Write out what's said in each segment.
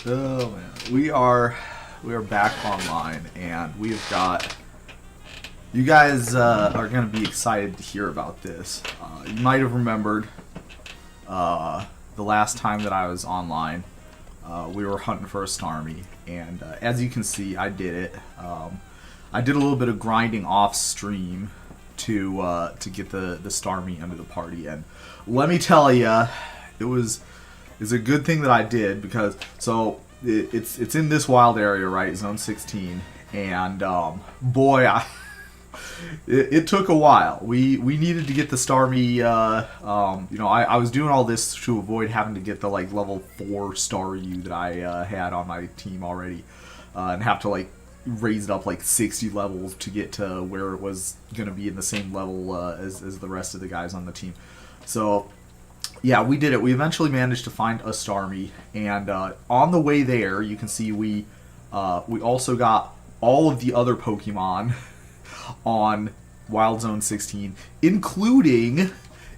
Oh man, we are back online, and we've got. You guys are gonna be excited to hear about this. You might have remembered the last time that I was online. We were hunting for a Starmie, and as you can see, I did it. I did a little bit of grinding off stream to get the Starmie under the party, and let me tell you, it's a good thing that I did, because it's in this wild area, right, Zone 16, and boy, it took a while. We needed to get the Starmie. I was doing all this to avoid having to get the like level 4 Staryu that I had on my team already, and have to like raise it up like 60 levels to get to where it was gonna be in the same level as the rest of the guys on the team. So yeah, we did it. We eventually managed to find a Starmie, and on the way there, you can see we also got all of the other Pokemon on Wild Zone 16, including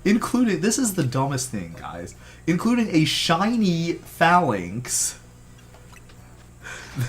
this is the dumbest thing, guys, including a shiny Phalanx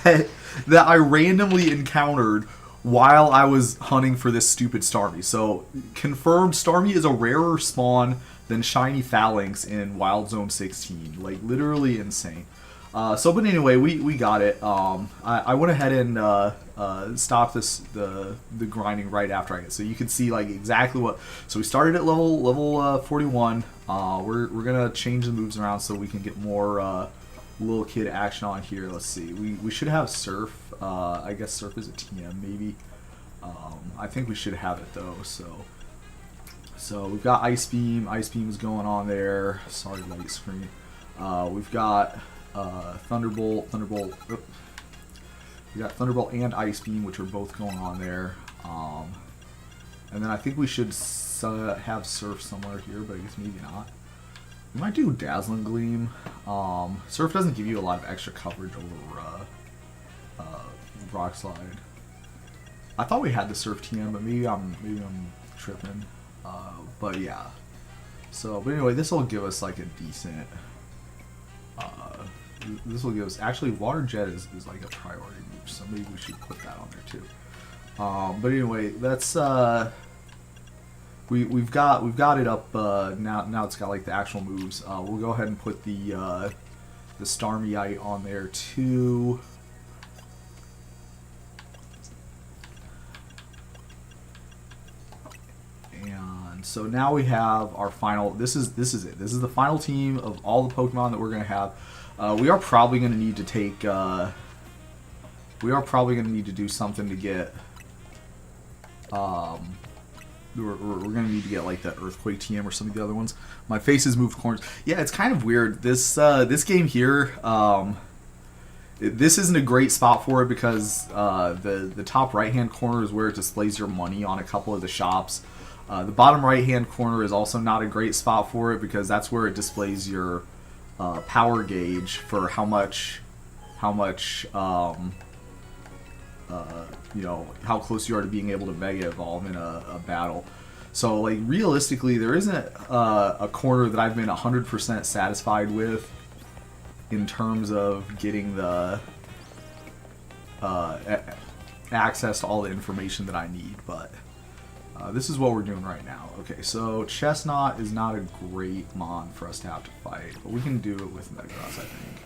that I randomly encountered while I was hunting for this stupid Starmie. So confirmed, Starmie is a rarer spawn than shiny Phalanx in Wild Zone 16. Like, literally insane. But anyway, we got it. I went ahead and stopped the grinding right after I get. So you can see like exactly what. So we started at level 41. We're gonna change the moves around so we can get more little kid action on here. Let's see. We should have Surf. I guess Surf is a TM maybe. I think we should have it though. So we've got Ice Beam. Ice Beam is going on there. Sorry, light screen. We've got Thunderbolt. Oops. We got Thunderbolt and Ice Beam, which are both going on there. And then I think we should have Surf somewhere here, but I guess maybe not. We might do Dazzling Gleam. Surf doesn't give you a lot of extra coverage over Rock Slide. I thought we had the Surf TM, but maybe I'm tripping. But yeah. But anyway, this will give us like a decent. This will give us, actually, Water Jet is like a priority move, so maybe we should put that on there too. But anyway, that's we've got it up now. Now it's got like the actual moves. We'll go ahead and put the Starmie on there too. And so now we have our final. This is it. This is the final team of all the Pokemon that we're gonna have. We are probably going to need to take. We are probably going to need to do something to get. We're going to need to get like the Earthquake TM or some of the other ones. My face has moved corners. Yeah, it's kind of weird. This game here. This isn't a great spot for it because the top right hand corner is where it displays your money on a couple of the shops. The bottom right hand corner is also not a great spot for it because that's where it displays your power gauge for how much how close you are to being able to Mega Evolve in a battle. So like realistically, there isn't a corner that I've been 100% satisfied with in terms of getting the access to all the information that I need, but this is what we're doing right now. Okay, so Chestnut is not a great mon for us to have to fight, but we can do it with Metagross, I think.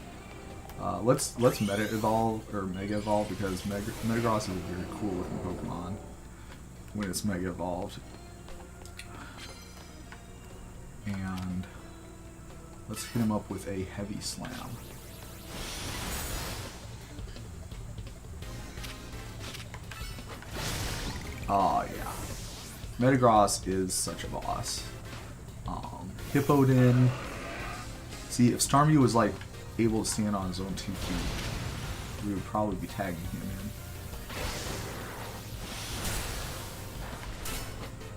Let's Meta Evolve or Mega Evolve because Metagross is a very cool looking Pokemon when it's Mega Evolved. And let's hit him up with a Heavy Slam. Oh yeah. Metagross is such a boss. Hippowdon. See, if Starmie was like able to stand on his own 2 feet, we would probably be tagging him in.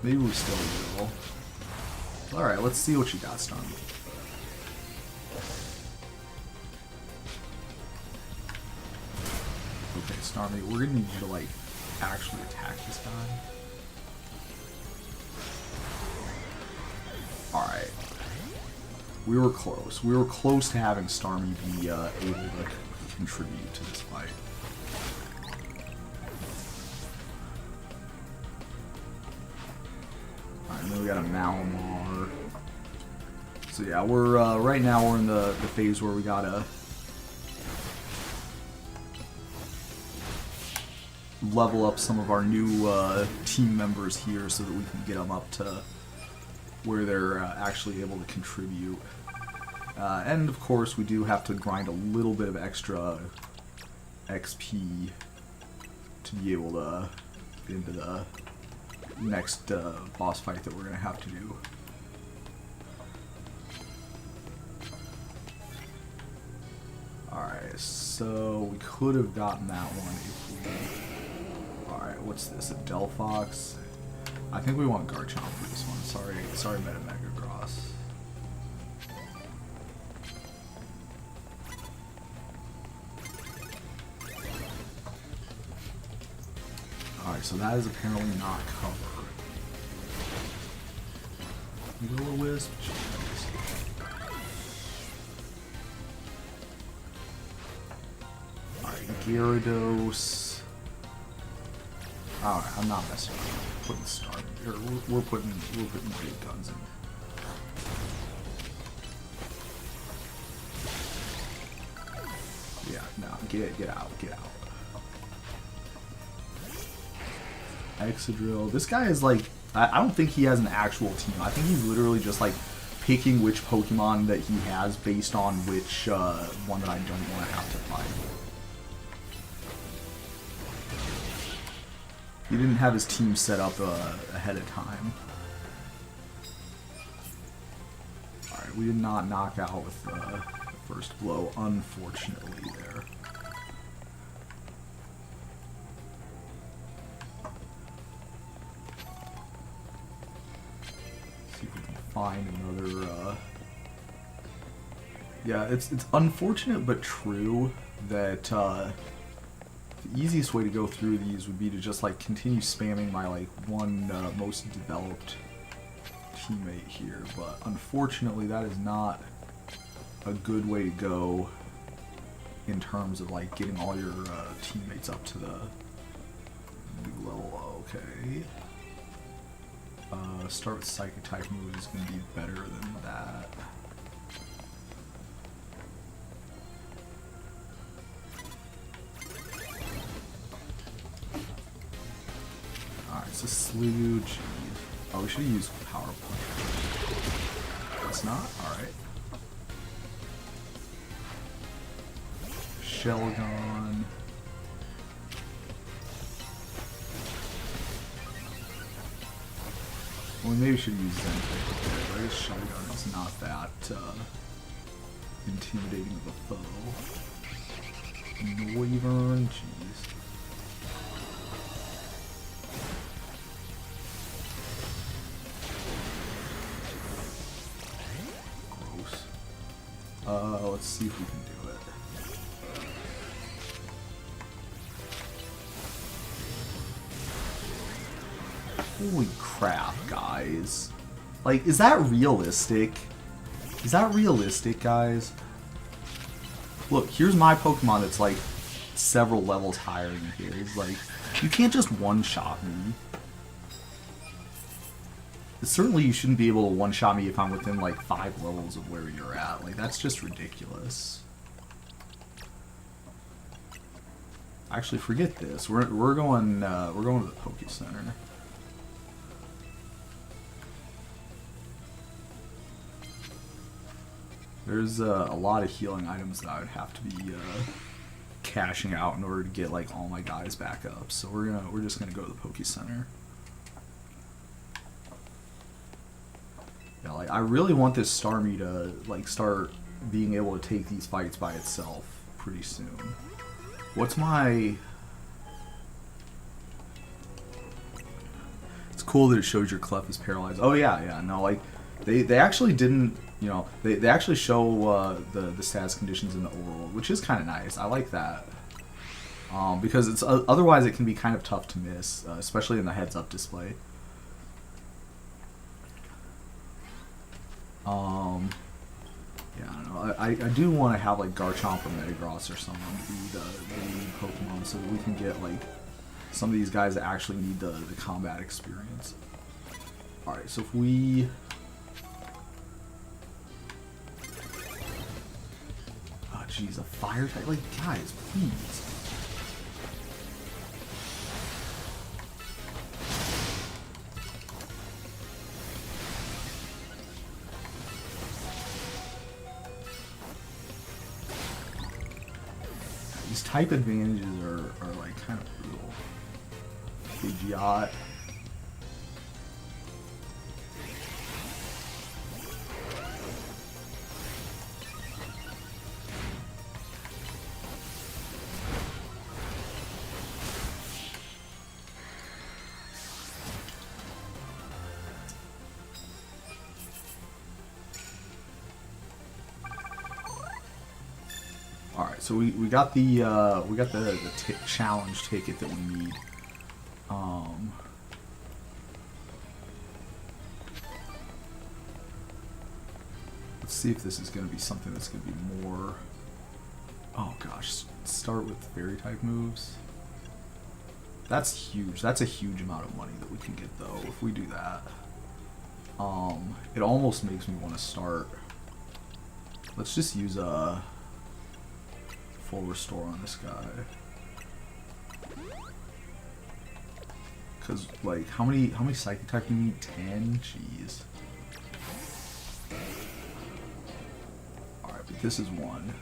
Maybe we still will. Alright, let's see what you got, Starmie. Okay, Starmie, we're gonna need you to like actually attack this guy. Alright. We were close. We were close to having Starmie be able to contribute to this fight. Alright, and then we got a Malamar. So yeah, we're right now we're in the phase where we gotta level up some of our new team members here so that we can get them up to where they're actually able to contribute. And of course, we do have to grind a little bit of extra XP to be able to get into the next boss fight that we're going to have to do. Alright, so we could have gotten that one if we... Alright, what's this? A Delphox? I think we want Garchomp for this one. Sorry, Meta Megagross. Alright, so that is apparently not cover. Will-O-Wisp? Alright, Gyarados. Alright, I'm not messing around. Putting we're putting big guns in. Yeah, no, get out. Excadrill. This guy is like, I don't think he has an actual team. I think he's literally just like picking which Pokemon that he has based on which one that I don't want to have to fight. He didn't have his team set up ahead of time. Alright, we did not knock out with the first blow, unfortunately, there. See if we can find another... Yeah, it's unfortunate but true that... The easiest way to go through these would be to just like continue spamming my like one most developed teammate here, but unfortunately that is not a good way to go in terms of like getting all your teammates up to the new level. Okay. Start with Psychic type move is going to be better than that. It's a Sludge. Oh, we should have used Power Punch. It's not? Alright. Shelgon. Well, we maybe should use Zenpip, but I guess Shelgon is not that intimidating of a foe. Noivern, jeez. Let's see if we can do it. Holy crap, guys. Like, is that realistic? Is that realistic, guys? Look, here's my Pokemon that's like several levels higher than his. Like, you can't just one-shot me. Certainly you shouldn't be able to one-shot me if I'm within like 5 levels of where you're at. Like, that's just ridiculous. Actually, forget this. We're going to the Poke Center. There's a lot of healing items that I would have to be cashing out in order to get like all my guys back up. So we're just gonna go to the Poke Center. Yeah, like I really want this Starmie to like start being able to take these fights by itself pretty soon. What's my... It's cool that it shows your Clef is paralyzed. Oh yeah, no, like they actually didn't, you know, they actually show the status conditions in the overworld, which is kind of nice. I like that. Because it's otherwise it can be kind of tough to miss, especially in the heads-up display. I do want to have like Garchomp or Metagross or someone be the lead Pokemon so that we can get like some of these guys that actually need the combat experience. Alright, so if we... Oh jeez, a fire type? Like, guys, please. These type advantages are like kind of brutal. Pidgeot. Alright, so we got the challenge ticket that we need. Let's see if this is going to be something that's going to be more... Oh gosh, start with fairy type moves. That's huge. That's a huge amount of money that we can get though if we do that. It almost makes me want to start. Let's just use a full restore on this guy. Cause like how many psychic type do you need? 10? Jeez. Alright, but this is one.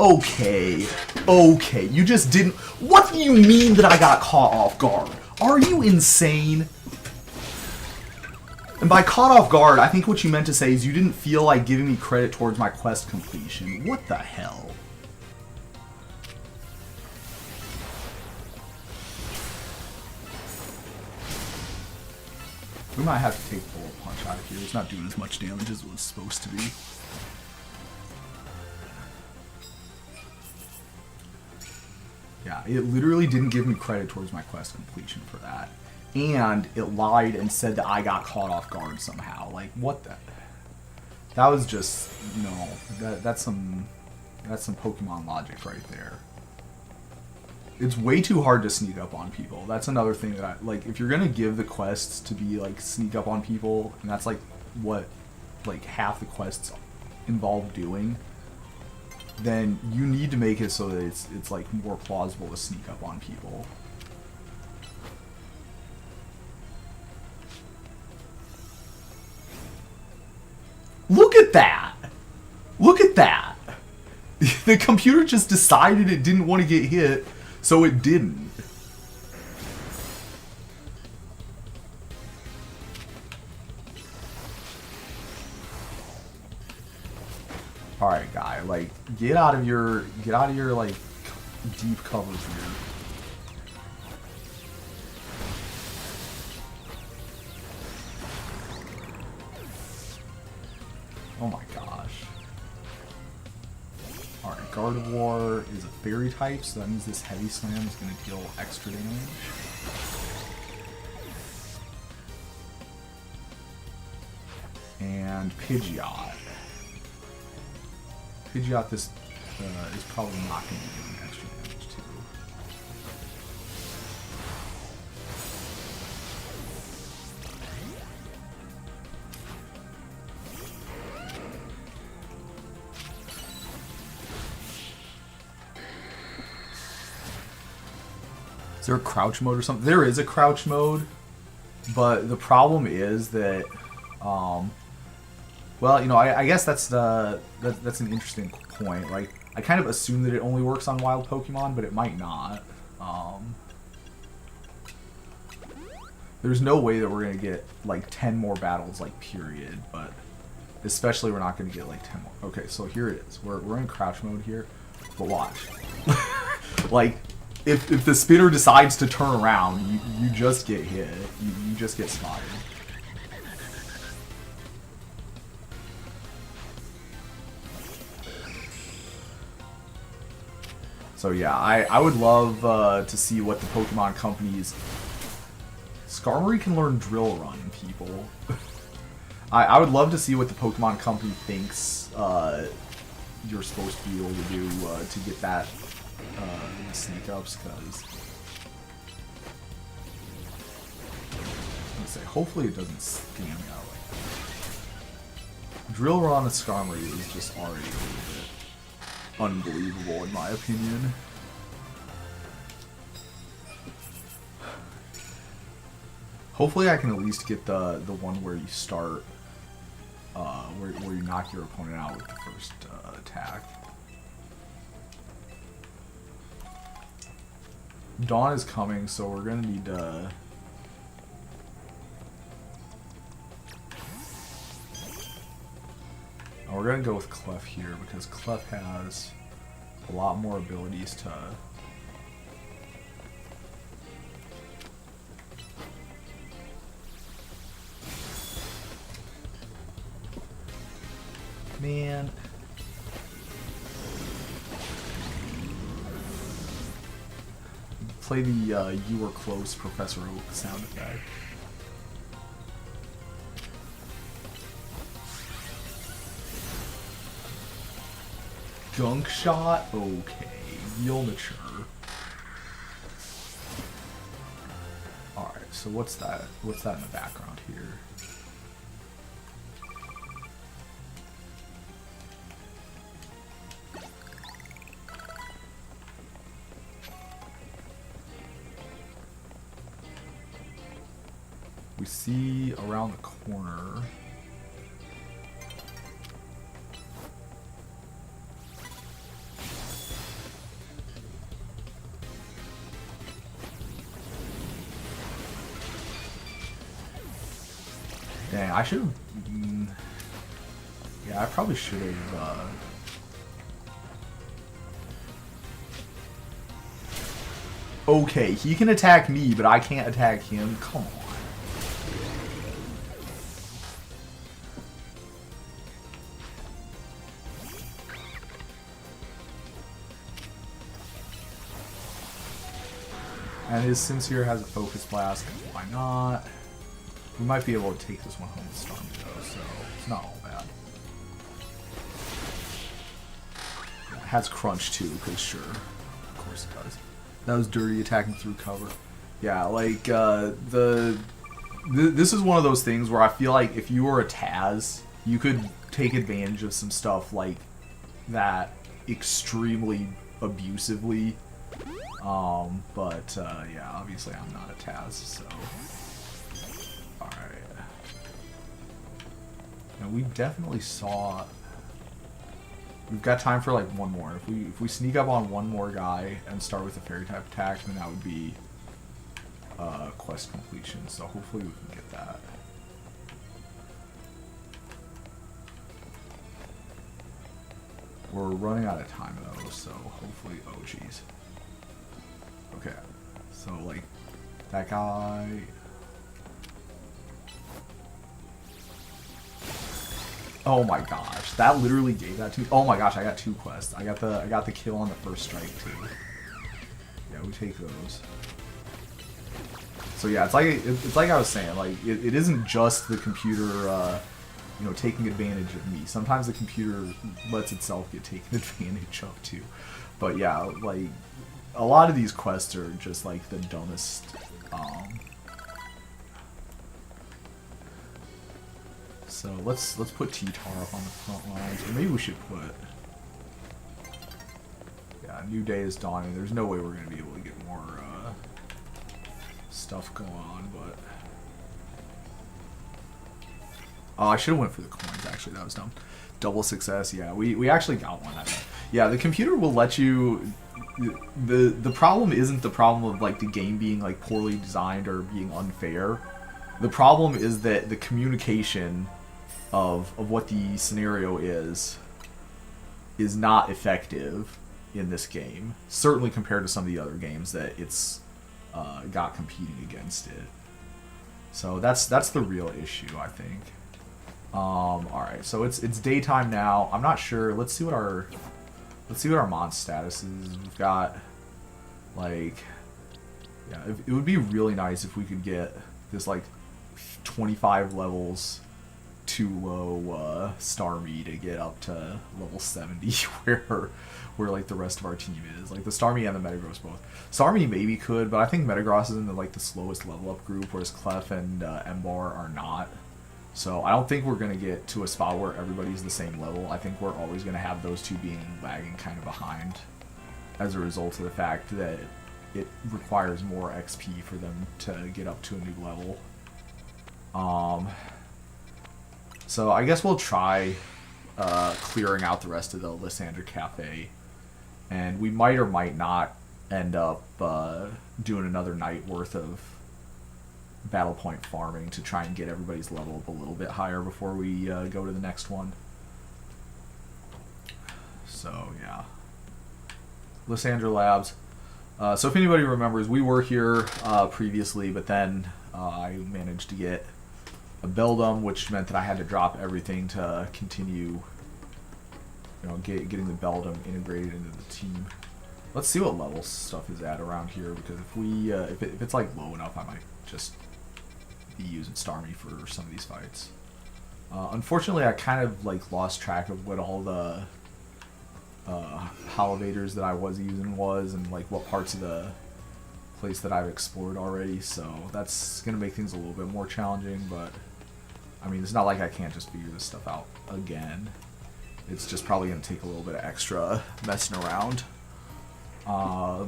Okay. Okay. You just didn't... What do you mean that I got caught off guard? Are you insane? And by caught off guard, I think what you meant to say is you didn't feel like giving me credit towards my quest completion. What the hell? We might have to take Bullet Punch out of here. It's not doing as much damage as it was supposed to be. Yeah, it literally didn't give me credit towards my quest completion for that. And it lied and said that I got caught off guard somehow. Like, what the... That was just... No. That's some Pokemon logic right there. It's way too hard to sneak up on people. That's another thing that I... Like, if you're gonna give the quests to be, like, sneak up on people, and that's, like, what, like, half the quests involve doing, then you need to make it so that it's like more plausible to sneak up on people. Look at that! Look at that! The computer just decided it didn't want to get hit, so it didn't. Alright, guy, like, get out of your, like, deep covers here. Oh my gosh. Alright, Gardevoir is a fairy type, so that means this Heavy Slam is going to deal extra damage. And Pidgeot. Pidgeot, this is probably not going to be doing extra damage too. Is there a crouch mode or something? There is a crouch mode, but the problem is that, well, you know, I guess that's an interesting point. Like, I kind of assume that it only works on wild Pokemon, but it might not. There's no way that we're gonna get like 10 more battles, like, period. But especially we're not gonna get like 10 more. Okay, so here it is. We're in crouch mode here, but watch. Like, if the spinner decides to turn around, you just get hit. You just get spotted. So yeah, I would love to see what the Pokemon companies... Skarmory can learn Drill Run, people. I would love to see what the Pokemon Company thinks you're supposed to be able to do to get that sneak ups, because say hopefully it doesn't scam me out like that. Drill Run and Skarmory is just already a little bit unbelievable in my opinion. Hopefully I can at least get the one where you start, where you knock your opponent out with the first attack. Dawn is coming, so we're gonna need to... we're gonna go with Clef here, because Clef has a lot more abilities to... Man. Play the You Were Close Professor Oak sound effect. Gunk Shot? Okay. You'll mature. Alright, so what's that? What's that in the background here? We see around the corner. Dang, I should have... yeah, I probably should have... Okay, he can attack me, but I can't attack him? Come on. And his Sincere has a Focus Blast, why not? We might be able to take this one home with Starmie though, so it's not all bad. It has Crunch too, because sure. Of course it does. That was dirty attacking through cover. Yeah, like, this is one of those things where I feel like if you were a Taz, you could take advantage of some stuff like that extremely abusively. Yeah, obviously I'm not a Taz, so... Alright. Now we definitely saw... We've got time for like one more. If we sneak up on one more guy and start with a fairy type attack, then that would be quest completion, so hopefully we can get that. We're running out of time though, so hopefully... Oh jeez. Okay, so like that guy. Oh my gosh, that literally gave that to me. Oh my gosh, I got 2 quests. I got the kill on the first strike too. Yeah, we take those. So yeah, it's like I was saying, like it isn't just the computer, you know, taking advantage of me. Sometimes the computer lets itself get taken advantage of too. But yeah, like. A lot of these quests are just like the dumbest. So let's put T-Tar up on the front lines, or maybe we should put. Yeah, New Day is dawning. There's no way we're gonna be able to get more stuff going on, but. Oh, I should have went for the coins. Actually, that was dumb. Double success. Yeah, we actually got one. Yeah, the computer will let you. The problem isn't the problem of like the game being like poorly designed or being unfair. The problem is that the communication of what the scenario is not effective in this game. Certainly compared to some of the other games that it's got competing against it. So that's the real issue, I think. All right, so it's daytime now. I'm not sure. Let's see what our mod status is. We've got, like, yeah, it would be really nice if we could get this, like, 25 levels too low Starmie to get up to level 70 where like the rest of our team is. Like the Starmie and the Metagross both. Starmie maybe could, but I think Metagross is in the slowest level up group, whereas Clef and Embar are not. So I don't think we're gonna get to a spot where everybody's the same level. I think we're always gonna have those two being lagging kind of behind, as a result of the fact that it requires more XP for them to get up to a new level. So I guess we'll try clearing out the rest of the Lysandre Cafe, and we might or might not end up doing another night worth of battle point farming to try and get everybody's level up a little bit higher before we go to the next one. So yeah, Lysandre Labs. So if anybody remembers, we were here previously, but then I managed to get a Beldum, which meant that I had to drop everything to continue, getting the Beldum integrated into the team. Let's see what level stuff is at around here, because if we if it's like low enough, I might just be using Starmie for some of these fights. Unfortunately, I kind of lost track of what all the Holovators that I was using was, and what parts of the place that I've explored already, so that's gonna make things a little bit more challenging. But I mean, it's not like I can't just figure this stuff out again. It's just probably gonna take a little bit of extra messing around.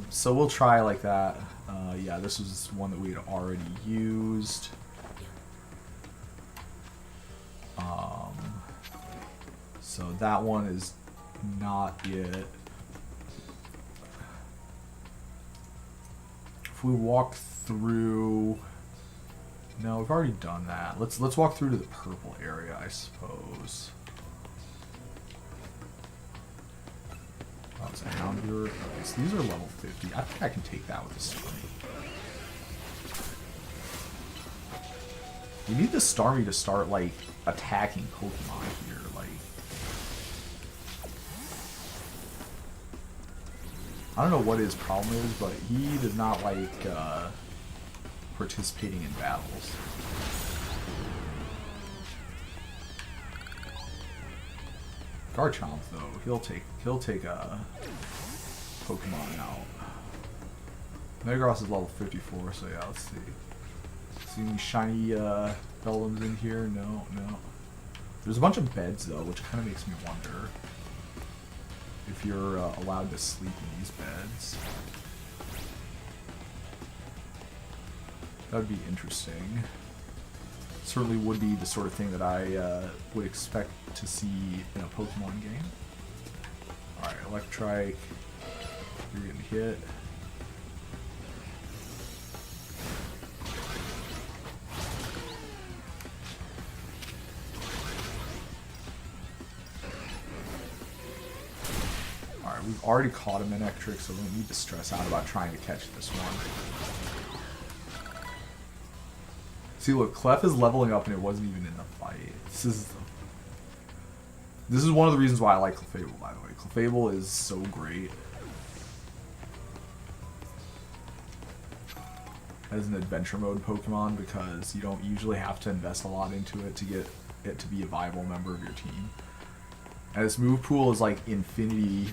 So we'll try like that. Yeah, this was one that we had already used. So that one is not it. If we walk through, no, we've already done that. Let's walk through to the purple area, I suppose. Oh, it's a Houndour. Okay, so these are level 50. I think I can take that with the Starmie. You need the Starmie to start attacking Pokemon here. I don't know what his problem is, but he does not like participating in battles. Garchomp, though, he'll take a Pokemon out. Metagross is level 54, so yeah, let's see. See any shiny Beldums in here? No. There's a bunch of beds though, which kind of makes me wonder if you're allowed to sleep in these beds. That would be interesting. Certainly would be the sort of thing that I would expect to see in a Pokemon game. Alright, Electrike. You're getting hit. Alright, we've already caught a Manectric, so we don't need to stress out about trying to catch this one. See, look, Clef is leveling up and it wasn't even in the fight. This is one of the reasons why I like Clefable, by the way. Clefable is so great as an adventure mode Pokemon because you don't usually have to invest a lot into it to get it to be a viable member of your team. And its move pool is like infinity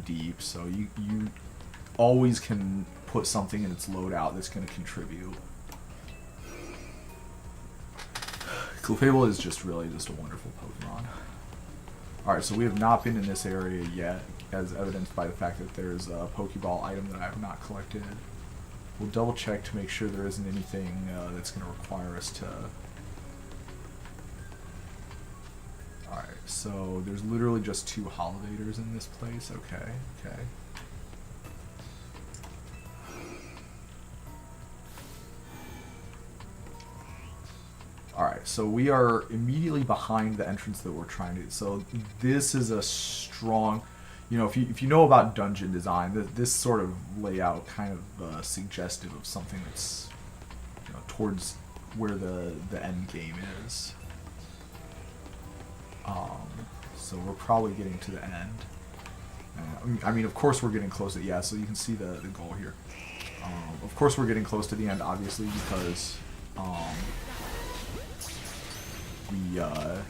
deep, so you always can put something in its loadout that's going to contribute. Clefable is just a wonderful Pokemon. Alright, so we have not been in this area yet, as evidenced by the fact that there's a Pokeball item that I have not collected. We'll double check to make sure there isn't anything that's going to require us to... Alright, so there's literally just 2 Holovators in this place. Okay. Alright, so we are immediately behind the entrance that we're trying to... So this is a strong... You know, if you know about dungeon design, this sort of layout kind of suggestive of something that's, towards where the end game is. So we're probably getting to the end. I mean, of course we're getting close to... Yeah, so you can see the goal here. Of course we're getting close to the end, obviously, because... the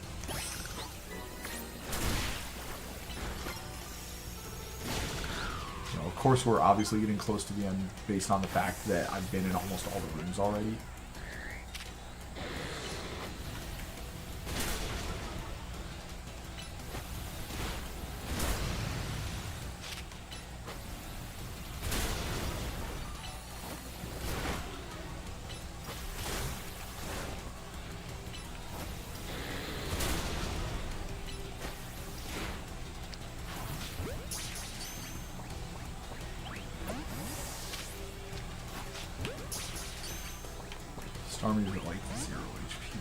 of course, we're obviously getting close to the end based on the fact that I've been in almost all the rooms already. Starmie's at like 0 HP.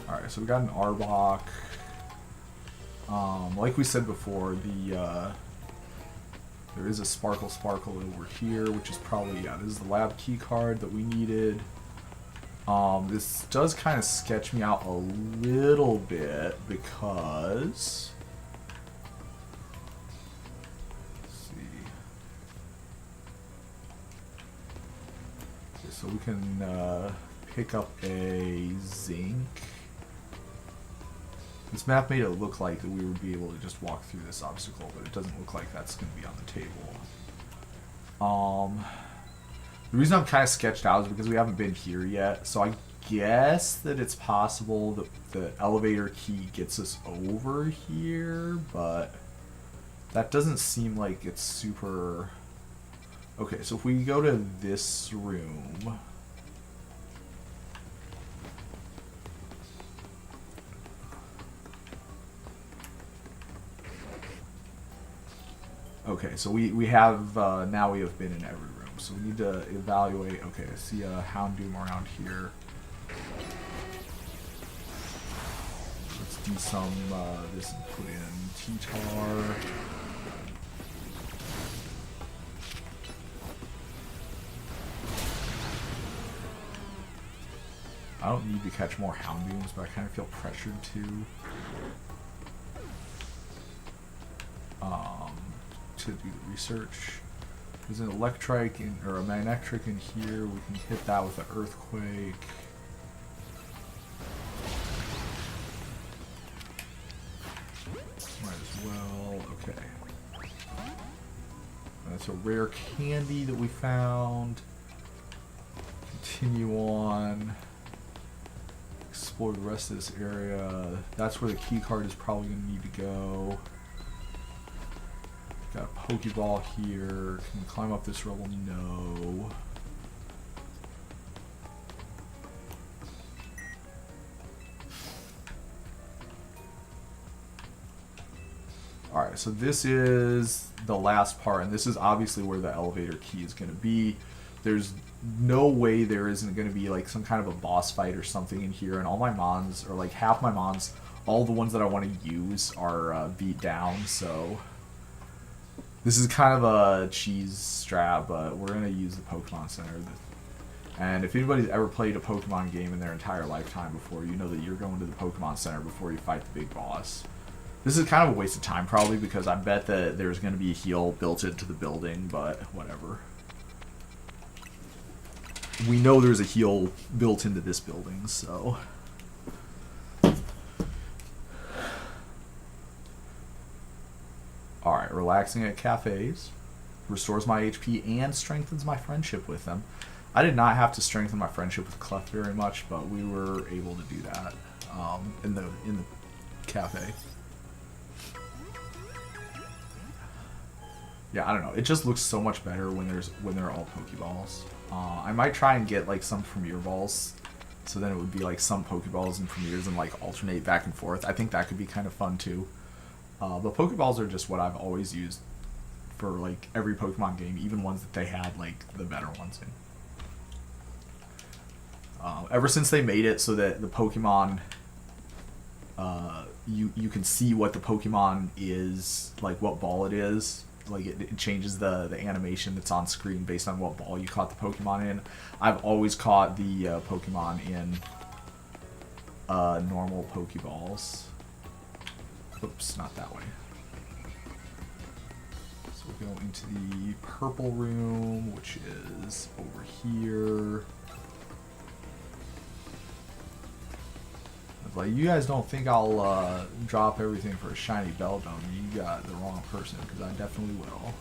Alright, so we got an Arbok. Like we said before, there is a Sparkle over here, which is probably, yeah, this is the lab key card that we needed. This does kind of sketch me out a little bit because, let's see. Okay, so we can pick up a Zinc. This map made it look like that we would be able to just walk through this obstacle, but it doesn't look like that's going to be on the table. The reason I'm kind of sketched out is because we haven't been here yet, so I guess that it's possible that the elevator key gets us over here, but that doesn't seem like it's super... Okay, so if we go to this room... Okay, so we have, now we have been in every room. So we need to evaluate. Okay, I see a Houndoom around here. Let's do some this and put in T-Tar. I don't need to catch more Houndooms, but I kind of feel pressured to do the research. There's an Electrike or a Manectric in here. We can hit that with an Earthquake. Might as well. Okay. That's a rare candy that we found. Continue on. Explore the rest of this area. That's where the key card is probably going to need to go. Got a Pokeball here. Can we climb up this rubble? No. Alright, so this is the last part, and this is obviously where the elevator key is going to be. There's no way there isn't going to be like some kind of a boss fight or something in here, and all my mons, or like half my mons, all the ones that I want to use are beat down, so... This is kind of a cheese strat, but we're going to use the Pokemon Center. And if anybody's ever played a Pokemon game in their entire lifetime before, you know that you're going to the Pokemon Center before you fight the big boss. This is kind of a waste of time, probably, because I bet that there's going to be a heal built into the building, but whatever. We know there's a heal built into this building, so... Alright, relaxing at cafes. Restores my HP and strengthens my friendship with them. I did not have to strengthen my friendship with Clef very much, but we were able to do that in the cafe. Yeah, I don't know. It just looks so much better when they're all Pokeballs. I might try and get like some Premier Balls, so then it would be like some Pokeballs and Premiers and like alternate back and forth. I think that could be kind of fun too. But Pokeballs are just what I've always used for like every Pokemon game, even ones that they had like the better ones in. Ever since they made it so that the Pokemon, you can see what the Pokemon is, like what ball it is. Like it changes the animation that's on screen based on what ball you caught the Pokemon in. I've always caught the Pokemon in normal Pokeballs. Oops, not that way. go into the purple room, which is over here. Like, you guys don't think I'll drop everything for a shiny Beldum. You got the wrong person, because I definitely will.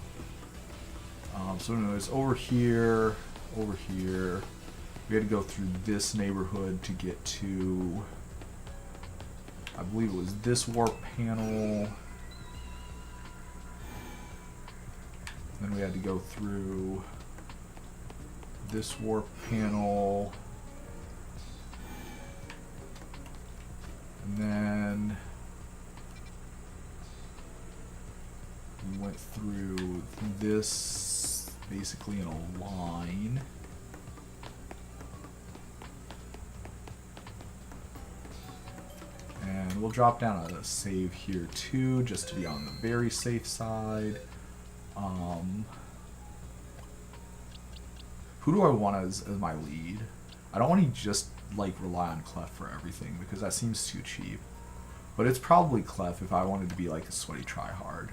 So anyways, over here, we had to go through this neighborhood to get to, I believe it was this warp panel. Then we had to go through this warp panel. And then we went through this basically in a line. And we'll drop down a save here too, just to be on the very safe side. Who do I want as my lead? I don't want to just like rely on Clef for everything because that seems too cheap. But it's probably Clef if I wanted to be like a sweaty tryhard.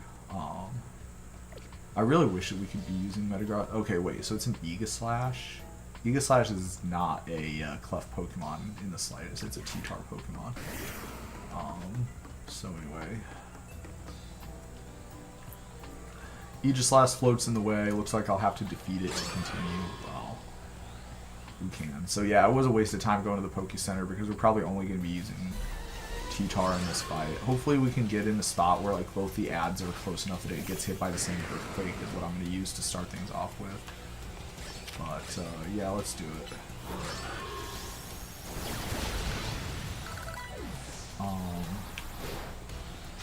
I really wish that we could be using Metagross. Okay, wait, so it's an Aegislash? Aegislash is not a Clef Pokemon in the slightest. It's a T-Tar Pokemon. So anyway. Aegislash floats in the way. Looks like I'll have to defeat it to continue. Well, we can. So yeah, it was a waste of time going to the Poke Center because we're probably only going to be using T-Tar in this fight. Hopefully we can get in a spot where like both the ads are close enough that it gets hit by the same Earthquake is what I'm going to use to start things off with. But yeah, let's do it.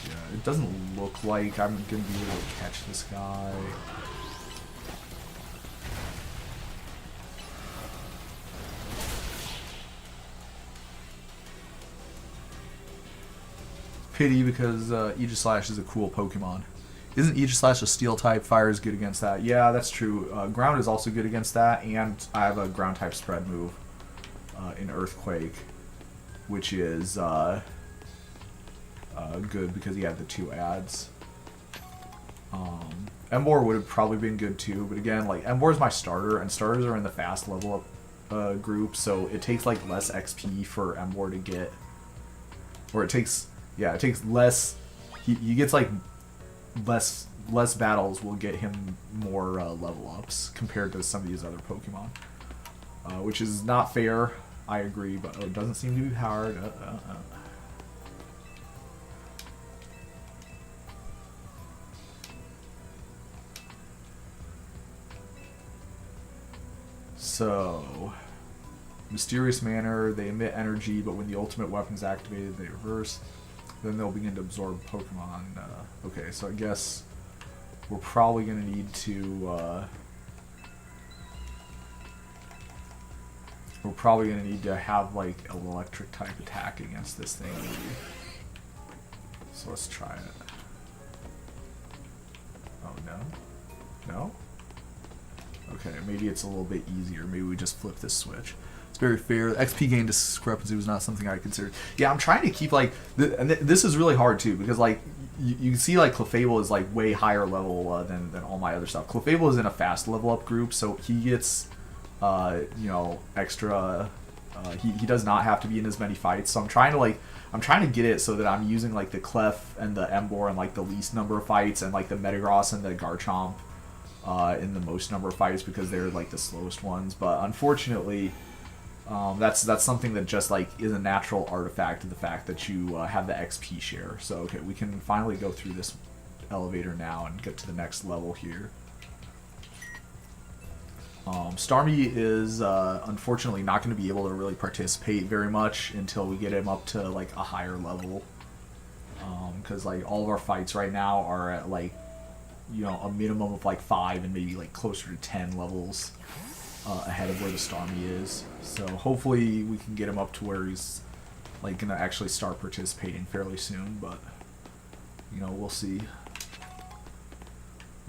Yeah, it doesn't look like I'm going to be able to catch this guy. Pity because Aegislash is a cool Pokemon. Isn't Aegislash a Steel type? Fire is good against that. Yeah, that's true. Ground is also good against that, and I have a Ground type spread move in Earthquake, which is good because he had the 2 ads. Emboar would have probably been good too, but again, like Emboar is my starter, and starters are in the fast level up group, so it takes like less XP for Emboar to get, or it takes less. He gets like less battles will get him more level ups compared to some of these other Pokemon, which is not fair. I agree, but it doesn't seem to be hard. So, mysterious manner, they emit energy, but when the ultimate weapon is activated, they reverse. Then they'll begin to absorb Pokemon. Okay, so I guess we're probably going to need to... we're probably going to need to have, like, an electric type attack against this thing, maybe. So let's try it. Oh, no? No? Okay, maybe it's a little bit easier. Maybe we just flip this switch. It's very fair. XP gain discrepancy was not something I considered. Yeah, I'm trying to keep, like... and this is really hard, too, because, like, you can see, like, Clefable is, like, way higher level than all my other stuff. Clefable is in a fast level up group, so he gets... you know, extra, he does not have to be in as many fights, so I'm trying to get it so that I'm using, like, the Clef and the Emboar in, like, the least number of fights, and, like, the Metagross and the Garchomp in the most number of fights, because they're, like, the slowest ones, but unfortunately, that's something that just, like, is a natural artifact of the fact that you have the XP share. So, okay, we can finally go through this elevator now and get to the next level here. Starmie is unfortunately not going to be able to really participate very much until we get him up to like a higher level, because like all of our fights right now are at like, you know, a minimum of like 5 and maybe like closer to 10 levels ahead of where the Starmie is. So hopefully we can get him up to where he's like gonna actually start participating fairly soon, but you know, we'll see.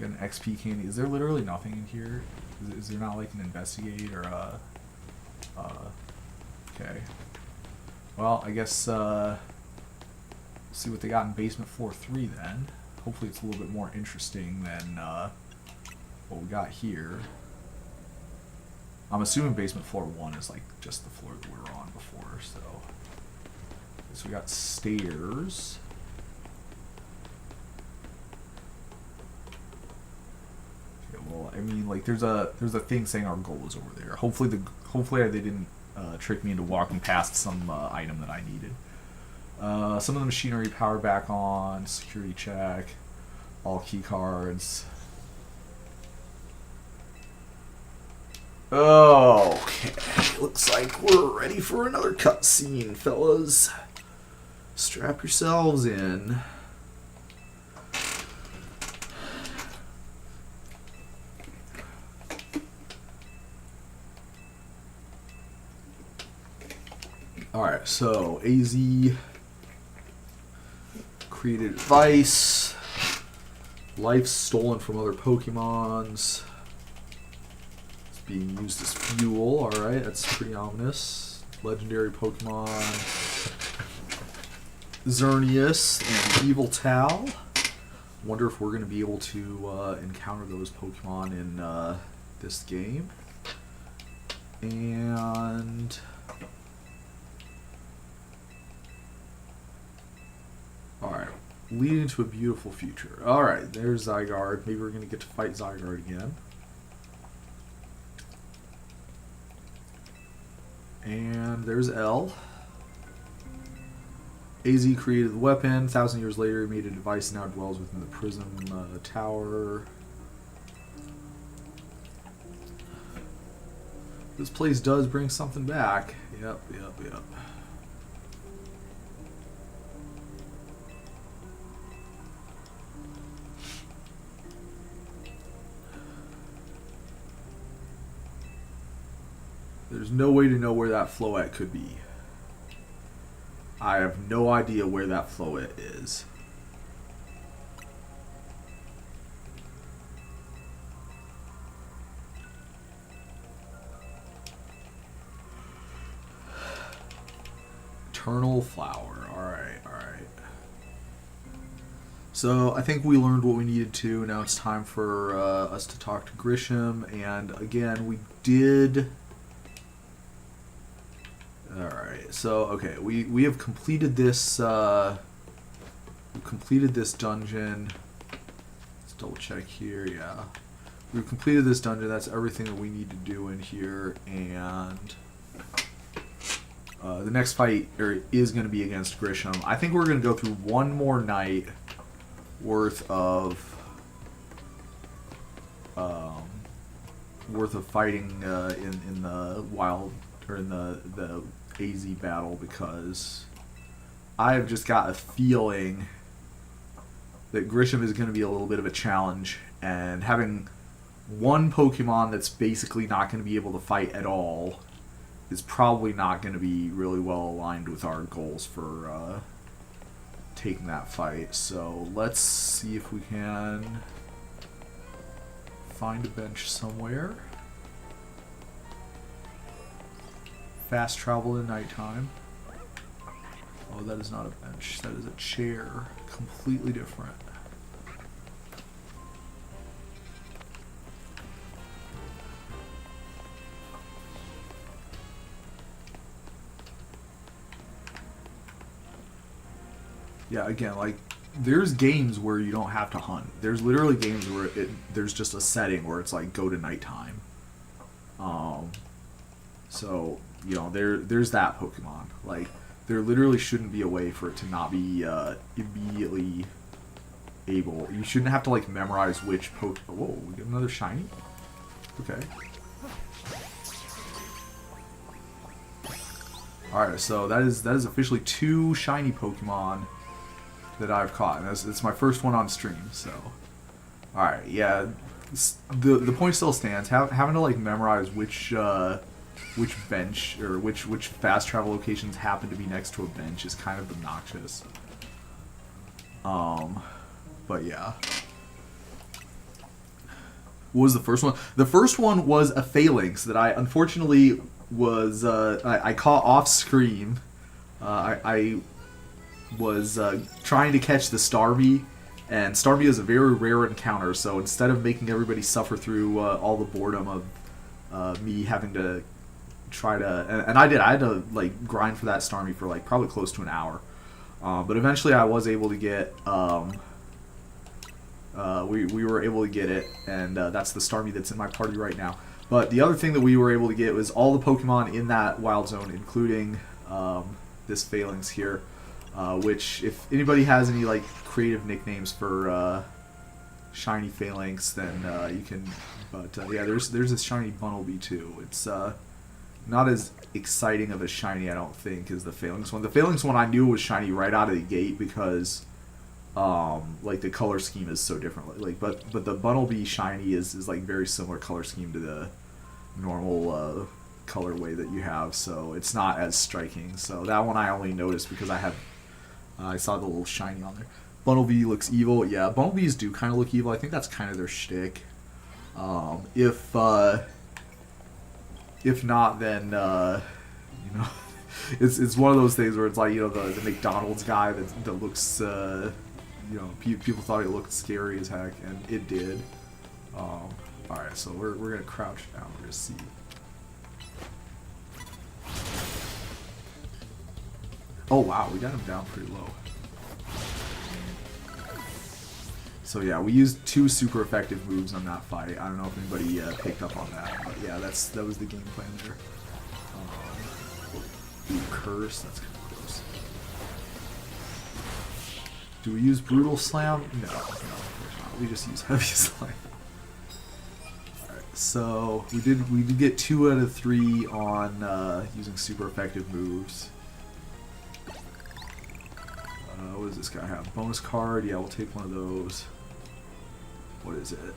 Got an XP candy. Is there literally nothing in here? Is there not like an investigate or a... okay. Well, I guess, see what they got in basement floor 3 then. Hopefully it's a little bit more interesting than, what we got here. I'm assuming basement floor 1 is like just the floor that we were on before, so we got stairs. Okay, well, I mean, like there's a thing saying our goal is over there. Hopefully they didn't trick me into walking past some item that I needed. Some of the machinery power back on, security check, all key cards. Okay, looks like we're ready for another cutscene, fellas. Strap yourselves in. Alright, so AZ created advice. Life stolen from other Pokemons. Being used as fuel, alright, that's pretty ominous. Legendary Pokemon. Xerneas and Evil Tal. Wonder if we're going to be able to encounter those Pokemon in this game. And alright, leading to a beautiful future. Alright, there's Zygarde. Maybe we're going to get to fight Zygarde again. And there's L. AZ created the weapon. 1,000 years later, he made a device now dwells within the Prism Tower. This place does bring something back. Yep. There's no way to know where that Floette could be. I have no idea where that Floette is. Eternal Flower. Alright. So, I think we learned what we needed to. Now it's time for us to talk to Grisham. And again, we did... Alright, so, okay, we have completed this, dungeon. Let's double check here, yeah. We've completed this dungeon, that's everything that we need to do in here, and the next fight is going to be against Grisham. I think we're going to go through one more night worth of fighting in the wild, or in the AZ battle, because I have just got a feeling that Grisham is going to be a little bit of a challenge, and having one Pokemon that's basically not going to be able to fight at all is probably not going to be really well aligned with our goals for taking that fight. So let's see if we can find a bench somewhere. Fast travel in nighttime. Oh, that is not a bench. That is a chair. Completely different. Yeah, again, like, there's games where you don't have to hunt. There's literally games where there's just a setting where it's like, go to nighttime. So, you know, there's that Pokemon. Like, there literally shouldn't be a way for it to not be immediately able. You shouldn't have to, like, memorize which Pokemon. Whoa, we get another shiny? Okay. Alright, so that is officially 2 shiny Pokemon that I've caught. And it's my first one on stream, so. Alright, yeah. The point still stands. Having to, like, memorize which bench, or which fast travel locations happen to be next to a bench is kind of obnoxious. But yeah. What was the first one? The first one was a Phalanx that I unfortunately was, I caught off screen. I was trying to catch the Starmie, And Starmie is a very rare encounter, so instead of making everybody suffer through all the boredom of me having to try to, and I had to like grind for that Starmie for like probably close to an hour, but eventually I was able to get, we were able to get it, and that's the Starmie that's in my party right now. But the other thing that we were able to get was all the Pokemon in that wild zone, including this Phalanx here, which if anybody has any like creative nicknames for shiny Phalanx, then you can. But yeah, there's this shiny Bunnelby too. It's not as exciting of a shiny, I don't think, as the Phalanx one. The Phalanx one I knew was shiny right out of the gate because like the color scheme is so different. Like, but the Bunnelby shiny is like very similar color scheme to the normal colorway that you have, so it's not as striking. So that one I only noticed because I saw the little shiny on there. Bunnelby looks evil. Yeah, Bunnelbys do kind of look evil. I think that's kind of their shtick. If not, then you know, it's one of those things where it's like, you know, the McDonald's guy that looks you know, people thought it looked scary as heck, and it did. All right, so we're gonna crouch down. We're gonna see. Oh wow, we got him down pretty low. So yeah, we used 2 super effective moves on that fight. I don't know if anybody picked up on that, but yeah, that was the game plan there. Ooh, curse, that's kind of gross. Do we use brutal slam? No, of course not. We just use heavy slam. Alright, so we did get 2 out of 3 on using super effective moves. What does this guy have? Bonus card? Yeah, we'll take one of those. What is it?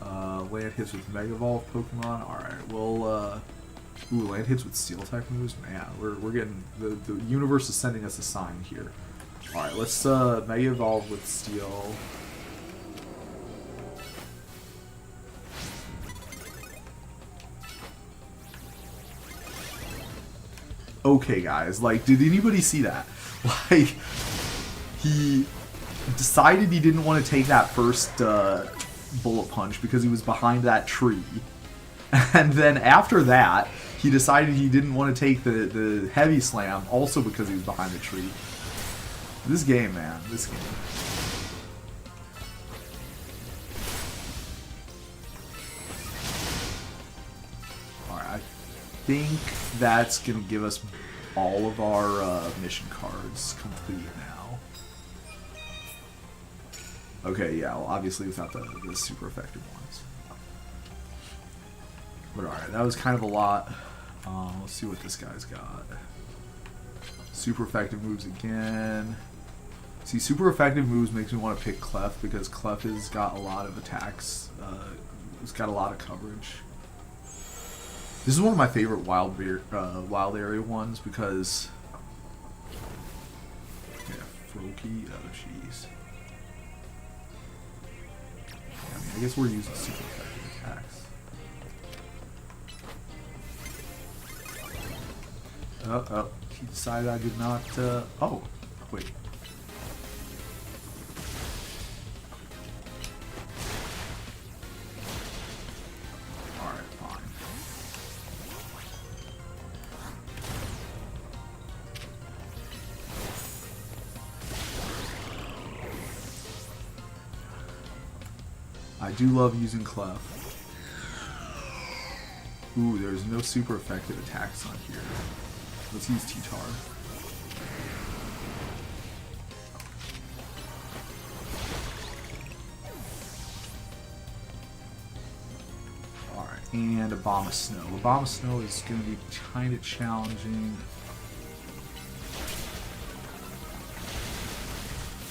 Land hits with Mega Evolve Pokemon. Alright, we'll ooh, land hits with Steel type moves. Man, we're getting the universe is sending us a sign here. Alright, let's Mega Evolve with Steel. Okay, guys, like, did anybody see that? Like, he decided he didn't want to take that first bullet punch because he was behind that tree. And then after that, he decided he didn't want to take the heavy slam also because he was behind the tree. This game, man, this game. Alright, I think that's going to give us all of our mission cards complete now. Okay, yeah, well, obviously without the super effective ones. But alright, that was kind of a lot. Let's see what this guy's got. Super effective moves again. See, super effective moves makes me want to pick Clef because Clef has got a lot of attacks. It's got a lot of coverage. This is one of my favorite wild area ones because, yeah, Froakie, oh jeez. Yeah, I mean, I guess we're using super effective attacks. Oh, he decided I did not, oh, wait. I do love using Clef. Ooh, there's no super effective attacks on here. Let's use T-Tar. Alright, and Abomasnow. Abomasnow is going to be kind of challenging.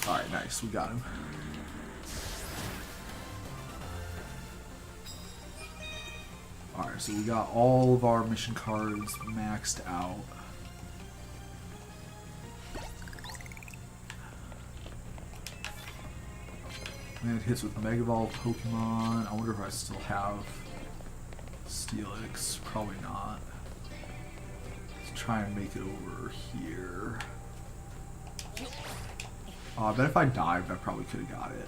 Alright, nice. We got him. Alright, so we got all of our mission cards maxed out. And it hits with Mega Evolve Pokemon. I wonder if I still have Steelix. Probably not. Let's try and make it over here. Oh, I bet if I dived, I probably could have got it.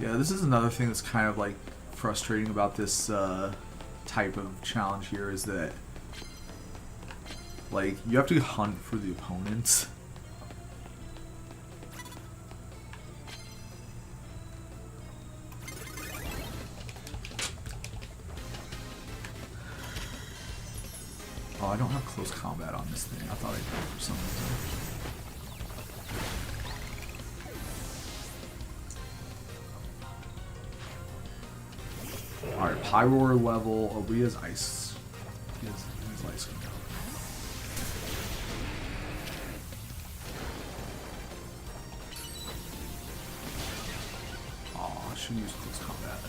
Yeah, this is another thing that's kind of like frustrating about this type of challenge here is that like you have to hunt for the opponents. Oh, I don't have close combat on this thing. I thought I did for some reason. Alright, Pyroar level. Oh, he has ice. He has ice. Oh, I should use close combat.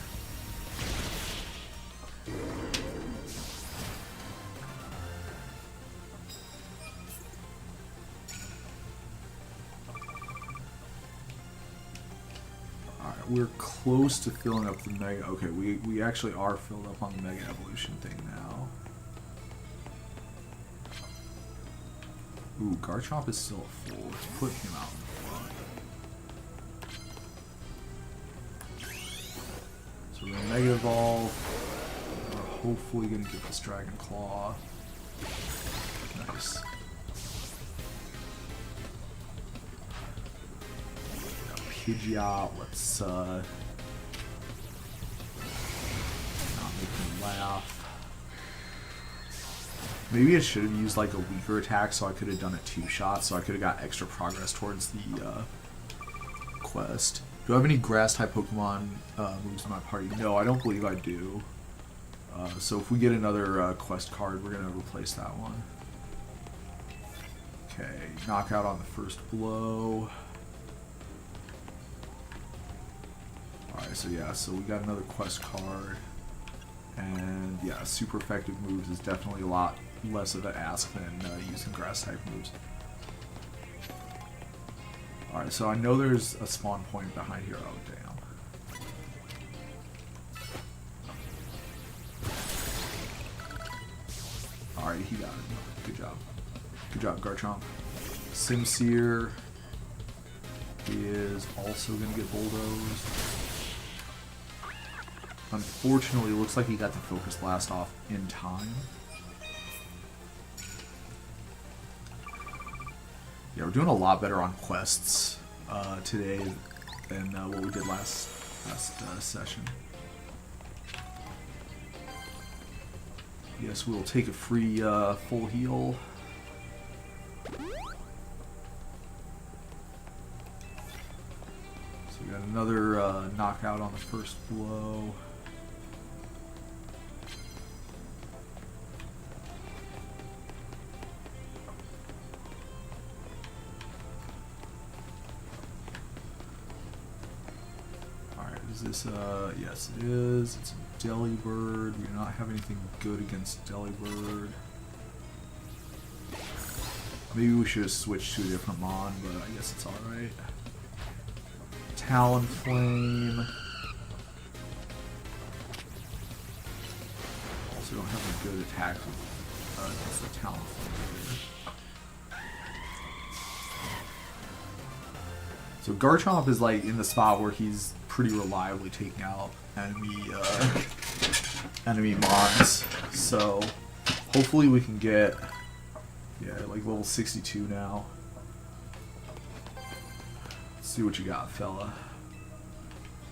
We're close to filling up the Mega... Okay, we actually are filled up on the Mega Evolution thing now. Ooh, Garchomp is still full. Let's put him out in front. So we're going to Mega Evolve. We're hopefully going to get this Dragon Claw. Nice. Pidgeot, let's not make him laugh. Maybe I should have used like a weaker attack so I could have done a 2-shot so I could have got extra progress towards the quest. Do I have any grass type Pokemon moves in my party? No, I don't believe I do. So if we get another quest card, we're going to replace that one. Okay, knockout on the first blow. Alright, so yeah, so we got another quest card, and yeah, super effective moves is definitely a lot less of an ask than using grass type moves. Alright, so I know there's a spawn point behind here. Oh, damn. Alright, he got it. Good job. Good job, Garchomp. Simsear is also going to get bulldozed. Unfortunately, it looks like he got the Focus Blast off in time. Yeah, we're doing a lot better on quests today than what we did last session. Yes, we'll take a free full heal. So we got another knockout on the first blow. Is this, yes it is. It's a Delibird. We do not have anything good against Delibird. Maybe we should have switched to a different Mon, but I guess it's alright. Talonflame. Also don't have any good attacks against the Talonflame. So Garchomp is like in the spot where he's pretty reliably taking out enemy mons. So hopefully we can get like level 62 now. Let's see what you got, fella.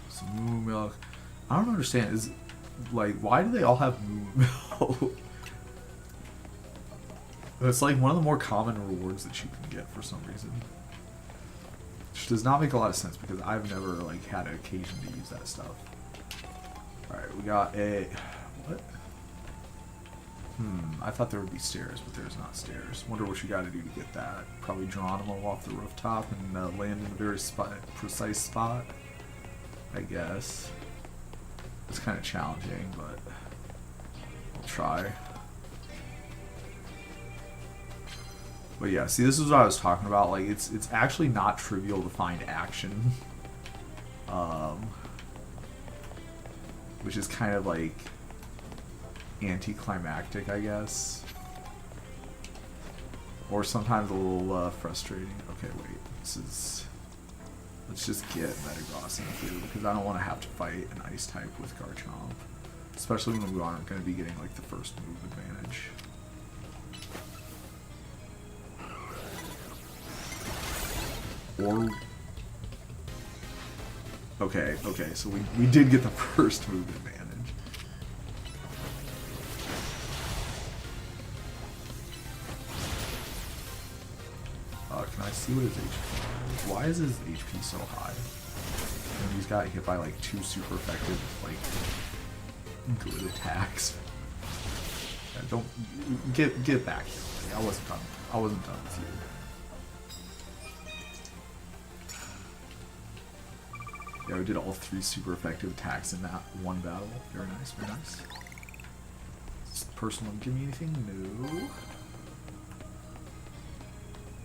Some Moo Milk. I don't understand. Is like why do they all have Moo Milk? It's like one of the more common rewards that you can get for some reason. Which does not make a lot of sense because I've never like had an occasion to use that stuff. Alright, we got a... What? I thought there would be stairs, but there's not stairs. Wonder what you gotta do to get that. Probably Geronimo off the rooftop and land in a very precise spot, I guess. It's kind of challenging, but I'll try. But yeah, see, this is what I was talking about. Like, it's actually not trivial to find action, which is kind of like anticlimactic, I guess. Or sometimes a little frustrating. Okay, wait. Let's just get Metagross in here because I don't want to have to fight an Ice type with Garchomp. Especially when we aren't going to be getting like the first move advantage. Or... Okay, so we did get the first move advantage. Can I see what his HP is? Why is his HP so high? And he's got hit by like 2 super effective, like, good attacks. Yeah, don't... Get back here. I wasn't done with you. Yeah, we did all 3 super effective attacks in that one battle. Very nice, very nice. Does this person want to give me anything? No.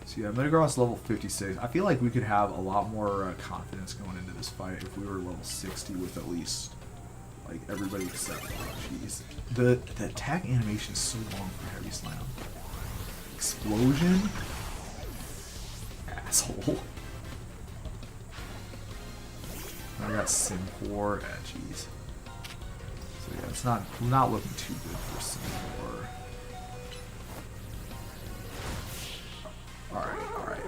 So yeah, Metagross level 56. I feel like we could have a lot more confidence going into this fight if we were level 60 with at least, like, everybody except... Oh, jeez. The attack animation is so long for Heavy Slam. Explosion? Asshole. I got Simpor. Ah, jeez. So yeah, it's not looking too good for Simpor. Alright.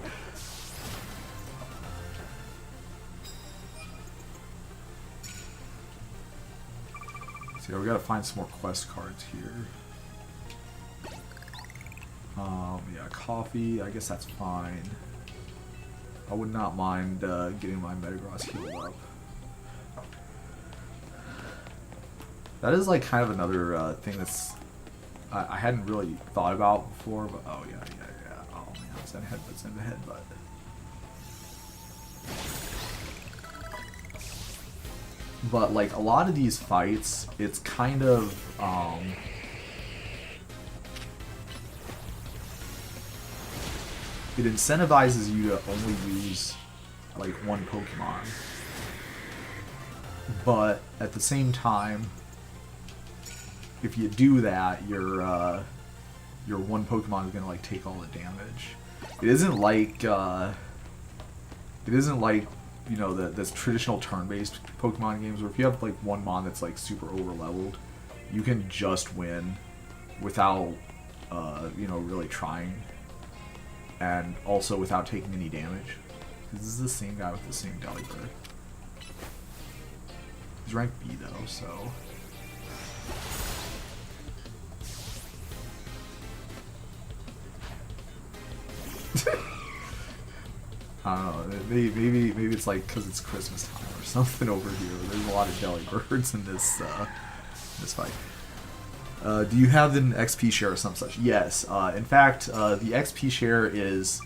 So yeah, we gotta find some more quest cards here. Yeah, coffee, I guess that's fine. I would not mind getting my Metagross healed up. That is like kind of another thing that's I hadn't really thought about before, but oh yeah. Oh man, it's in the headbutt. But like a lot of these fights, it's kind of it incentivizes you to only use like one Pokemon. But at the same time, if you do that, your one Pokemon is gonna like take all the damage. It isn't like you know the traditional turn-based Pokemon games where if you have like one Mon that's like super over-leveled, you can just win without you know, really trying, and also without taking any damage. This is the same guy with the same Delibird. He's rank B though, so. I don't know, maybe it's like because it's Christmas time or something over here. There's a lot of Delibirds in this fight. Do you have an XP share or some such? Yes. In fact, the XP share is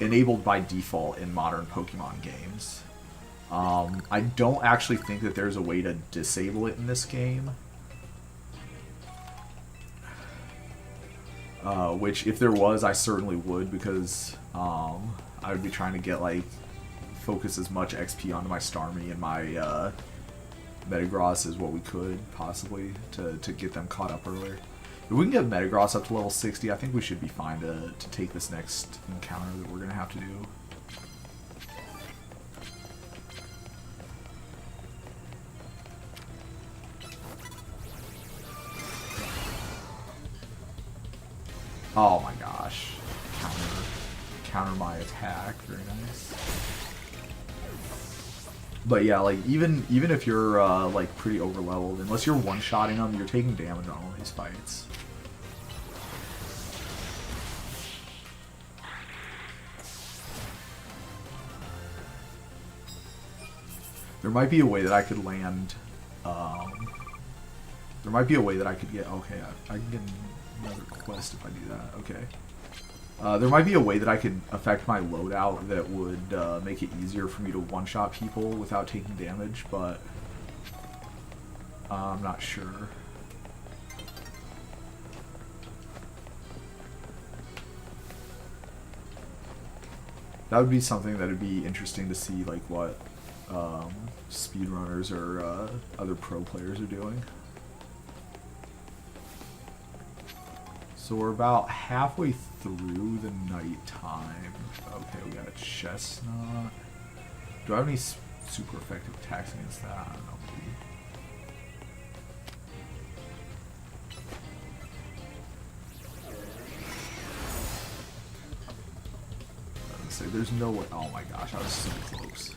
enabled by default in modern Pokemon games. I don't actually think that there's a way to disable it in this game. Which, if there was, I certainly would, because I would be trying to get, like, focus as much XP onto my Starmie and my Metagross as what we could, possibly, to get them caught up earlier. If we can get Metagross up to level 60, I think we should be fine to take this next encounter that we're going to have to do. Oh my gosh. Counter my attack. Very nice. But yeah, like even if you're like pretty over-leveled, unless you're one-shotting them, you're taking damage on all these fights. There might be a way that I could land. There might be a way that I could get. Okay, I can get another quest if I do that. Okay. There might be a way that I could affect my loadout that would make it easier for me to one-shot people without taking damage, but I'm not sure. That would be something that would be interesting to see, like what speedrunners or other pro players are doing. So we're about halfway through the night time. Okay, we got a chestnut. Do I have any super effective attacks against that? I don't know. Maybe. I was gonna say, there's no way. Oh my gosh, I was so close.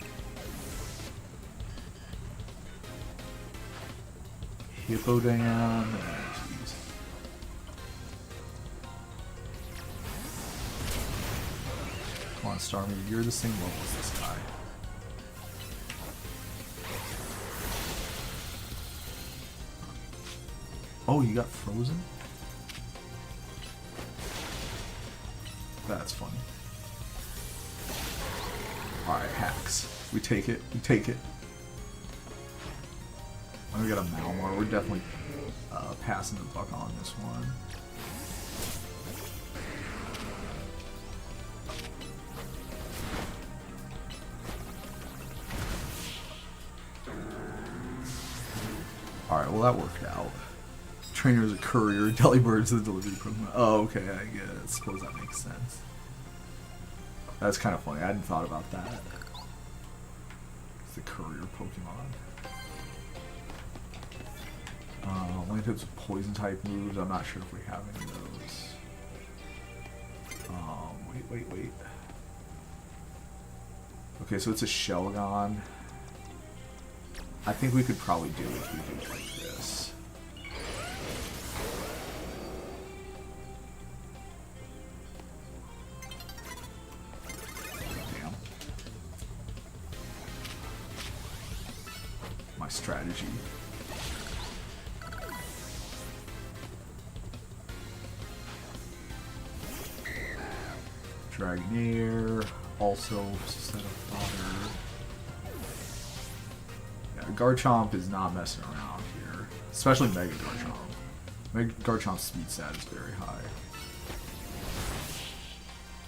Hippodam. Jeez. Come on, Starmie, you're the same level as this guy. Oh, you got frozen? That's funny. Alright, hacks. We take it. We take it. Oh, we got a Malmar. We're definitely passing the buck on this one. Alright, well that worked out. Trainer is a courier, Delibird's the delivery program. Oh, okay, I suppose that makes sense. That's kind of funny, I hadn't thought about that. It's the courier Pokemon. Only types of poison type moves, I'm not sure if we have any of those. Wait. Okay, so it's a Shelgon. I think we could probably do it if we do it like this. Damn. My strategy. Dragonair, also set of fodder. Yeah, Garchomp is not messing around here, especially Mega Garchomp. Mega Garchomp's speed stat is very high,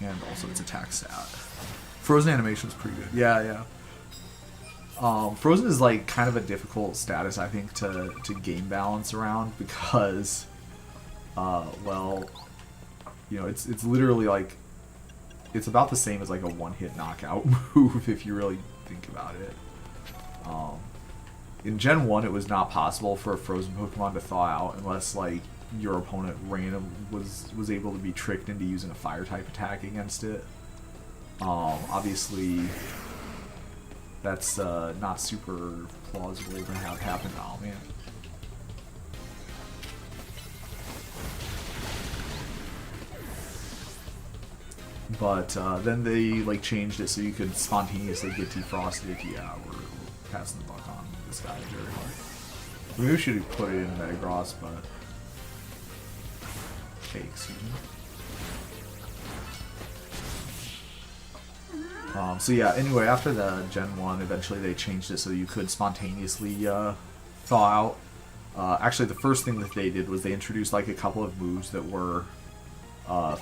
and also its attack stat. Frozen animation is pretty good. Yeah. Frozen is like kind of a difficult status, I think, to game balance around because, well, you know, it's literally like. It's about the same as like a one-hit knockout move if you really think about it. In Gen 1, it was not possible for a frozen Pokemon to thaw out unless like your opponent was able to be tricked into using a fire type attack against it. Obviously, that's not super plausible to have happen. Oh man. But then they like changed it so you could spontaneously get defrosted. Yeah, we're passing the buck on this guy very hard. Maybe we should have put it in Metagross, but hey, excuse me. So yeah. Anyway, after the Gen 1, eventually they changed it so you could spontaneously thaw out. Actually, the first thing that they did was they introduced like a couple of moves that were.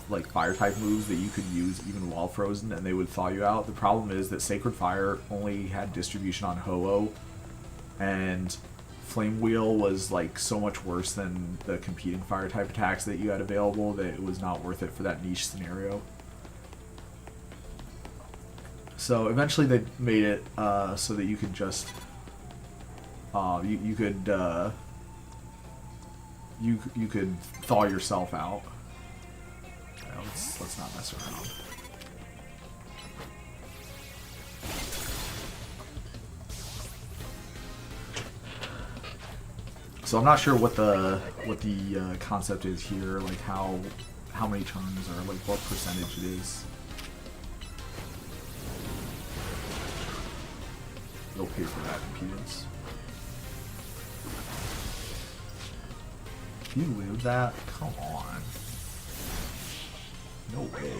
Like fire type moves that you could use even while frozen and they would thaw you out. The problem is that Sacred Fire only had distribution on Ho-Oh, and Flame Wheel was like so much worse than the competing fire type attacks that you had available that it was not worth it for that niche scenario. So eventually they made it so that you could just you could thaw yourself out. Let's not mess around. So I'm not sure what the concept is here, like how many turns or like what percentage it is. They'll pay for that impedance. You live that? Come on. No way.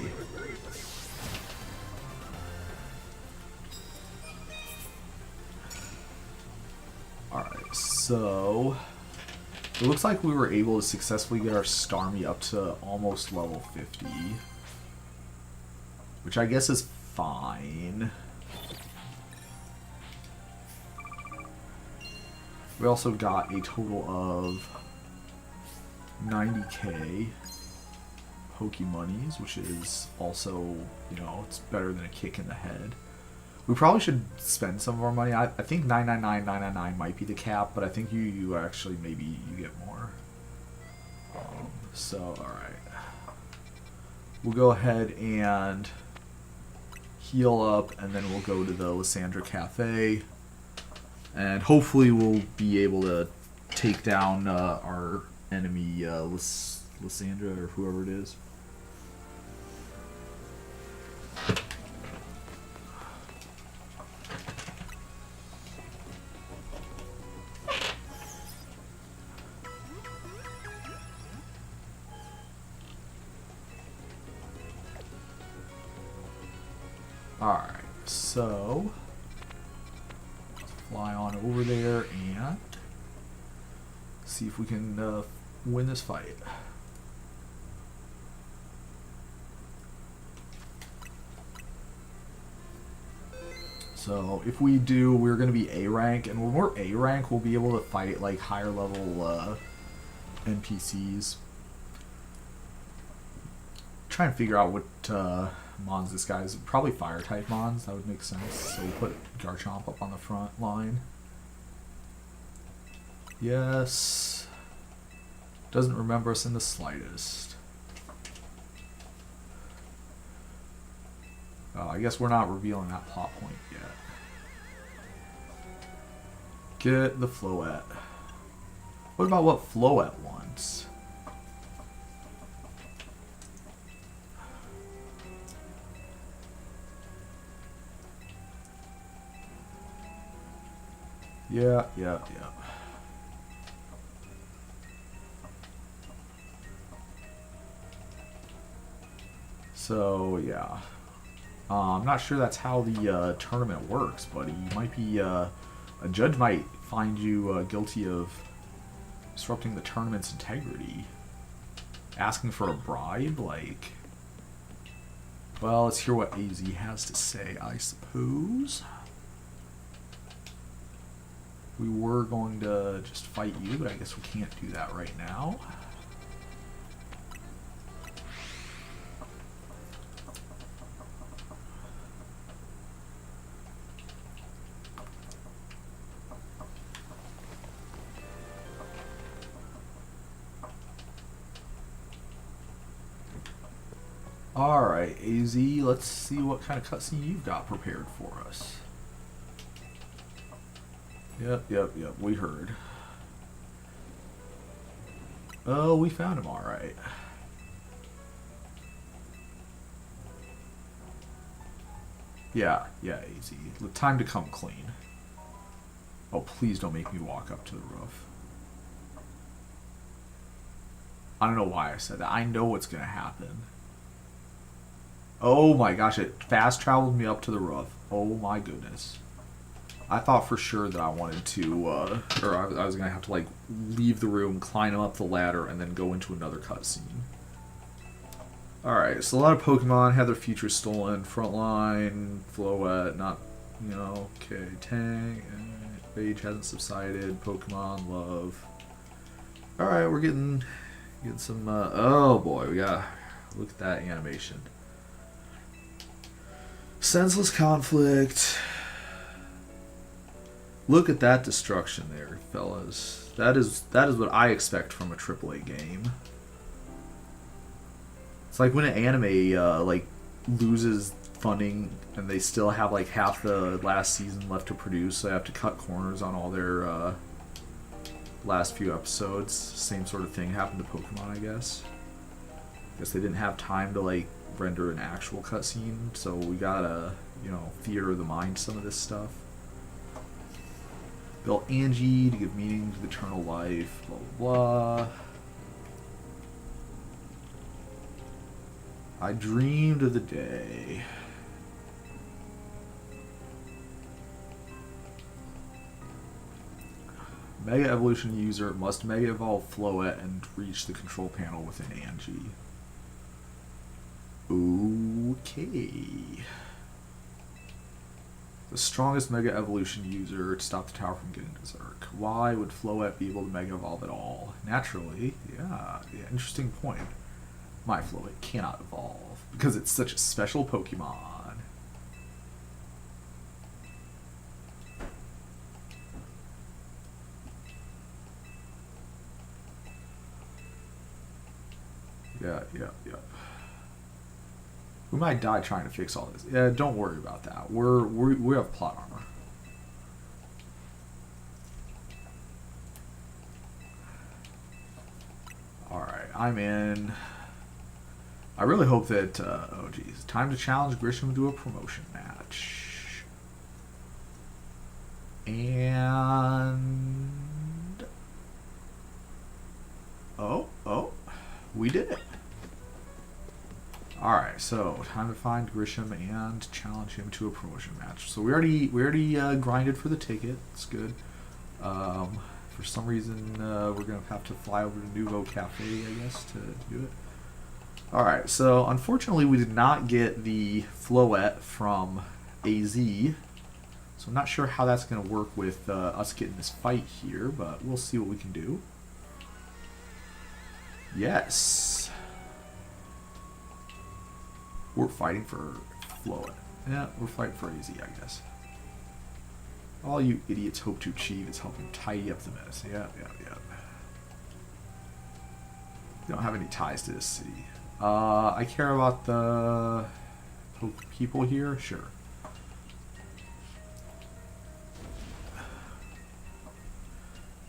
Alright, so it looks like we were able to successfully get our Starmie up to almost level 50, which I guess is fine. We also got a total of 90k. Pokemonies, which is also, you know, it's better than a kick in the head. We probably should spend some of our money. I think 999 might be the cap, but I think you actually maybe you get more. So, alright. We'll go ahead and heal up, and then we'll go to the Lysandra Cafe. And hopefully we'll be able to take down our enemy, Lysandra, or whoever it is. Alright, so let's fly on over there and see if we can win this fight. So if we do, we're going to be A rank, and when we're A rank, we'll be able to fight like higher level NPCs. Try and figure out what Mons this guy is. Probably fire type Mons, that would make sense. So we put Garchomp up on the front line. Yes. Doesn't remember us in the slightest. I guess we're not revealing that plot point yet. Get the Floette. What about what Floette wants? Yeah. So, yeah. I'm not sure that's how the tournament works, but he might be, a judge might find you guilty of disrupting the tournament's integrity. Asking for a bribe, like... Well, let's hear what AZ has to say, I suppose. We were going to just fight you, but I guess we can't do that right now. Alright, AZ, let's see what kind of cutscene you've got prepared for us. Yep, we heard. Oh, we found him alright. Yeah, AZ. Time to come clean. Oh, please don't make me walk up to the roof. I don't know why I said that. I know what's gonna happen. Oh my gosh, it fast traveled me up to the roof. Oh my goodness. I thought for sure that I wanted to, or I was gonna have to like leave the room, climb up the ladder, and then go into another cutscene. Alright, so a lot of Pokemon had their futures stolen. Frontline, Floette, not, you know, okay, Tang, Rage hasn't subsided, Pokemon, Love. Alright, we're getting some, oh boy, we got, look at that animation. Senseless conflict. Look at that destruction there, fellas. That is what I expect from a AAA game. It's like when an anime like loses funding and they still have like half the last season left to produce, so they have to cut corners on all their last few episodes. Same sort of thing happened to Pokemon, I guess. Guess they didn't have time to like render an actual cutscene, so we gotta, you know, theater of the mind some of this stuff. Built Angie to give meaning to the eternal life, blah blah blah. I dreamed of the day. Mega Evolution user must Mega Evolve Floette and reach the control panel within Angie. Okay. The strongest Mega Evolution user to stop the tower from getting berserk. Why would Floette be able to Mega Evolve at all? Naturally. Yeah, interesting point. My Floette cannot evolve because it's such a special Pokemon. Yeah. We might die trying to fix all this. Yeah, don't worry about that. We have plot armor. Alright, I'm in. I really hope that, oh geez, time to challenge Grisham to a promotion match. And... Oh, we did it. Alright, so time to find Grisham and challenge him to a promotion match. So we already grinded for the ticket. It's good. For some reason, we're going to have to fly over to Nouveau Cafe, I guess, to do it. Alright, so unfortunately we did not get the Floette from AZ. So I'm not sure how that's going to work with us getting this fight here, but we'll see what we can do. Yes. We're fighting for Floette. Yeah, we're fighting for AZ, I guess. All you idiots hope to achieve is helping tidy up the mess. Yeah. We don't have any ties to this city. I care about the people here? Sure.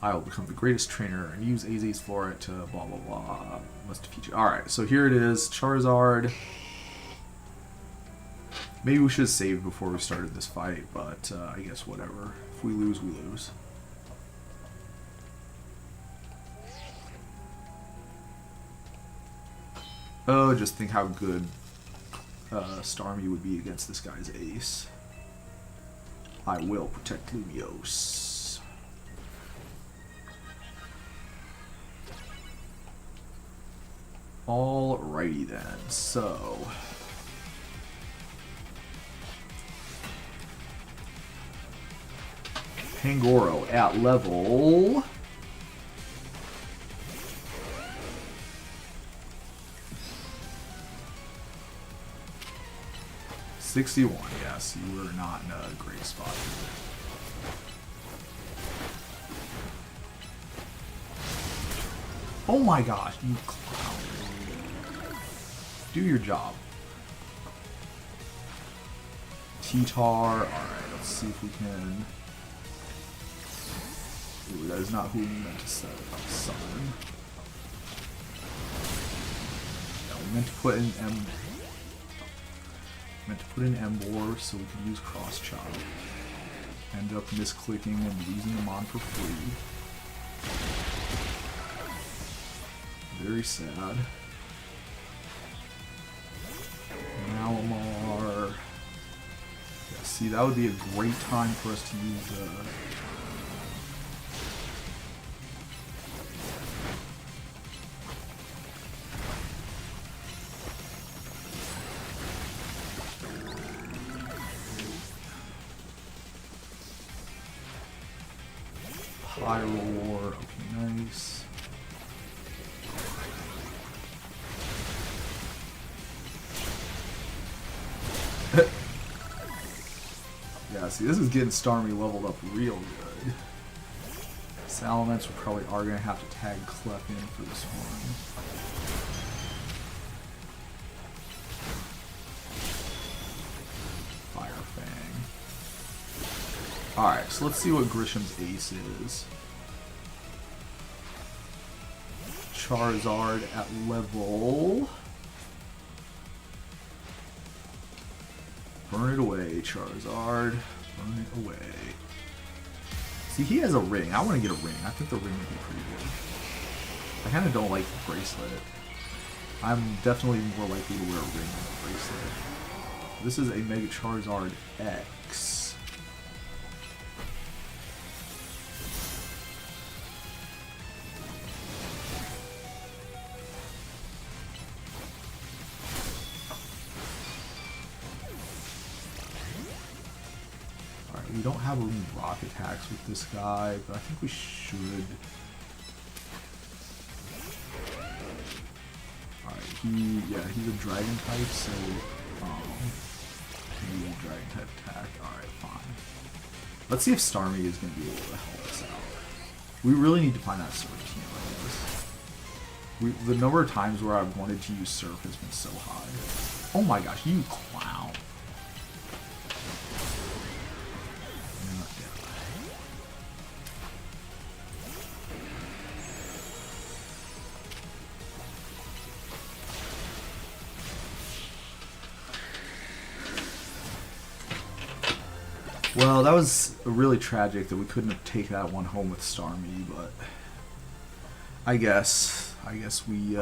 I will become the greatest trainer and use AZ's Floette to blah blah blah. Must defeat you. Alright, so here it is. Charizard. Maybe we should have saved before we started this fight, but I guess whatever. If we lose, we lose. Oh, just think how good Starmie would be against this guy's ace. I will protect Lumiose. Alrighty then, so... Pangoro at level... 61, yes, you were not in a great spot. Oh my gosh, you clown. Do your job. T-Tar, alright, let's see if we can... Ooh, that is not who we meant to summon. Yeah, we meant to put in Emboar so we could use Cross Chop. Ended up misclicking and losing them on for free. Very sad. Malamar. Yeah, see, that would be a great time for us to use Pyroar. Okay, nice. Yeah, see, this is getting Starmie leveled up real good. Salamence we probably are going to have to tag Clef in for this one. Fire Fang. Alright, so let's see what Grisham's ace is. Charizard at level... Burn it away, Charizard. Burn it away. See, he has a ring. I want to get a ring. I think the ring would be pretty good. I kind of don't like the bracelet. I'm definitely more likely to wear a ring than a bracelet. This is a Mega Charizard X. We don't have any rock attacks with this guy, but I think we should. Alright, he's a dragon type, so maybe a dragon type attack. Alright, fine. Let's see if Starmie is going to be able to help us out. We really need to find that Surf team like this. The number of times where I've wanted to use Surf has been so high. Oh my gosh, you clown. Well, that was really tragic that we couldn't take that one home with Starmie, but I guess we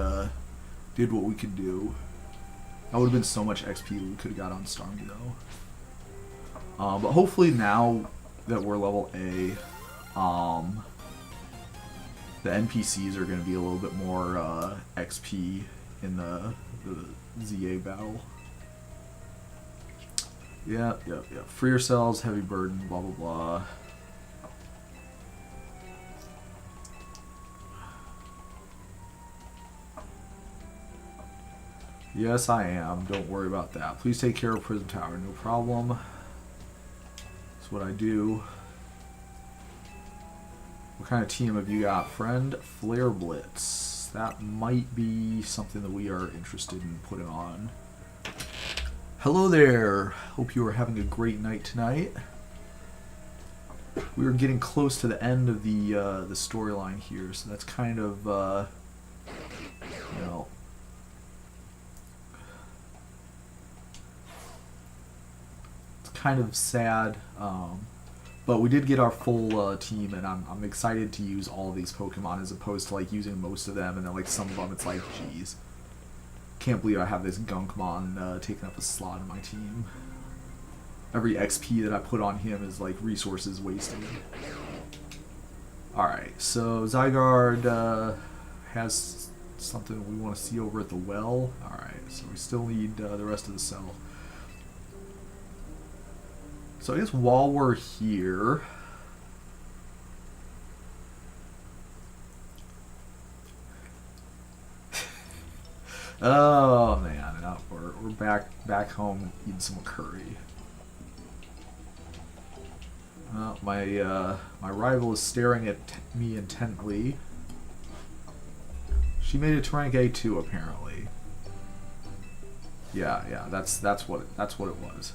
did what we could do. That would have been so much XP we could have got on Starmie though. But hopefully now that we're level A, the NPCs are going to be a little bit more XP in the ZA battle. Yep. Free yourselves, heavy burden, blah blah blah. Yes, I am. Don't worry about that. Please take care of Prism Tower. No problem. That's what I do. What kind of team have you got, friend? Flare Blitz. That might be something that we are interested in putting on. Hello there. Hope you are having a great night tonight. We are getting close to the end of the storyline here, so that's kind of you know, it's kind of sad. But we did get our full team, and I'm excited to use all of these Pokemon as opposed to like using most of them, and then like some of them it's like, geez. Can't believe I have this Gunkmon taking up a slot in my team. Every XP that I put on him is like resources wasted. Alright, so Zygarde has something we want to see over at the well. Alright, so we still need the rest of the cell. So I guess while we're here... Oh man, no, we're back home eating some curry. My rival is staring at me intently. She made it to rank A2 apparently. Yeah, that's what it was.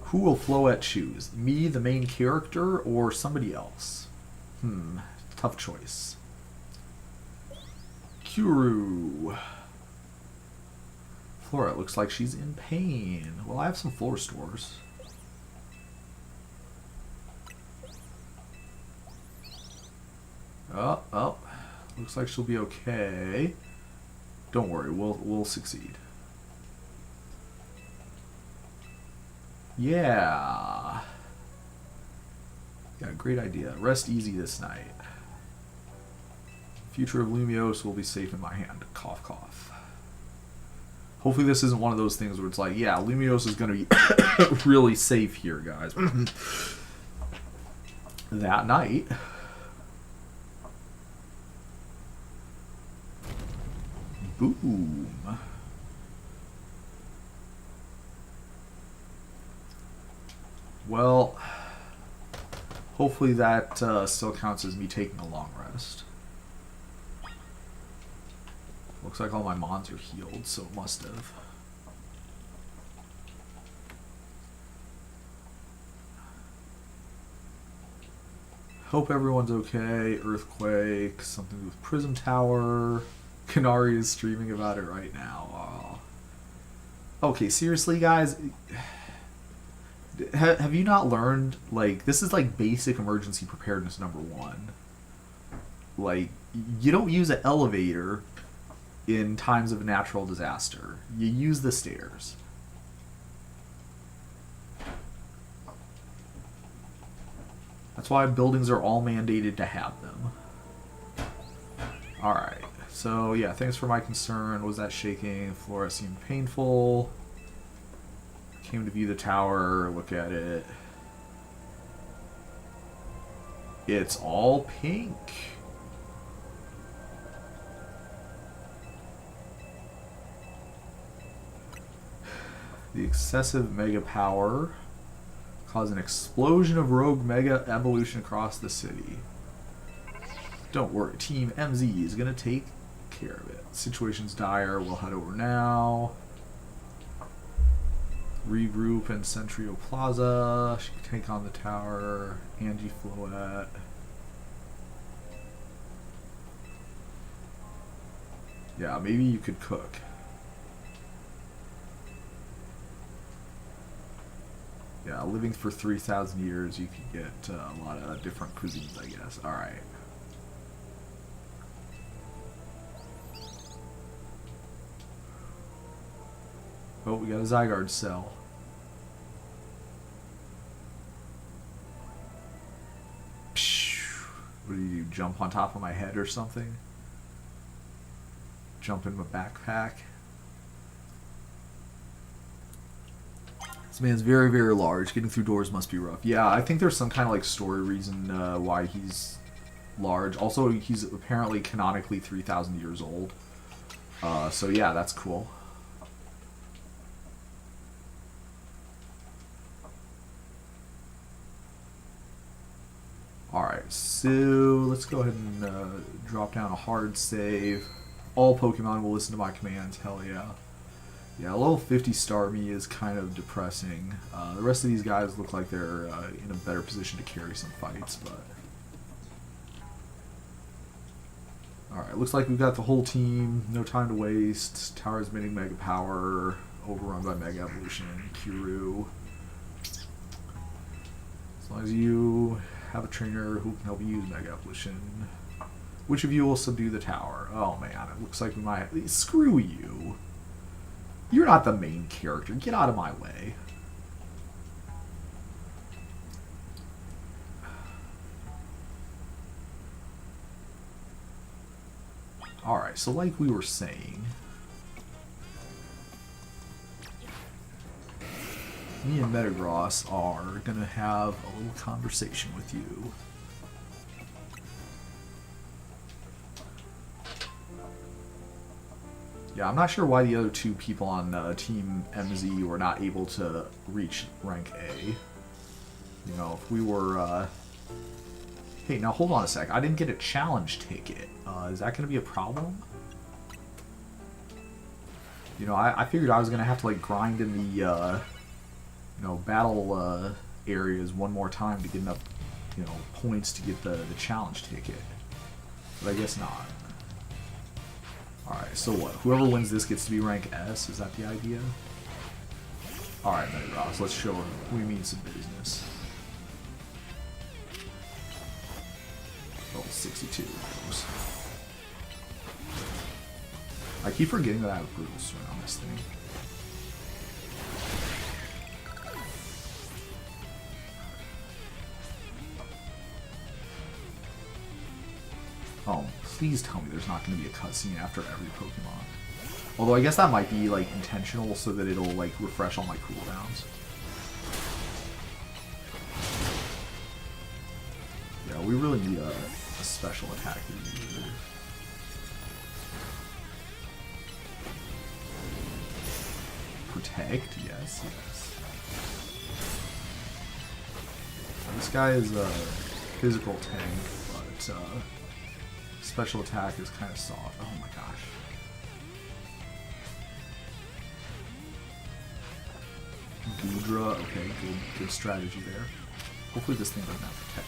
Who will Floette choose? Me, the main character, or somebody else? Tough choice. Kuru. Flora, looks like she's in pain. Well, I have some floor stores. Oh. Looks like she'll be okay. Don't worry, we'll succeed. Yeah, great idea. Rest easy this night. Future of Lumiose will be safe in my hand. Cough, cough. Hopefully this isn't one of those things where it's like, yeah, Lumiose is going to be really safe here, guys. That night. Boom. Well, hopefully that still counts as me taking a long rest. Looks like all my mons are healed, so it must have. Hope everyone's okay. Earthquake, something with Prism Tower. Kanari is streaming about it right now. Oh. Okay, seriously, guys? Have you not learned, like, this is like basic emergency preparedness #1. Like, you don't use an elevator in times of natural disaster. You use the stairs. That's why buildings are all mandated to have them. Alright, so yeah, thanks for my concern. Was that shaking? Flora seemed painful. Came to view the tower, look at it. It's all pink. The excessive mega power caused an explosion of rogue mega evolution across the city. Don't worry, Team MZ is gonna take care of it. Situation's dire. We'll head over now. Regroup in Centrio Plaza. She can take on the tower. Angie Floette. Yeah, maybe you could cook. Yeah, living for 3,000 years, you could get a lot of different cuisines, I guess. Alright. Oh, we got a Zygarde cell. What do you do? Jump on top of my head or something? Jump in my backpack? This man's very, very large. Getting through doors must be rough. Yeah, I think there's some kind of like story reason why he's large. Also, he's apparently canonically 3,000 years old. So yeah, that's cool. Alright, so let's go ahead and drop down a hard save. All Pokemon will listen to my commands, hell yeah. Yeah, level 50 Starmie is kind of depressing. The rest of these guys look like they're in a better position to carry some fights, but... Alright, looks like we've got the whole team, no time to waste. Tower's emitting Mega Power, overrun by Mega Evolution, Kiryu. As long as you have a trainer who can help you use Mega Evolution. Which of you will subdue the tower? Oh man, it looks like we might... Screw you. You're not the main character. Get out of my way. Alright, so like we were saying... Me and Metagross are going to have a little conversation with you. Yeah, I'm not sure why the other two people on Team MZ were not able to reach rank A. You know, if we were... Hey, now hold on a sec. I didn't get a challenge ticket. Is that going to be a problem? You know, I figured I was going to have to, like, grind in the, you know, battle areas one more time to get enough, you know, points to get the challenge ticket. But I guess not. Alright, so what? Whoever wins this gets to be rank S? Is that the idea? Alright, Metagross, let's show her we mean some business. Level 62 of course. I keep forgetting that I have Brutal Swing on this thing. Oh, please tell me there's not going to be a cutscene after every Pokemon. Although I guess that might be like intentional so that it'll like refresh all my cooldowns. Yeah, we really need a special attack here. Protect, yes, yes. This guy is a physical tank, but special attack is kind of soft. Oh my gosh. Goodra, okay, good strategy there. Hopefully this thing doesn't have protect.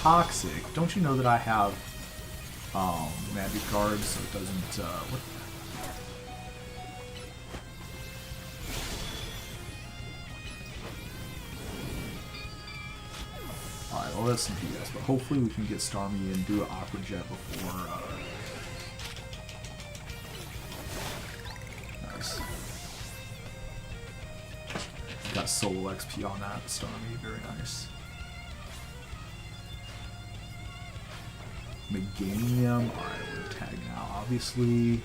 Toxic, don't you know that I have magic guards so it doesn't what? Alright, well that's some BS, but hopefully we can get Starmie and do an Aqua Jet before nice. Got solo XP on that Starmie, very nice. Meganium, alright, we're tagging out obviously.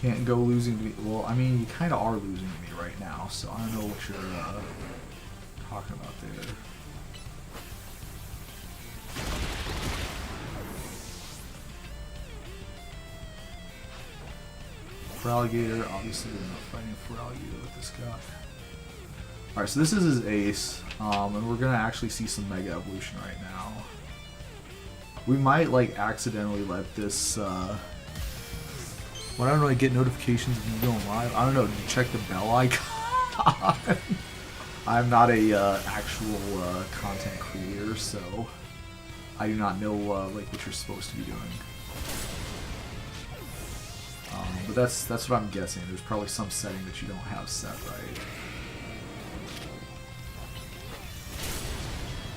Can't go losing to me. Well, I mean, you kind of are losing to me right now, so I don't know what you're talking about there. Feraligatr, obviously we're not fighting Feraligatr with this guy. Alright, so this is his ace, and we're gonna actually see some Mega Evolution right now. We might, like, accidentally let this, well, I don't know, like, get notifications of you going live. I don't know, did you check the bell icon? I'm not a, actual, content creator, so I do not know, like, what you're supposed to be doing. But that's what I'm guessing. There's probably some setting that you don't have set right.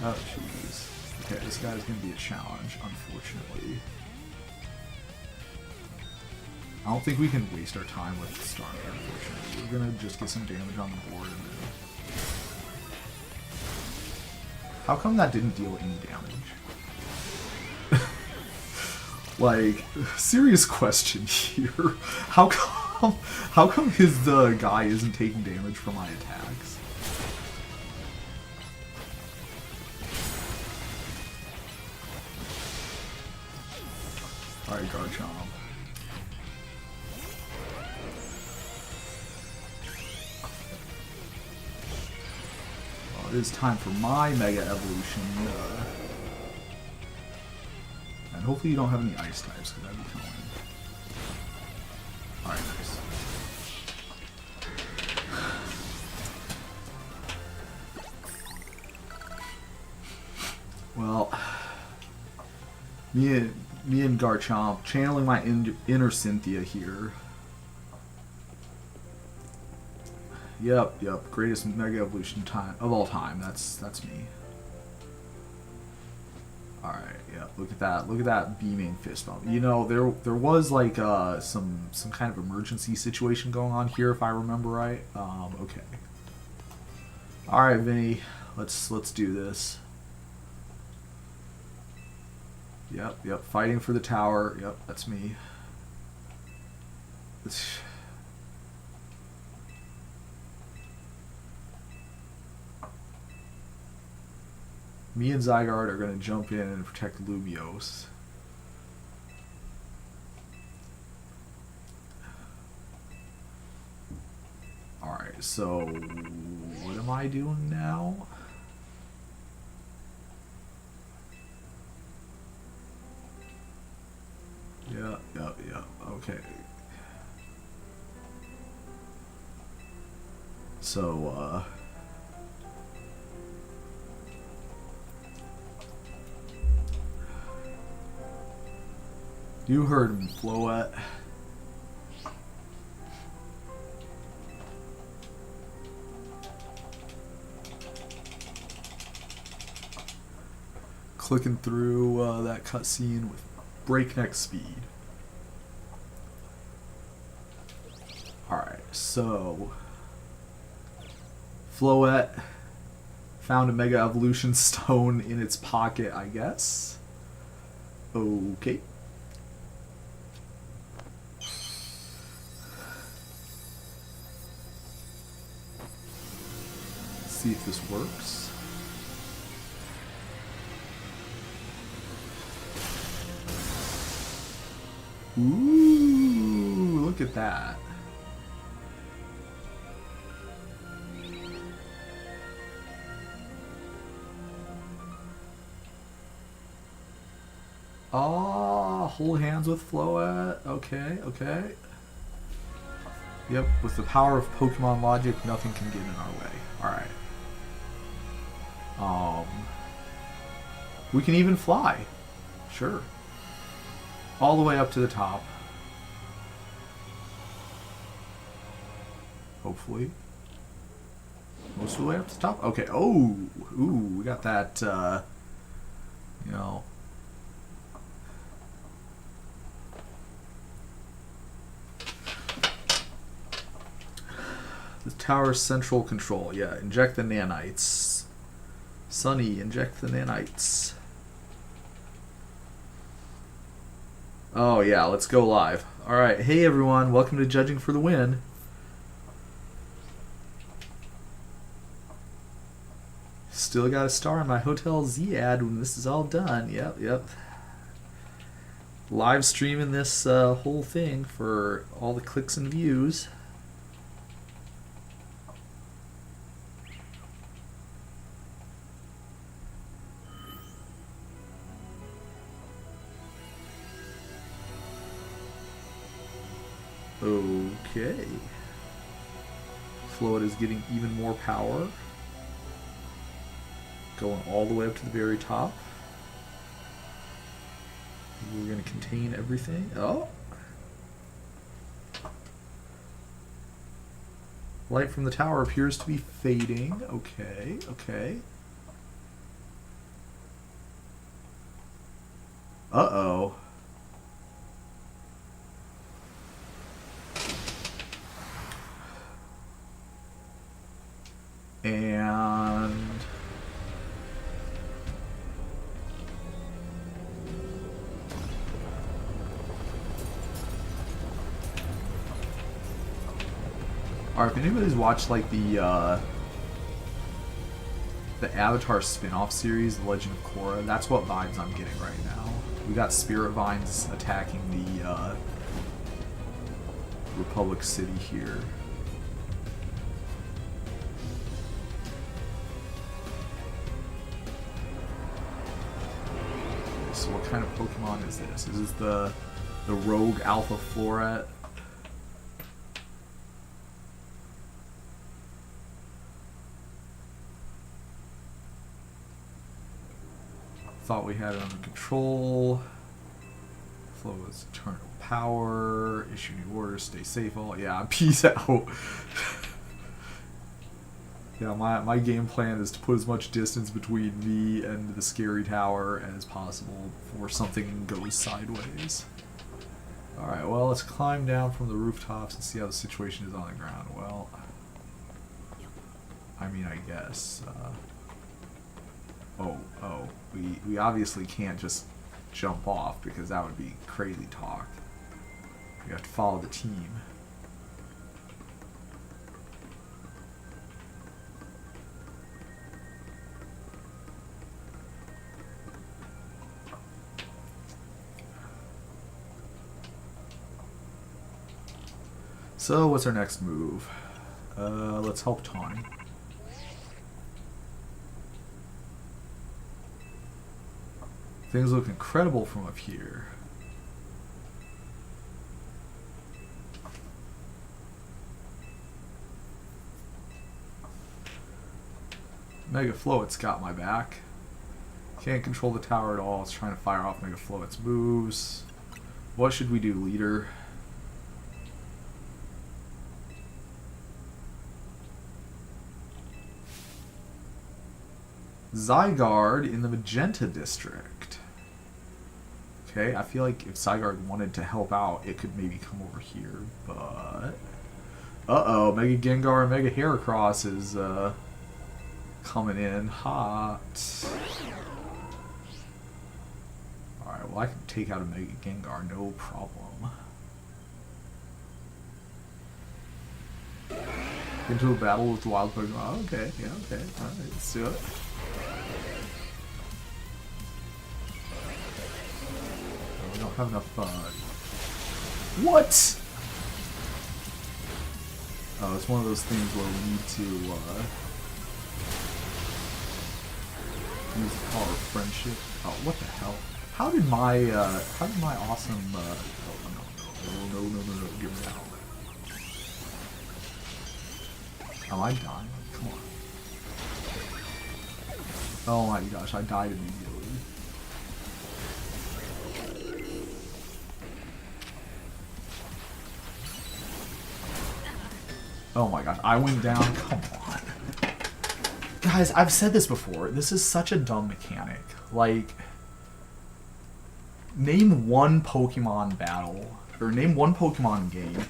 Oh, jeez. Okay, this guy's gonna be a challenge, unfortunately. I don't think we can waste our time with Starmie, unfortunately. We're gonna just get some damage on the board and then... How come that didn't deal any damage? Like, serious question here. How come his guy isn't taking damage from my attacks? Alright, Garchomp. Well, it is time for my Mega Evolution. And hopefully you don't have any ice types, because that'd be kind of lame. Alright, nice. Well, me and Garchomp channeling my inner Cynthia here. Yep, greatest Mega Evolution time of all time. That's me. Alright, yeah, look at that beaming fist bump. You know, there was like some kind of emergency situation going on here, if I remember right. Okay. Alright, Vinny, let's do this. Yep, fighting for the tower. Yep, that's me. Me and Zygarde are going to jump in and protect Lumiose. Alright, so what am I doing now? Yep, okay. So, you heard him, Floette. Clicking through that cutscene with breakneck speed. Alright, so Floette found a Mega Evolution Stone in its pocket, I guess. Okay. See if this works. Ooh, look at that. Oh, hold hands with Floette. Okay. Yep, with the power of Pokemon logic, nothing can get in our way. Alright. We can even fly. Sure. All the way up to the top. Hopefully. Most of the way up to the top? Okay. Oh! Ooh, we got that, you know... The tower's central control. Yeah, inject the nanites. Sunny, inject the nanites. Oh yeah, let's go live. Alright, hey everyone, welcome to Judging for the Win. Still got a star on my Hotel Z ad when this is all done. Yep. Live streaming this whole thing for all the clicks and views. Okay. Float is getting even more power. Going all the way up to the very top. We're going to contain everything. Oh! Light from the tower appears to be fading. Okay. Uh-oh. And... Alright, if anybody's watched like the Avatar spin-off series, The Legend of Korra, that's what vibes I'm getting right now. We got spirit vines attacking the Republic City here. So what kind of Pokemon is this? Is this the Rogue Alpha Floret? Thought we had it under control. Flow is eternal power. Issue new orders. Stay safe. All yeah. Peace out. Yeah, my game plan is to put as much distance between me and the scary tower as possible before something goes sideways. Alright, well, let's climb down from the rooftops and see how the situation is on the ground. Well, I mean, I guess. We obviously can't just jump off because that would be crazy talk. We have to follow the team. So, what's our next move? Let's help Tawny. Things look incredible from up here. Mega Floet's got my back. Can't control the tower at all. It's trying to fire off Mega Floet's moves. What should we do, leader? Zygarde in the Magenta District. Okay, I feel like if Zygarde wanted to help out, it could maybe come over here, but... Uh-oh, Mega Gengar and Mega Heracross is, coming in hot. Alright, well I can take out a Mega Gengar, no problem. Into a battle with the wild Pokemon. Oh, okay, yeah, okay. Alright, let's do it. We don't have enough, What? Oh, it's one of those things where we need to, use the power of friendship. Oh, what the hell? How did my awesome, no, get me out. Am I dying? Come on. Oh my gosh, I died immediately. Oh my god, I went down. Come on. Guys, I've said this before. This is such a dumb mechanic. Like, name one Pokemon battle, or name one Pokemon game.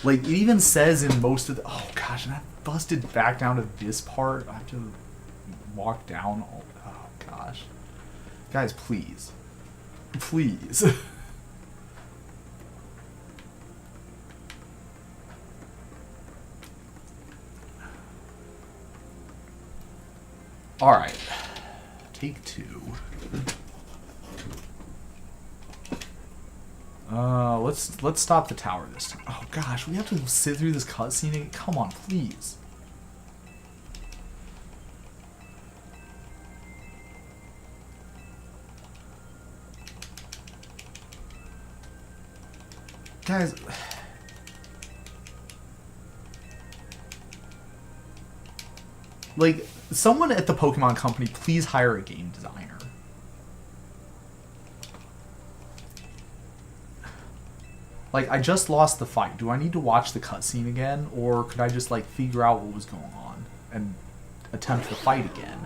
Like, it even says in most of the... Oh gosh, and I busted back down to this part. I have to walk down. Oh gosh. Guys, please. Please. Alright. Take 2. Let's stop the tower this time. Oh gosh, we have to sit through this cutscene again? Come on, please. Guys... Like, someone at the Pokemon Company, please hire a game designer. Like, I just lost the fight. Do I need to watch the cutscene again? Or could I just, like, figure out what was going on and attempt the fight again?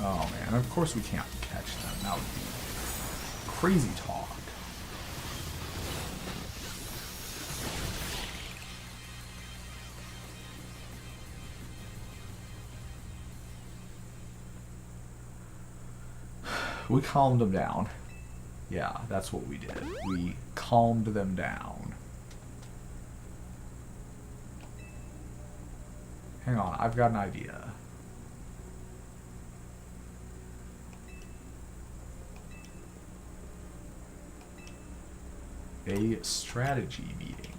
Oh man, of course we can't catch them. That would be crazy talk. We calmed them down. Yeah, that's what we did. We calmed them down. Hang on, I've got an idea. A strategy meeting.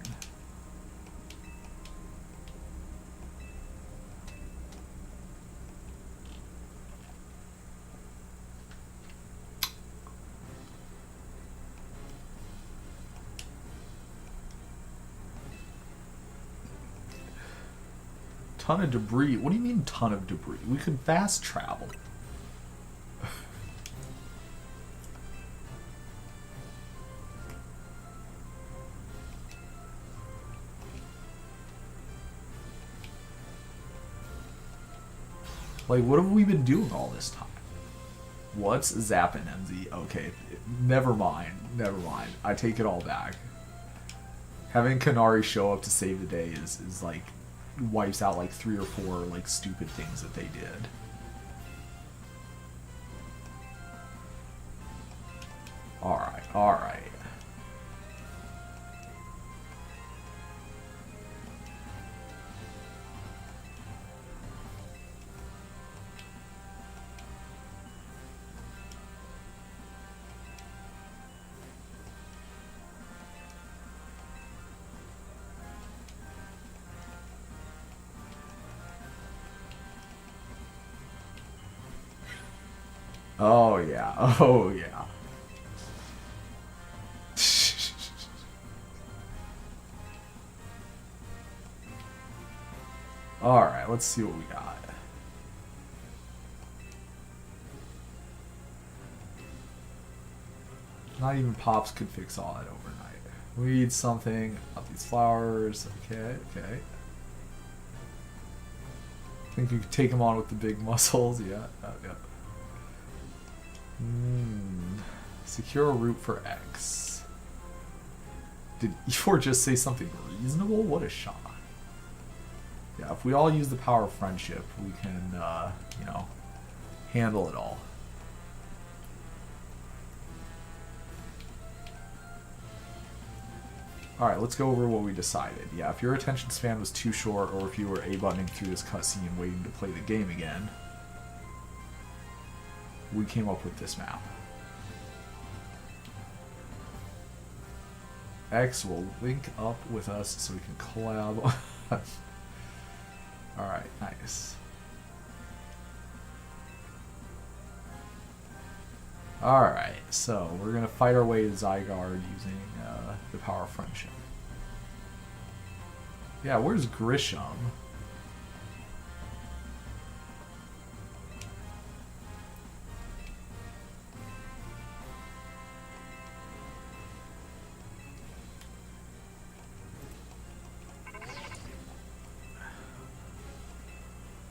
Ton of debris. What do you mean ton of debris? We could fast travel. Like, what have we been doing all this time? What's zapping, MZ? Okay, never mind. Never mind. I take it all back. Having Kanari show up to save the day is like, wipes out like 3 or 4 like stupid things that they did. Alright, alright. Oh yeah, oh yeah. Alright, let's see what we got. Not even Pops could fix all that overnight. We need something about these flowers. Okay, okay. Think you could take them on with the big muscles? Yeah, yeah. Secure a route for X. Did Eeyore just say something reasonable? What a shot. Yeah, if we all use the power of friendship, we can, you know, handle it all. Alright, let's go over what we decided. Yeah, if your attention span was too short, or if you were A-buttoning through this cutscene waiting to play the game again, we came up with this map. X will link up with us so we can collab. Alright, nice. Alright, so we're gonna fight our way to Zygarde using the power of friendship. Yeah, where's Grisham?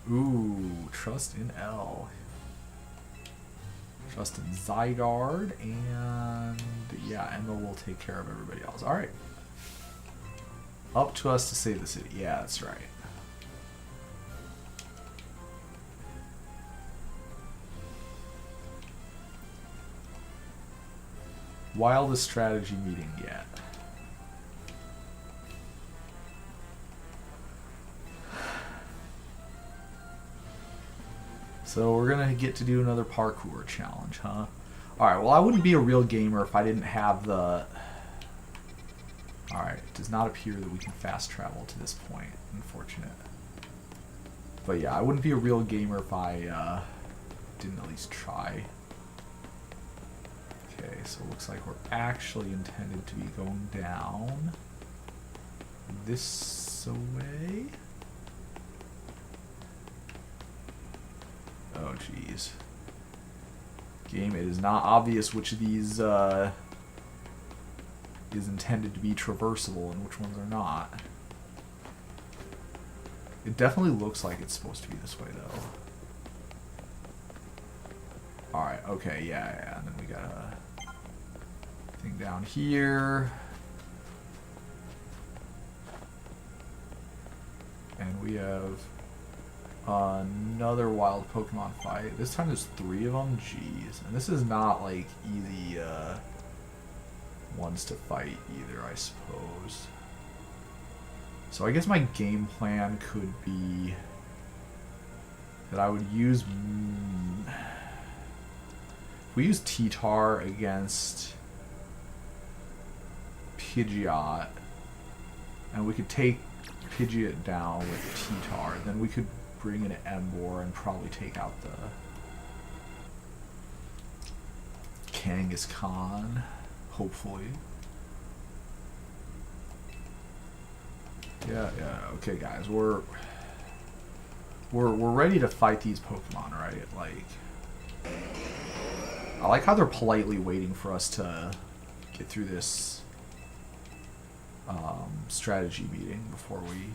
Ooh, trust in L. Trust in Zygarde, and yeah, Emma will take care of everybody else. Alright. Up to us to save the city. Yeah, that's right. Wildest strategy meeting yet. So we're gonna get to do another parkour challenge, huh? Alright, well I wouldn't be a real gamer if I didn't have the... Alright, it does not appear that we can fast travel to this point. Unfortunate. But yeah, I wouldn't be a real gamer if I didn't at least try. Okay, so it looks like we're actually intended to be going down this way. Oh, jeez. Game, it is not obvious which of these is intended to be traversable and which ones are not. It definitely looks like it's supposed to be this way, though. Alright, okay, yeah, and then we got a thing down here. And we have another wild Pokemon fight. This time there's 3 of them. Jeez. And this is not, like, easy ones to fight either, I suppose. So I guess my game plan could be that I would use... if we use T-Tar against Pidgeot, and we could take Pidgeot down with T-Tar, then we could bring in Emboar and probably take out the Kangaskhan, hopefully. Yeah, okay guys, we're ready to fight these Pokemon, right? Like, I like how they're politely waiting for us to get through this strategy meeting before we...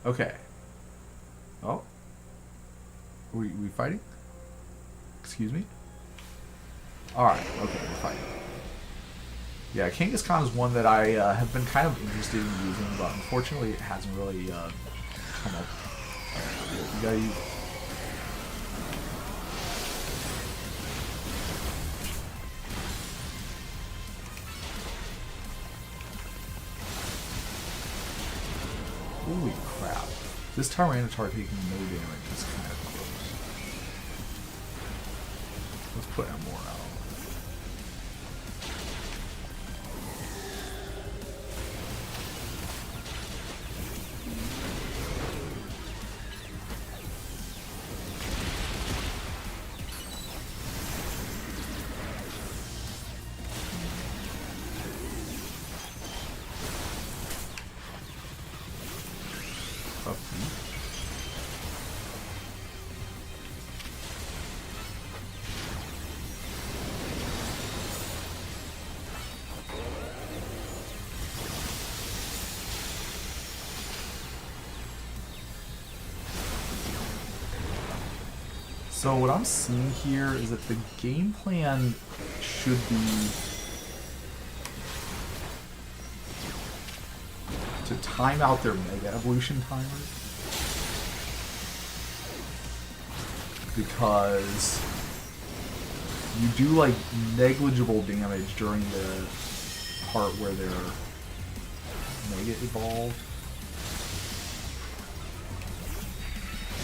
Okay. Oh. We fighting? Excuse me? Alright, okay, we're fighting. Yeah, Kangaskhan is one that I have been kind of interested in using, but unfortunately it hasn't really come up. You gotta use... Holy crap. This Tyranitar taking no damage is kind of close. Let's put Emboar out. So what I'm seeing here is that the game plan should be to time out their Mega Evolution timers, because you do like negligible damage during the part where they're Mega Evolved.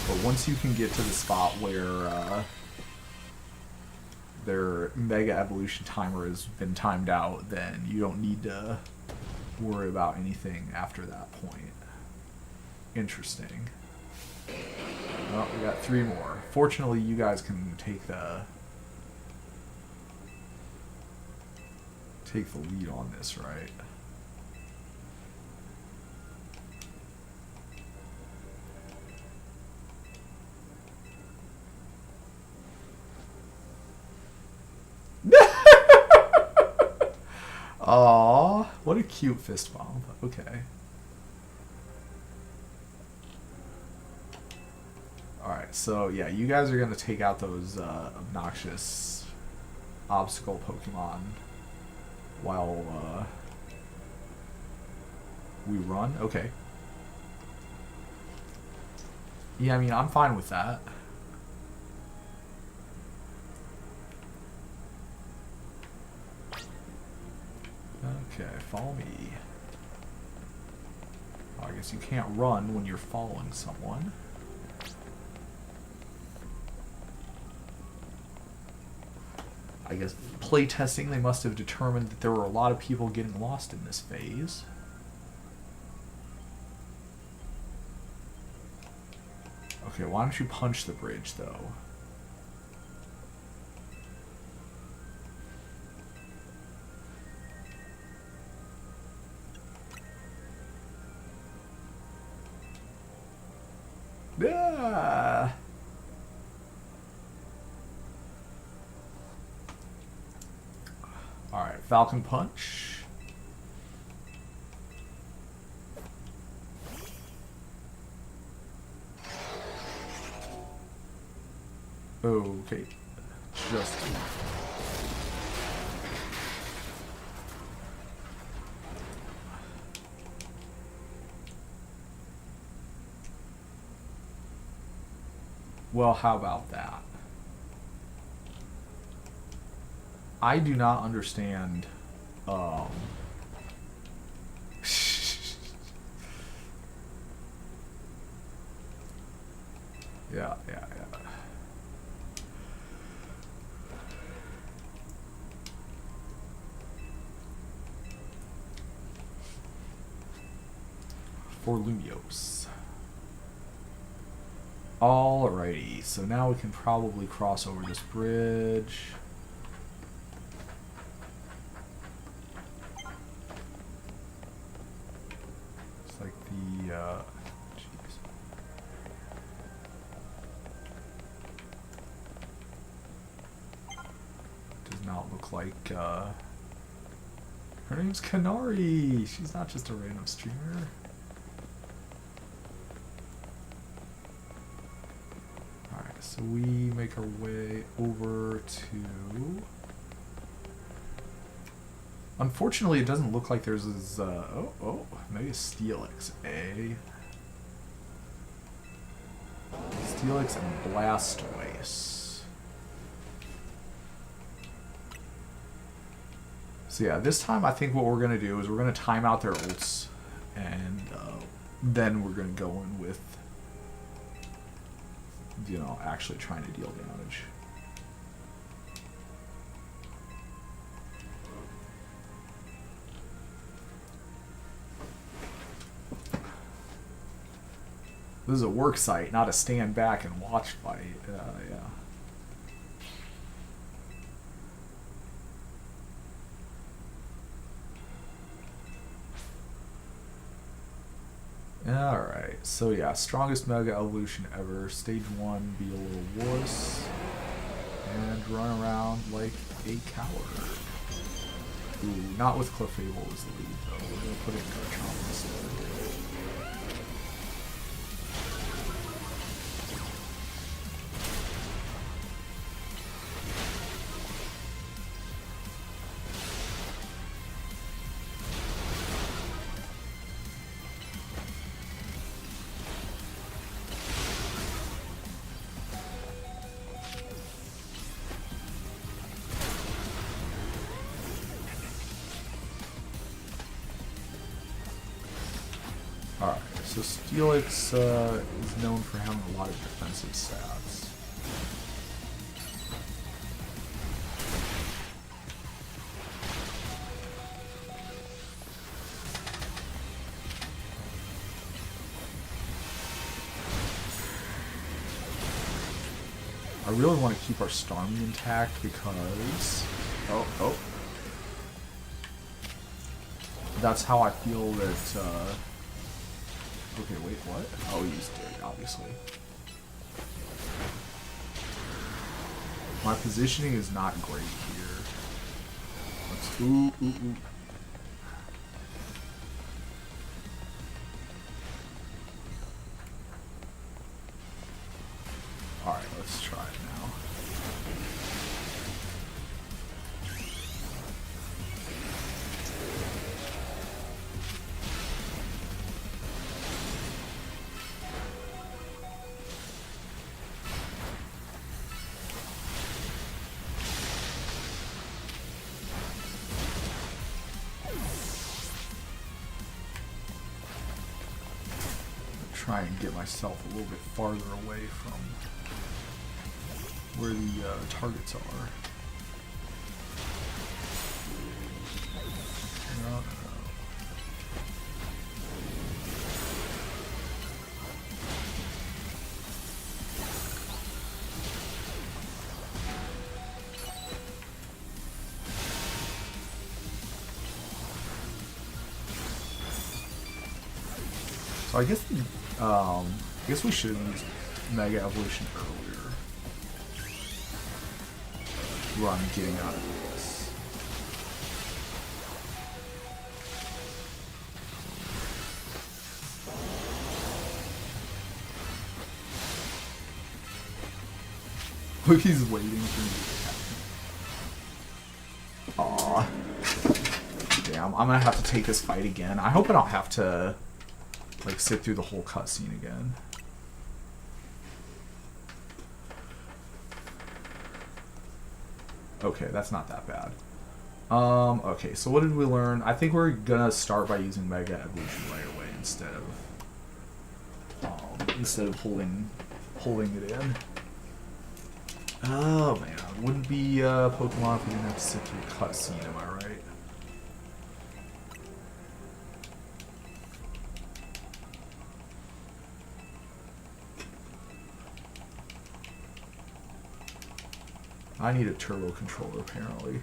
But once you can get to the spot where their Mega Evolution timer has been timed out, then you don't need to worry about anything after that point. Interesting. Oh, we got 3 more. Fortunately, you guys can take the lead on this, right? Aww, what a cute fist bump. Okay. Alright, so yeah, you guys are going to take out those obnoxious obstacle Pokemon while we run? Okay. Yeah, I mean, I'm fine with that. Okay, follow me. Oh, I guess you can't run when you're following someone. I guess playtesting, they must have determined that there were a lot of people getting lost in this phase. Okay, why don't you punch the bridge, though? Yeah. Alright, Falcon Punch. Okay. Just... Well, how about that? I do not understand, yeah, yeah. For Lumiose. Alrighty, so now we can probably cross over this bridge. It's like the, jeez. Does not look like, her name's Kanari! She's not just a random streamer. So we make our way over to... Unfortunately, it doesn't look like there's this, maybe a Steelix, eh? Steelix and Blastoise. So yeah, this time I think what we're going to do is we're going to time out their ults, and then we're going to go in with, you know, actually trying to deal damage. This is a work site, not a stand back and watch fight. Yeah. Alright, so yeah, strongest Mega Evolution ever. Stage 1, be a little wuss. And run around like a coward. Ooh, not with Clefable as the lead, though. We're gonna put it in Garchomp instead. Alright, so Steelix is known for having a lot of defensive stats. I really want to keep our Starmie intact because... Oh. That's how I feel that... Okay, wait, what? Oh, he used Dig, obviously. My positioning is not great here. Let's... Ooh. Alright, let's try it now. Try and get myself a little bit farther away from where the targets are. No. So I guess we should have used Mega Evolution earlier. Where I'm getting out of this. Look, he's waiting for me to attack. Aw. Damn, I'm gonna have to take this fight again. I hope I don't have to like sit through the whole cutscene again. Okay, that's not that bad. Okay, so what did we learn? I think we're gonna start by using Mega Evolution right away instead of holding it in. Oh man, wouldn't be Pokemon if we didn't have to sit through a cutscene, am I right? I need a turbo controller, apparently.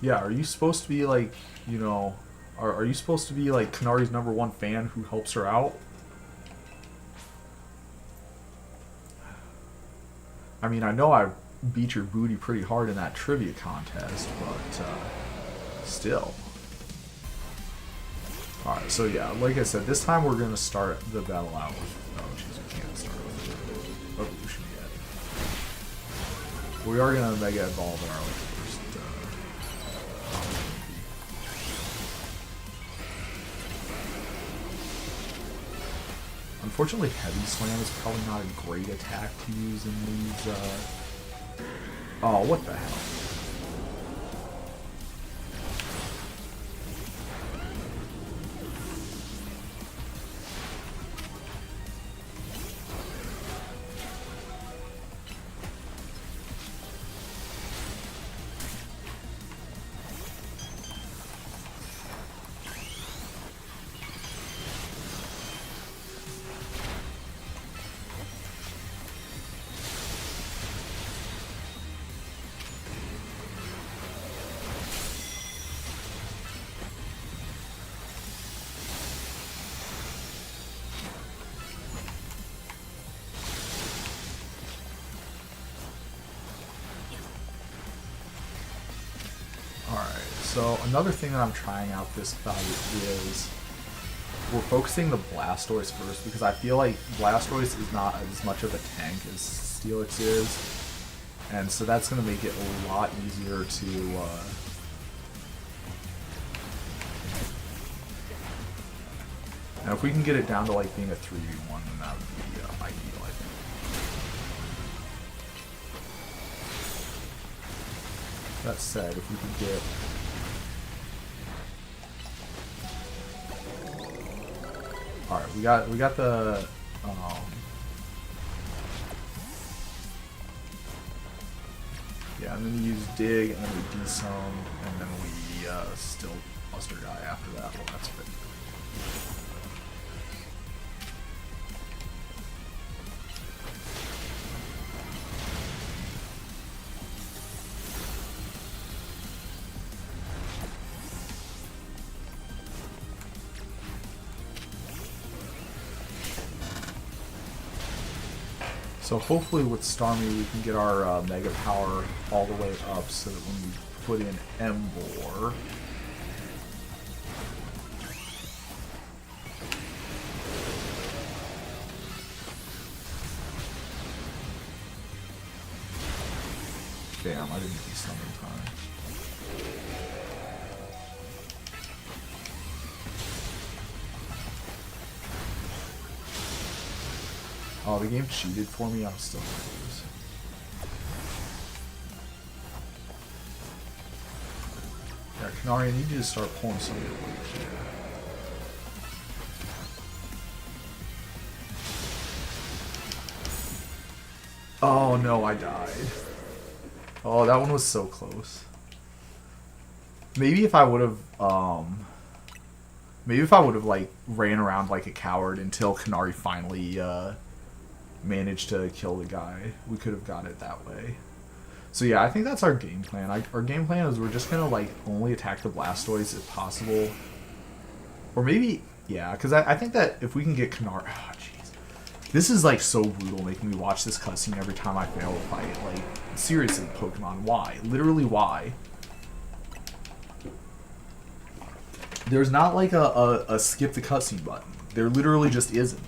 Yeah, are you supposed to be like, you know, are you supposed to be like Kanari's #1 fan who helps her out? I mean, I know I beat your booty pretty hard in that trivia contest, but still. Alright, so yeah, like I said, this time we're going to start the battle out with... Oh, jeez, we can't start with Evolution yet. We are going to Mega Evolve in our first... Unfortunately, Heavy Slam is probably not a great attack to use in these... Oh, what the hell? So another thing that I'm trying out this fight is we're focusing the Blastoise first because I feel like Blastoise is not as much of a tank as Steelix is, and so that's going to make it a lot easier to and if we can get it down to like being a 3v1, then that would be ideal, I think. That said, if we could get... Alright, we got the yeah, and then we use Dig, and then we Desum, and then we still Buster guy after that. Well, that's good. So hopefully with Starmie we can get our Mega Power all the way up so that when we put in Emboar, damn, I didn't do something in time. Oh, the game cheated for me. I'm still gonna lose. Yeah, Kanari, I need you to start pulling some of your weight here. Oh no, I died. Oh, that one was so close. Maybe if I would have, like ran around like a coward until Kanari finally managed to kill the guy, we could have got it that way. So yeah, I think that's our game plan. Our game plan is we're just gonna like only attack the Blastoise if possible, or maybe yeah, because I think that if we can get Kanari, oh jeez, this is like so brutal making me watch this cutscene every time I fail a fight. Like seriously, Pokemon, why? Literally, why? There's not like a skip the cutscene button. There literally just isn't.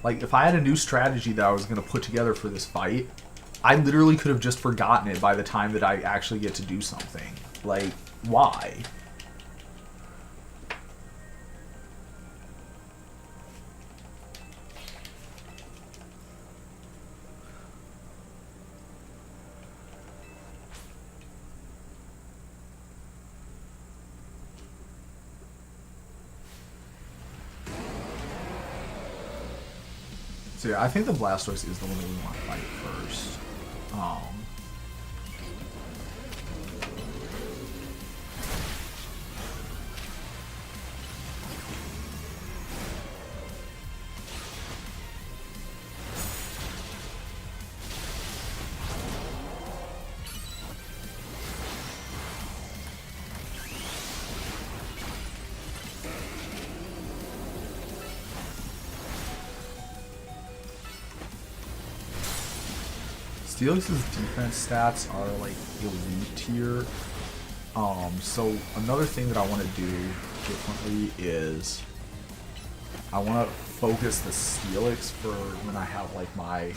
Like, if I had a new strategy that I was going to put together for this fight, I literally could have just forgotten it by the time that I actually get to do something. Like, why? So yeah, I think the Blastoise is the one that we want to fight first. Steelix's defense stats are like elite tier. So another thing that I want to do differently is I want to focus the Steelix for when I have like my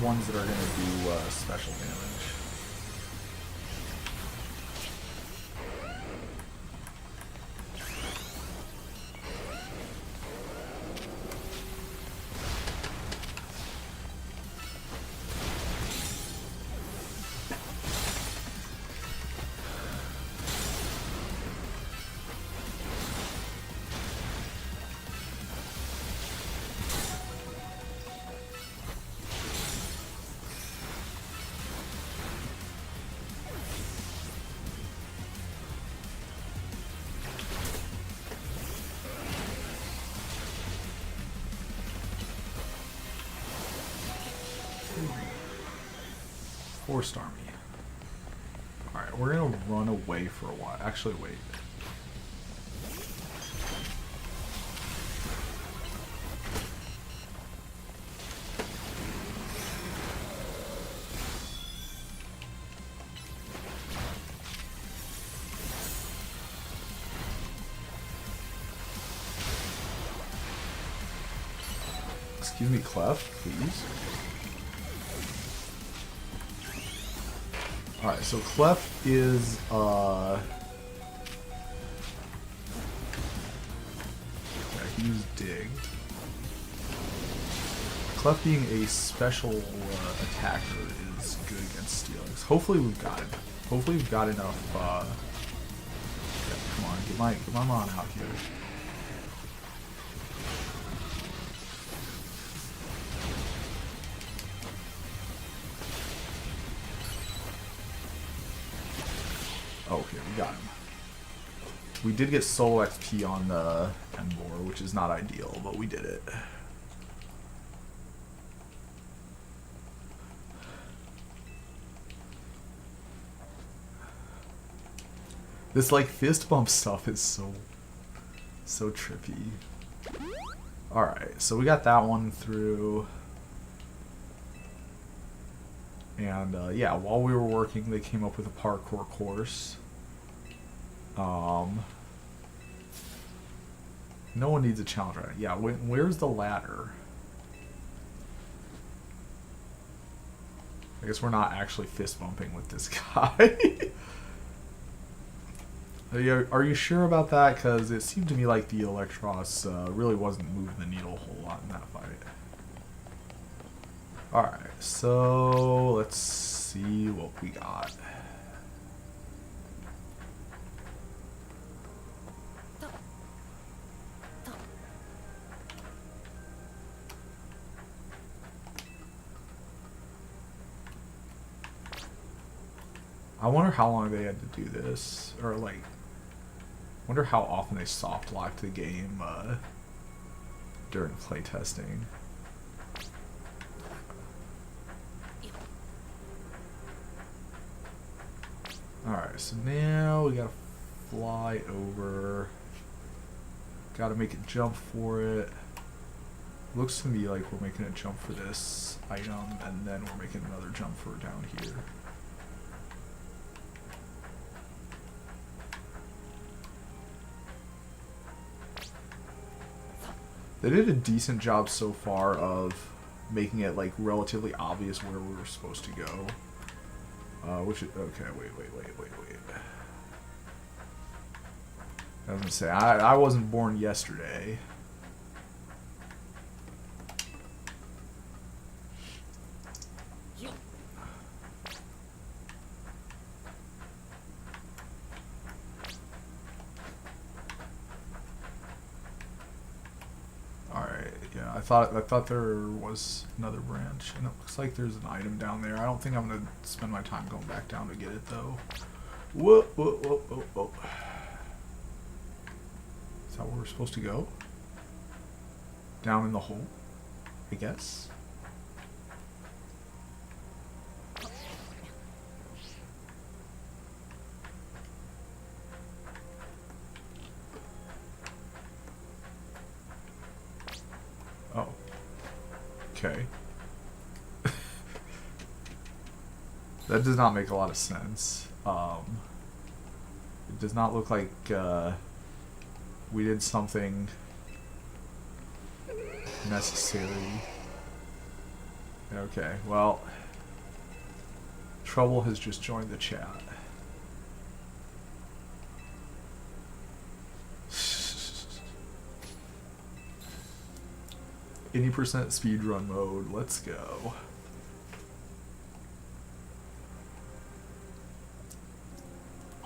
ones that are going to do special damage. Poor Starmie. Alright, we're gonna run away for a while. Actually, wait. Excuse me, Clef, please. Alright, so Clef is, yeah, he used Dig. Clef being a special attacker is good against Steelix. Hopefully we've got it. Hopefully we've got enough, yeah, come on, get my Mon out here. Oh, here, we got him. We did get solo XP on the Embor, which is not ideal, but we did it. This, like, fist bump stuff is so trippy. Alright, so we got that one through. And, yeah, while we were working, they came up with a parkour course. No one needs a challenge right now. Yeah, where's the ladder? I guess we're not actually fist bumping with this guy. Are you sure about that? Because it seemed to me like the Electros really wasn't moving the needle a whole lot in that fight. Alright, so let's see what we got. I wonder how long they had to do this, or like, wonder how often they soft locked the game during playtesting. Alright, so now we gotta fly over. Gotta make a jump for it. Looks to me like we're making a jump for this item, and then we're making another jump for down here. They did a decent job so far of making it like relatively obvious where we were supposed to go. Which is, okay, wait. I was gonna say, I wasn't born yesterday. I thought there was another branch, and it looks like there's an item down there. I don't think I'm gonna spend my time going back down to get it though. Whoa. Is that where we're supposed to go? Down in the hole, I guess. Oh. Okay. That does not make a lot of sense. It does not look like we did something necessary. Okay, well, Trouble has just joined the chat. Any % speedrun mode, let's go.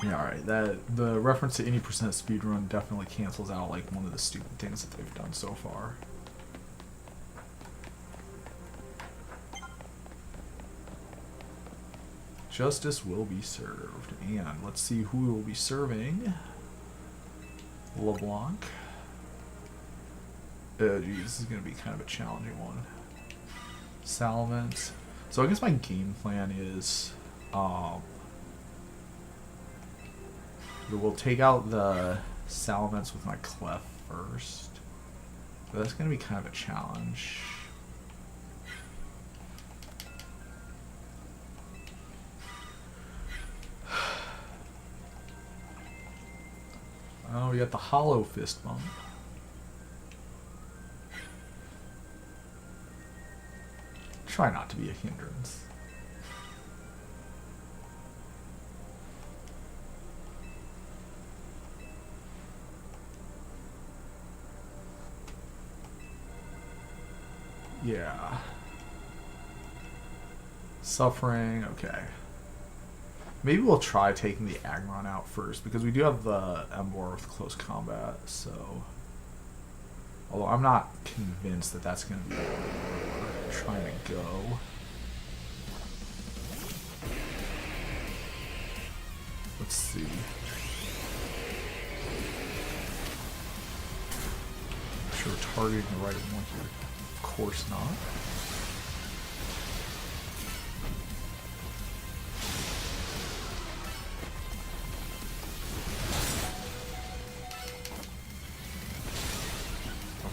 Yeah, alright, the reference to any % speedrun definitely cancels out like one of the stupid things that they've done so far. Justice will be served, and let's see who will be serving. LeBlanc. Oh geez, this is gonna be kind of a challenging one. Salamence. So I guess my game plan is, we'll take out the Salamence with my Clef first. But that's gonna be kind of a challenge. Oh, we got the Hollow Fist Bump. Try not to be a hindrance. Yeah. Suffering, okay. Maybe we'll try taking the Agron out first, because we do have the Embor with close combat, so... Although I'm not convinced that that's going to be where we're trying to go. Let's see. Make sure we're targeting the right one here. Of course not.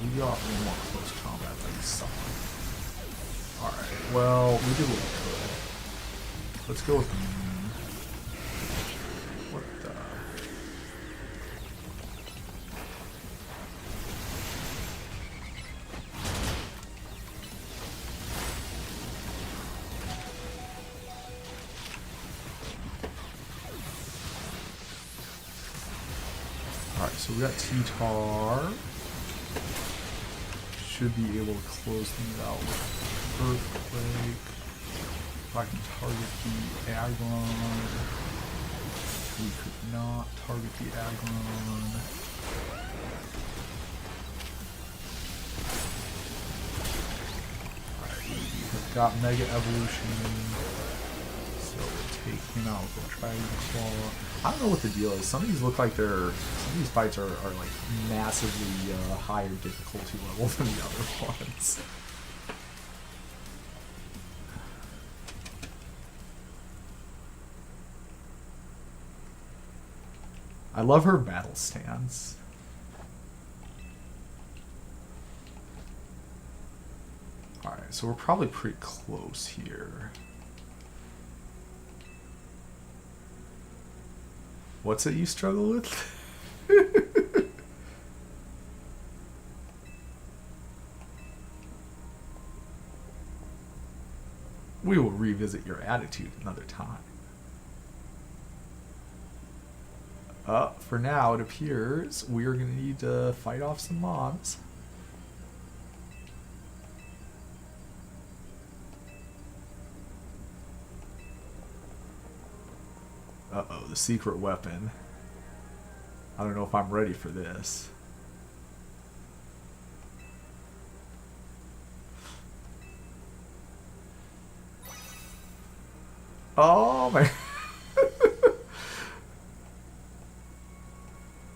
We got one more close combat like someone. Alright, well, we did what we could. Let's go with what the... Alright, so we got T-Tar. Should be able to close things out with Earthquake. If I can target the Aggron. We could not target the Aggron. Alright, we have got Mega Evolution. So we'll take him out with a Dragon Claw. I don't know what the deal is. Some of these look like some of these fights are like massively higher difficulty level than the other ones. I love her battle stance. Alright, so we're probably pretty close here. What's it you struggle with? We will revisit your attitude another time. For now, it appears we are going to need to fight off some mobs. Uh-oh, the secret weapon. I don't know if I'm ready for this. Oh my...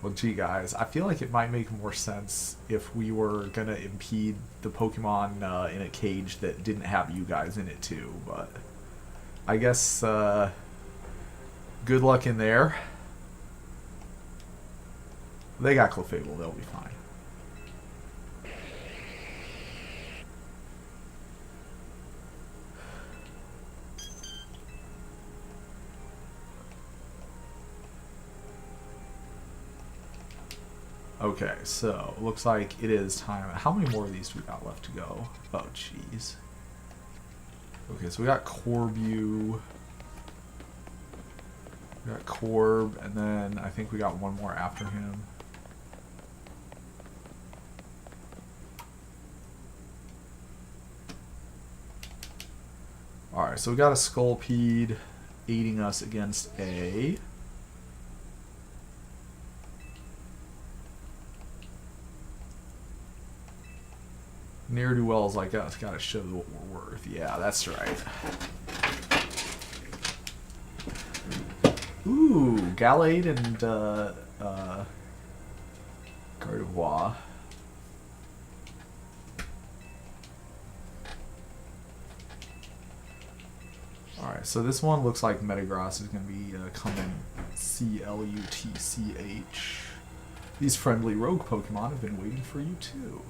Well, gee guys, I feel like it might make more sense if we were gonna impede the Pokemon in a cage that didn't have you guys in it too, but... I guess, good luck in there. They got Clefable, they'll be fine. Okay, so looks like it is time. How many more of these do we got left to go? Oh, jeez. Okay, so we got Corbu. We got Corb, and then I think we got one more after him. Alright, so we got a Scolpede aiding us against a... Ne'er-do-wells like us gotta show what we're worth. Yeah, that's right. Ooh, Gallade and Gardevoir. Alright, so this one looks like Metagross is going to be coming C-L-U-T-C-H. These friendly rogue Pokemon have been waiting for you too.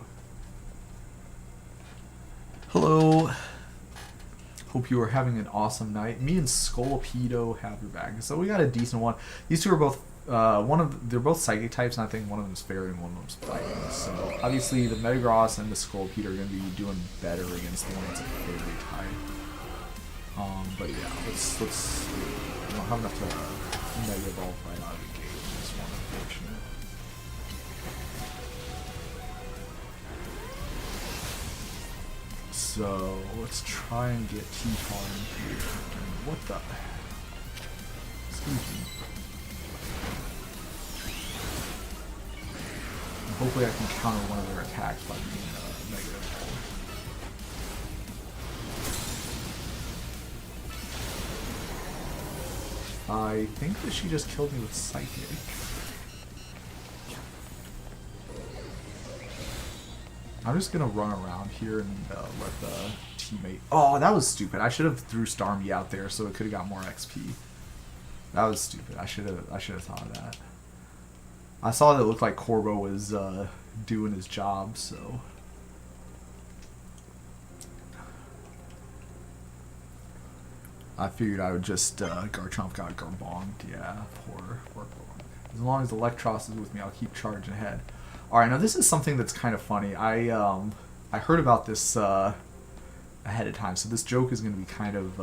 Hello. Hope you are having an awesome night. Me and Scolpedo have your back. So we got a decent one. These two are both they're both psychic types, and I think one of them is fairy and one of them is fighting. So obviously the Metagross and the Scolpedo are going to be doing better against the one that's a fairy type. But yeah, let's we don't have enough to Mega Evolve right out of the gate in this one, unfortunately. So let's try and get T-Tar in here. What the? Excuse me. And hopefully I can counter one of their attacks by being Mega Evolve. I think that she just killed me with Psychic. I'm just gonna run around here and let the teammate... Oh, that was stupid. I should have threw Starmie out there so it could have got more XP. That was stupid. I should have thought of that. I saw that it looked like Corbo was doing his job, so... I figured I would just Garchomp got Garbonged. Yeah, poor Garbonged. As long as Electros is with me, I'll keep charging ahead. All right, now this is something that's kind of funny. I heard about this ahead of time, so this joke is going to be kind of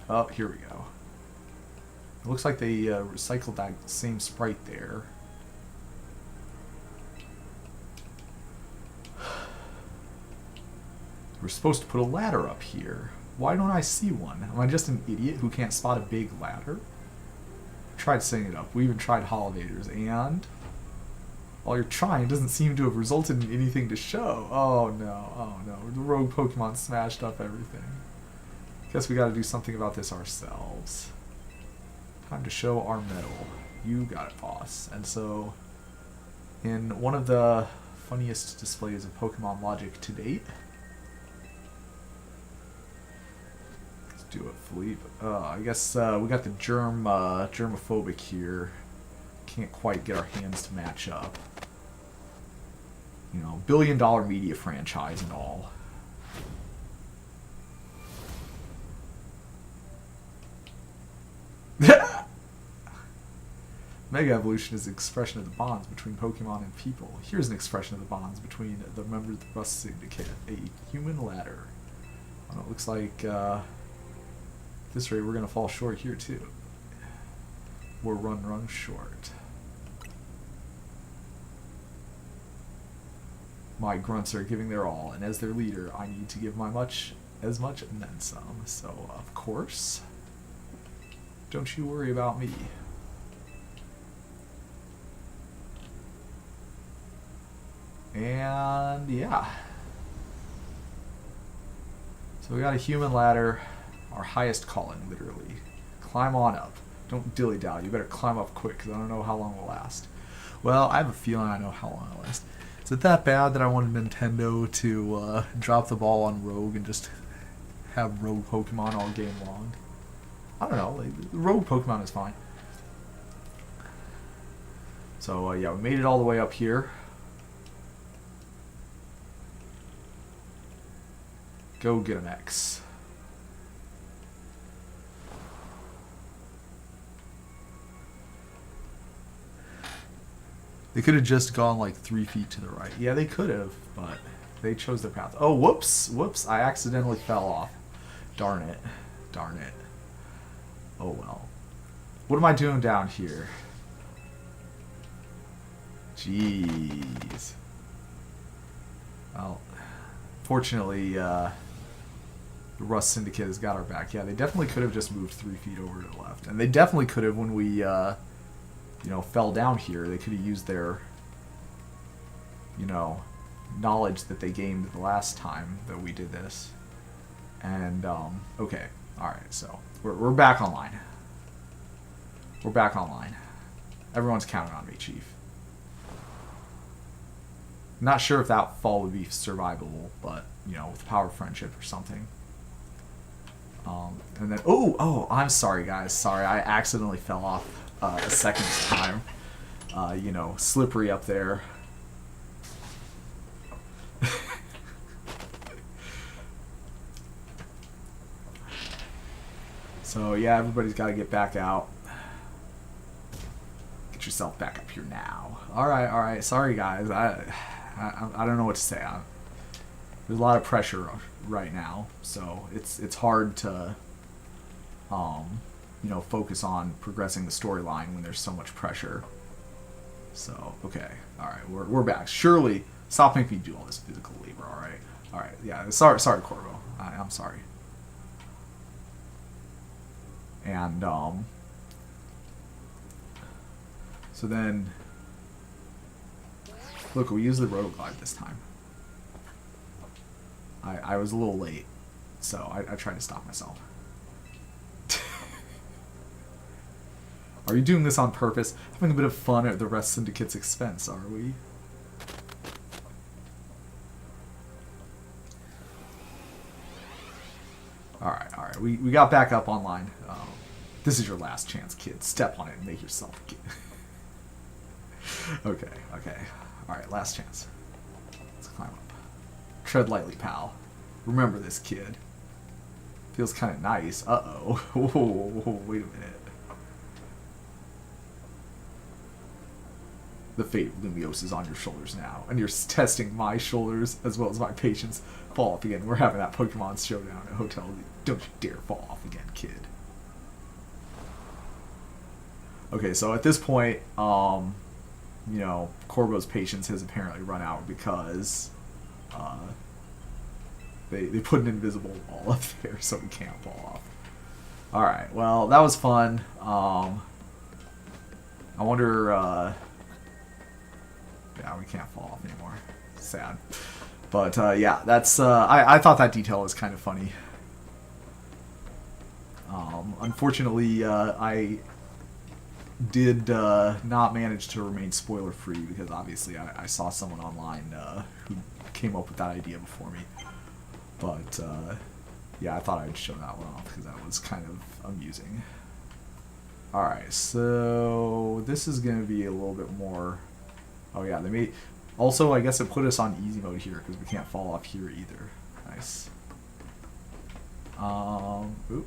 Oh, here we go. It looks like they recycled that same sprite there. We're supposed to put a ladder up here. Why don't I see one? Am I just an idiot who can't spot a big ladder? Tried setting it up. We even tried Holidayers, and all your trying doesn't seem to have resulted in anything to show. Oh no, oh no. The rogue Pokemon smashed up everything. Guess we gotta do something about this ourselves. Time to show our mettle. You got it, boss. And so, in one of the funniest displays of Pokemon logic to date, do it, Philippe. I guess we got the germophobic here. Can't quite get our hands to match up. You know, billion-dollar media franchise and all. Mega Evolution is an expression of the bonds between Pokemon and people. Here's an expression of the bonds between the members of the Rust Syndicate. A human ladder. Well, it looks like this rate, we're going to fall short here, too. We're run short. My grunts are giving their all, and as their leader, I need to give as much, and then some. So, of course, don't you worry about me. And, yeah. So we got a human ladder. Our highest calling, literally. Climb on up. Don't dilly-dally. You better climb up quick, because I don't know how long it'll last. Well, I have a feeling I know how long it'll last. Is it that bad that I wanted Nintendo to drop the ball on Rogue and just have Rogue Pokemon all game long? I don't know. Like, Rogue Pokemon is fine. So, yeah, we made it all the way up here. Go get an X. They could have just gone like 3 feet to the right. Yeah, they could have, but they chose their path. Oh, whoops! Whoops, I accidentally fell off. Darn it. Darn it. Oh well. What am I doing down here? Jeez. Well, fortunately, the Rust Syndicate has got our back. Yeah, they definitely could have just moved 3 feet over to the left. And they definitely could have when we, you know, fell down here. They could have used their, you know, knowledge that they gained the last time that we did this. And, okay. Alright, so, we're back online. We're back online. Everyone's counting on me, Chief. Not sure if that fall would be survivable, but, you know, with the power of friendship or something. And then, oh, I'm sorry, guys. Sorry, I accidentally fell off a second time. You know, slippery up there. So, yeah, everybody's got to get back out. Get yourself back up here now. Alright. Sorry, guys. I don't know what to say. There's a lot of pressure right now, so it's hard to, you know, focus on progressing the storyline when there's so much pressure. So, okay. Alright, we're back. Surely, stop making me do all this physical labor, alright? Alright, yeah, sorry, Corvo. I'm sorry. And, so then, look, we used the Rogue Glide this time. I was a little late. So I tried to stop myself. Are you doing this on purpose? Having a bit of fun at the rest syndicate's expense, are we? Alright. We got back up online. This is your last chance, kid. Step on it and make yourself get... Okay. Alright, last chance. Let's climb up. Tread lightly, pal. Remember this, kid. Feels kind of nice. Uh-oh. Whoa, wait a minute. The fate of Lumiose is on your shoulders now, and you're testing my shoulders as well as my patience. Fall off again. We're having that Pokemon showdown at Hotel. Don't you dare fall off again, kid. Okay, so at this point, you know, Corbo's patience has apparently run out because they put an invisible wall up there so we can't fall off. Alright, well, that was fun. I wonder... yeah, we can't fall off anymore. Sad. But, yeah, that's... I thought that detail was kind of funny. Unfortunately, I did not manage to remain spoiler-free because obviously I saw someone online who came up with that idea before me. But, yeah, I thought I'd show that one off because that was kind of amusing. Alright, so this is going to be a little bit more... Oh yeah, they made... Also, I guess it put us on easy mode here because we can't fall off here either. Nice. Oop.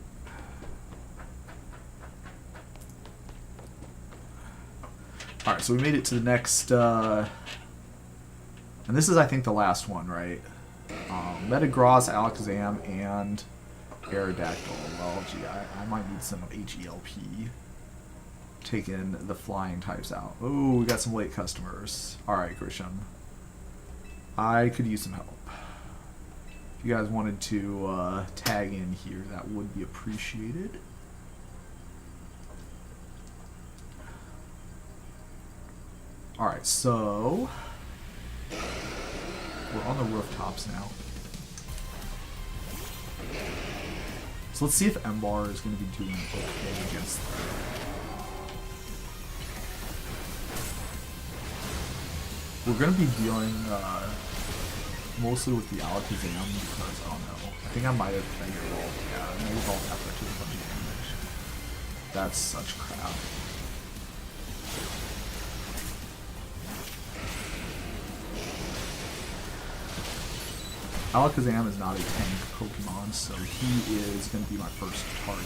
Alright, so we made it to the next, and this is, I think, the last one, right? Metagross, Alakazam, and Aerodactyl. Well, gee, I might need some H-E-L-P. Taking the flying types out. Oh, we got some late customers. Alright, Grisham. I could use some help. If you guys wanted to tag in here, that would be appreciated. Alright, so... we're on the rooftops now. So let's see if Embar is going to be doing okay against them. We're going to be dealing mostly with the Alakazam because, I don't know, I think I might have Mega Evolved. Yeah, Mega Evolved after I took a bunch of damage. That's such crap. Alakazam is not a tank Pokemon, so he is going to be my first target.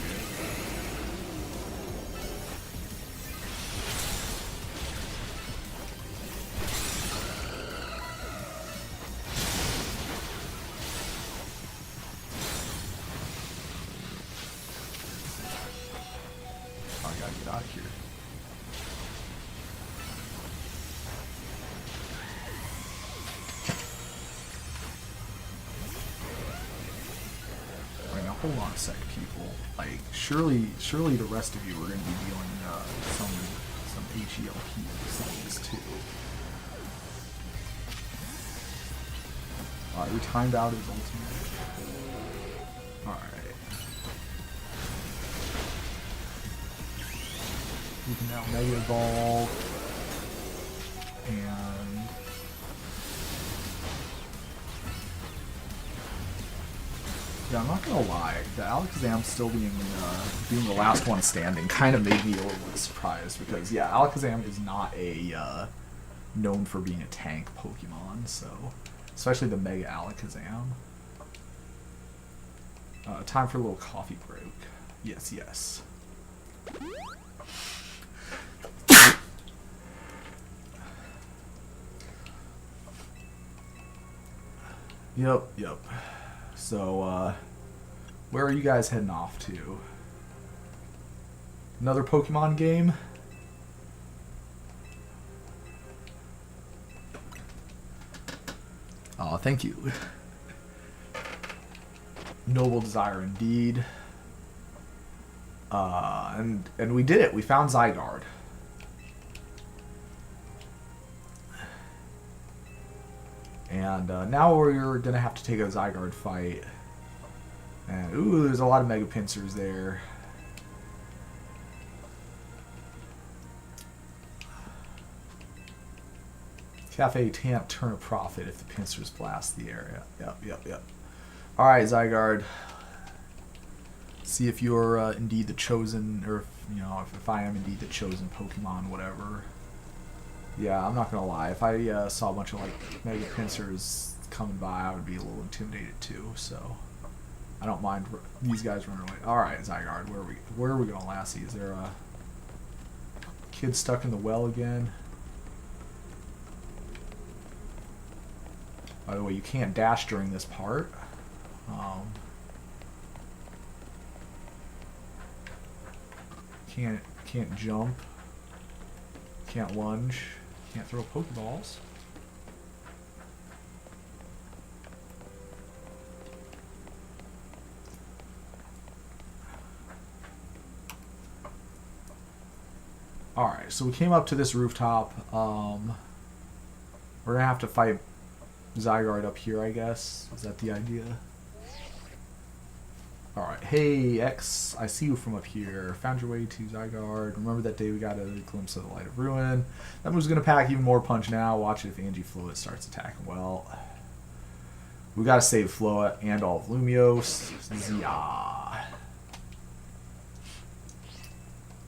Oh, I gotta get out of here. Hold on a sec, people. Like, surely the rest of you are going to be dealing some H-E-L-P things too. Alright, we timed out his ultimate. Alright. We can now Mega Evolve. And... yeah, I'm not gonna lie. The Alakazam still being the last one standing kind of made me a little bit surprised because, yeah, Alakazam is not a known for being a tank Pokemon, so especially the Mega Alakazam. Time for a little coffee break. Yes, yes. Yep. So, where are you guys heading off to? Another Pokemon game? Oh, thank you. Noble desire indeed. And we did it. We found Zygarde. And now we're going to have to take a Zygarde fight And, ooh, there's a lot of Mega Pincers there. Cafe can't turn a profit if the pincers blast the area. Yep. Alright, Zygarde. See if you're indeed the chosen, or if I am indeed the chosen Pokemon, whatever. Yeah, I'm not gonna lie. If I saw a bunch of like Mega Pincers coming by, I would be a little intimidated too. So I don't mind these guys running away. All right, Zygarde, where are we gonna last? Is there a kid stuck in the well again? By the way, you can't dash during this part. Can't jump. Can't lunge. Can't throw Pokeballs. Alright, so we came up to this rooftop. We're gonna have to fight Zygarde up here, I guess. Is that the idea? Alright, hey X, I see you from up here. Found your way to Zygarde. Remember that day we got a glimpse of the Light of Ruin? That move's gonna pack even more punch now. Watch it if Angie Floet starts attacking well. We gotta save Floet and all of Lumiose. Zia.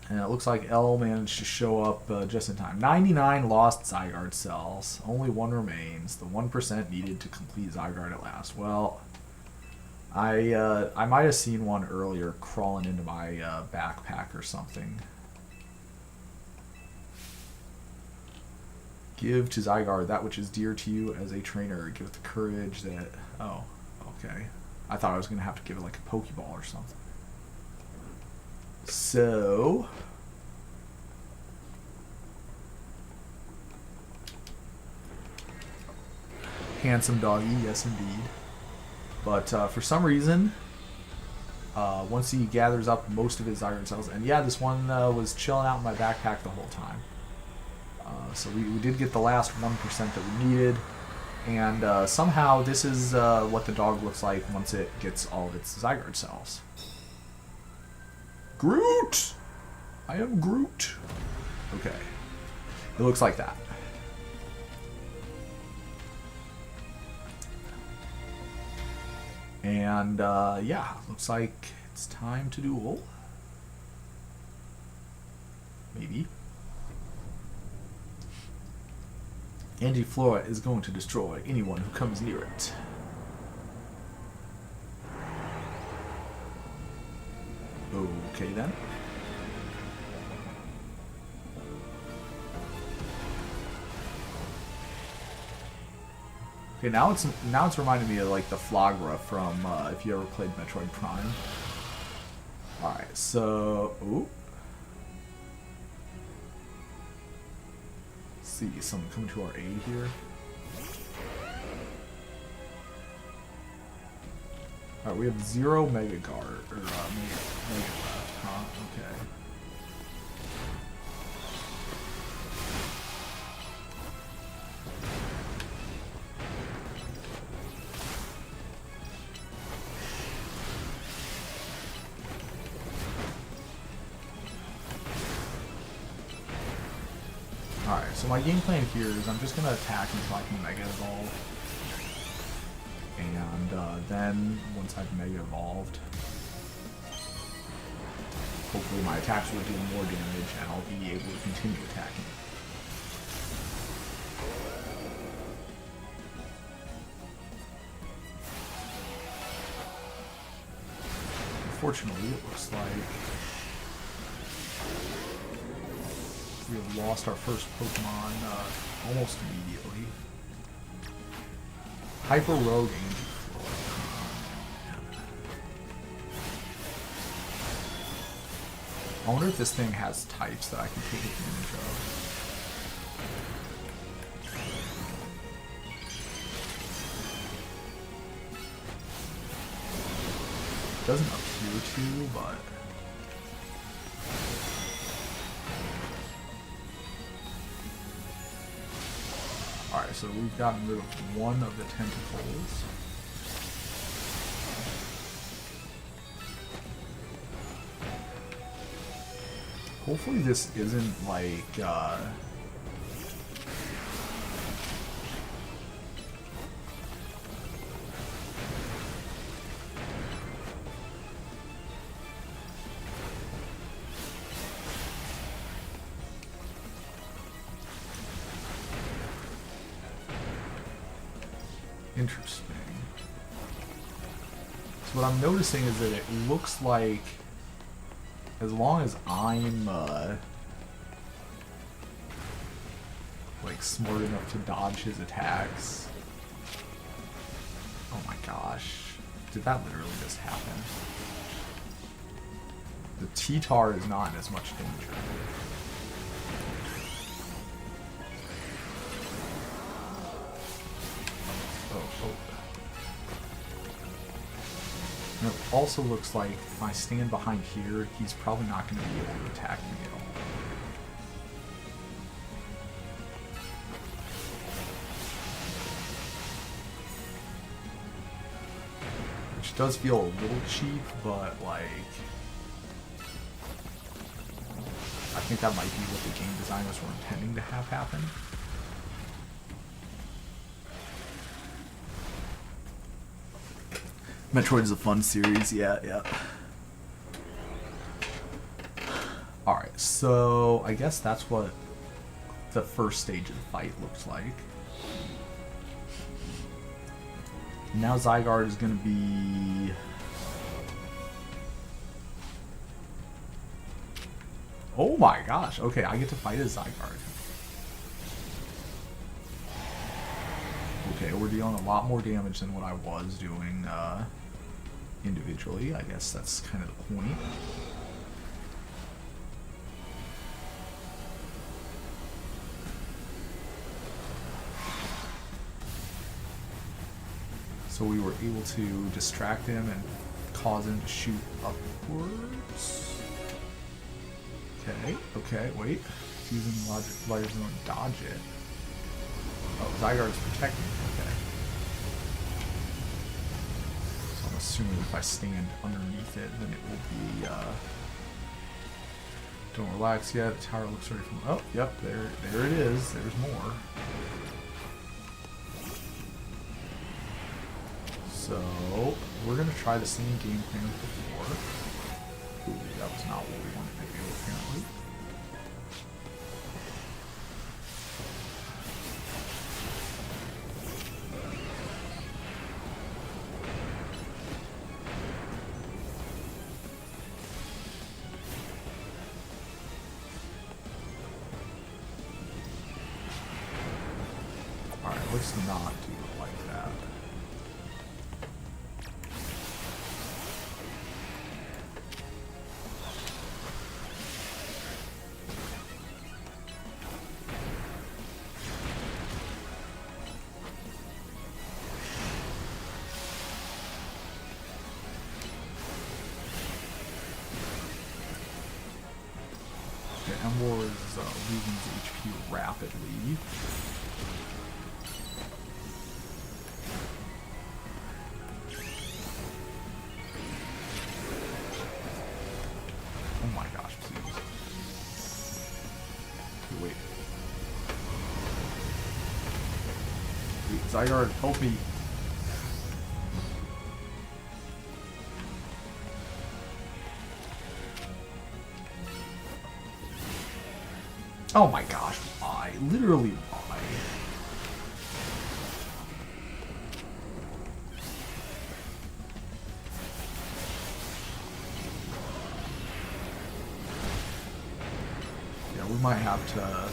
And it looks like L managed to show up just in time. 99 lost Zygarde cells. Only 1 remains. The 1% needed to complete Zygarde at last. Well, I might have seen one earlier crawling into my backpack or something. Give to Zygarde that which is dear to you as a trainer. Give it the courage that... Oh, okay. I thought I was going to have to give it like a Pokeball or something. So... Handsome doggy, yes indeed. But for some reason, once he gathers up most of his Zygarde cells, and yeah, this one was chilling out in my backpack the whole time. So we did get the last 1% that we needed, and somehow this is what the dog looks like once it gets all of its Zygarde cells. Groot! I am Groot. Okay. It looks like that. And, yeah, looks like it's time to duel. Maybe. Angie Floet is going to destroy anyone who comes near it. Okay, then. Okay, now it's reminding me of like the Flagra from if you ever played Metroid Prime. All right, so ooh. Let's see, someone coming to our aid here. All right, we have 0 Mega Guard or Mega left, huh? Okay. Alright, so my game plan here is I'm just going to attack until I can Mega Evolve. And then, once I've Mega Evolved, hopefully my attacks will deal more damage and I'll be able to continue attacking. Unfortunately, it looks like we have lost our first Pokemon almost immediately. Hyper Rogue Angie Floet. I wonder if this thing has types that I can take advantage of. It doesn't appear to, but... Alright, so we've gotten rid of one of the tentacles. Hopefully this isn't like, interesting. So what I'm noticing is that it looks like as long as I'm like smart enough to dodge his attacks. Oh my gosh. Did that literally just happen? The T-Tar is not in as much danger. And it also looks like if I stand behind here, he's probably not going to be able to attack me at all. Which does feel a little cheap, but like, I think that might be what the game designers were intending to have happen. Metroid is a fun series, yeah. Alright, so I guess that's what the first stage of the fight looks like. Now Zygarde is going to be... Oh my gosh, okay, I get to fight as Zygarde. Okay, we're dealing a lot more damage than what I was doing individually. I guess that's kind of the point. So we were able to distract him and cause him to shoot upwards. Okay, wait. He's using Light Zone to dodge it. Oh, Zygarde's protecting him. Okay. So I'm assuming if I stand underneath it, then it will be, don't relax yet. The tower looks ready from... Oh, yep, there it is. There's more. So, we're going to try the same game plan as before. Ooh, that was not what we wanted to do, apparently. Alright, let's not do it like that. Okay, Emboar is losing his HP rapidly. Oh my gosh, please. Okay, wait. Zygarde, help me. Oh my gosh, why? Literally, why? Yeah, we might have to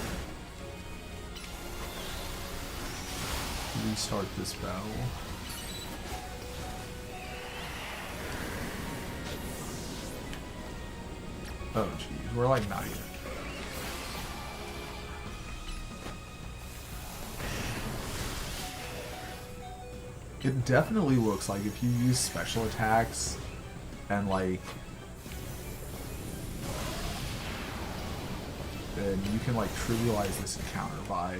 restart this battle. Oh jeez, we're like not even. It definitely looks like if you use special attacks and like then you can like trivialize this encounter by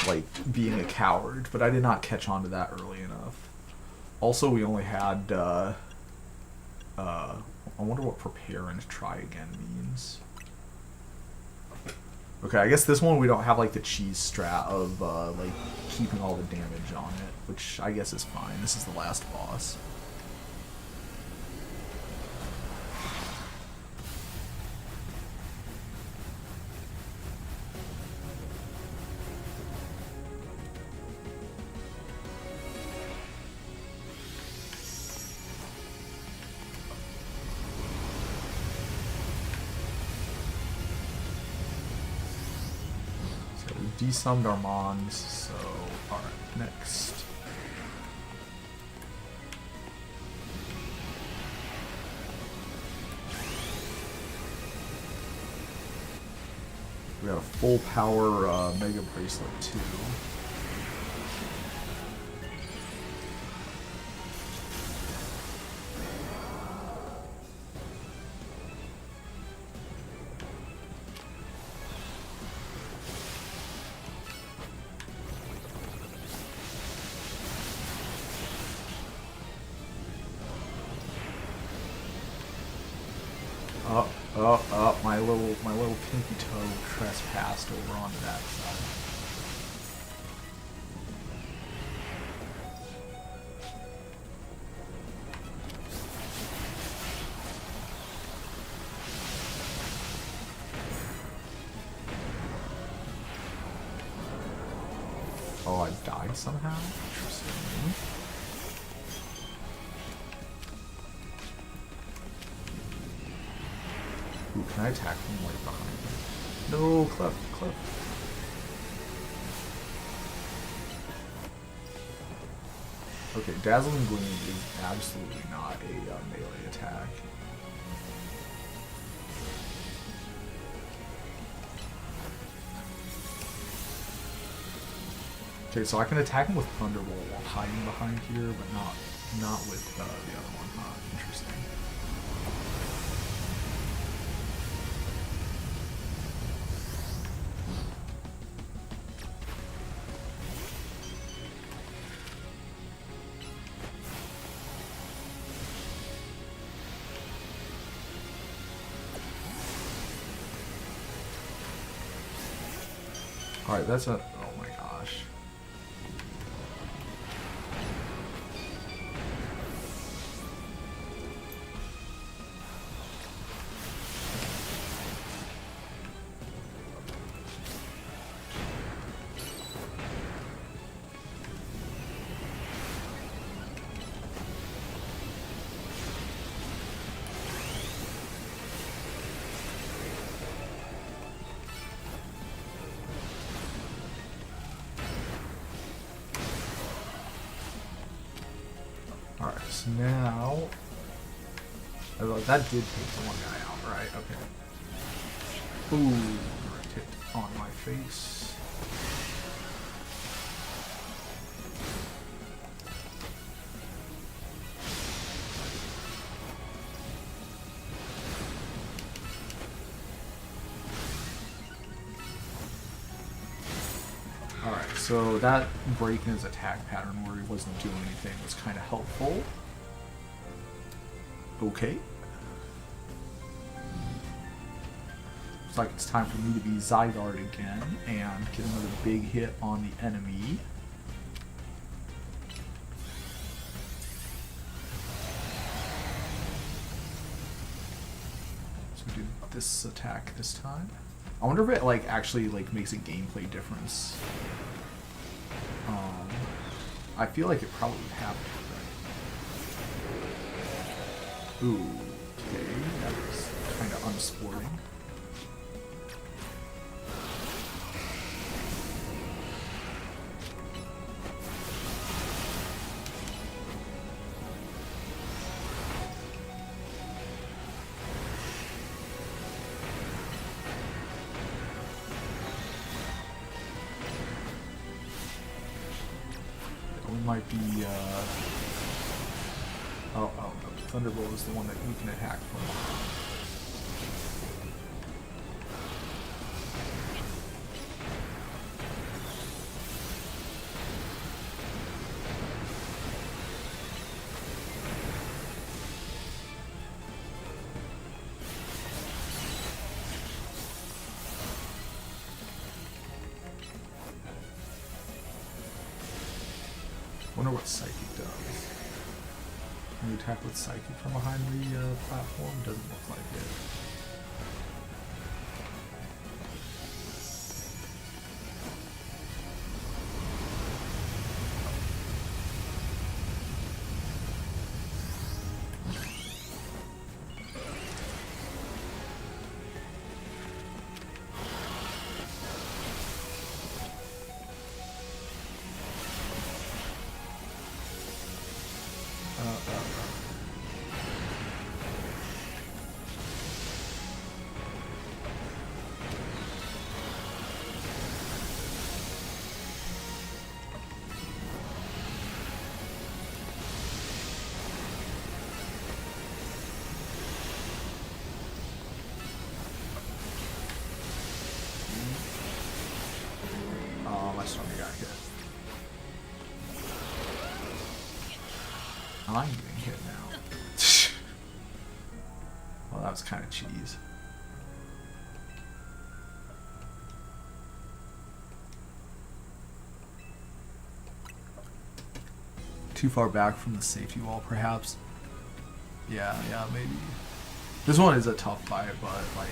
like being a coward, but I did not catch on to that early enough. Also, we only had I wonder what prepare and try again means. Okay, I guess this one we don't have like the cheese strat of like keeping all the damage on it, which I guess is fine. This is the last boss. Desummed our mons, so alright, next. We got a full power Mega Bracelet too. My little pinky toe trespassed over onto that side. Oh, I died somehow? Interesting. Ooh, can I attack from right behind him? No, Clef. Okay, Dazzling Gleam is absolutely not a melee attack. Okay, so I can attack him with Thunderbolt while hiding behind here, but not with the other one. Interesting. Alright, that's a... oh my gosh. Alright, so now... oh, that did take the one guy out, right? Okay. Ooh, direct hit on my face. Alright, so that break in his attack pattern where he wasn't doing anything was kind of helpful. Okay. Looks like it's time for me to be Zygarde again and get another big hit on the enemy. So do this attack this time. I wonder if it like actually like makes a gameplay difference. I feel like it probably would have to. Ooh, okay, that was kind of unsporting. Might be, oh no, Thunderbolt is the one that we can attack from. what Psychic does. Can you attack with Psychic from behind the platform? Doesn't look like it. My stomach got hit. I'm getting hit now. Well, that was kind of cheese. Too far back from the safety wall, perhaps? Yeah, maybe. This one is a tough fight, but like,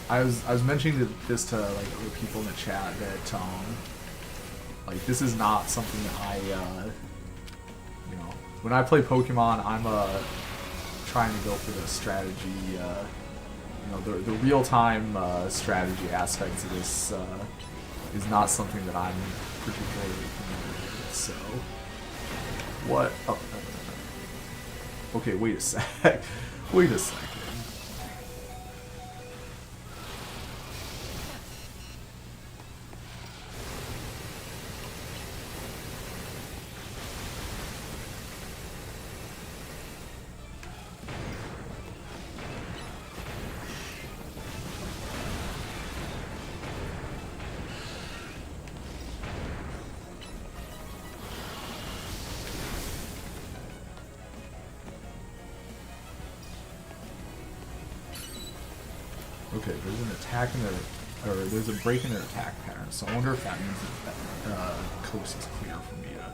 I was mentioning this to like other people in the chat that like this is not something that I you know, when I play Pokemon, I'm trying to go for the strategy, you know, the real time strategy aspects of this is not something that I'm particularly familiar with. So what? Oh, no. Okay, wait a sec. Wait a second. Okay, there's an attack in their, or there's a break in their attack pattern, so I wonder if that means that coast is clear for me to...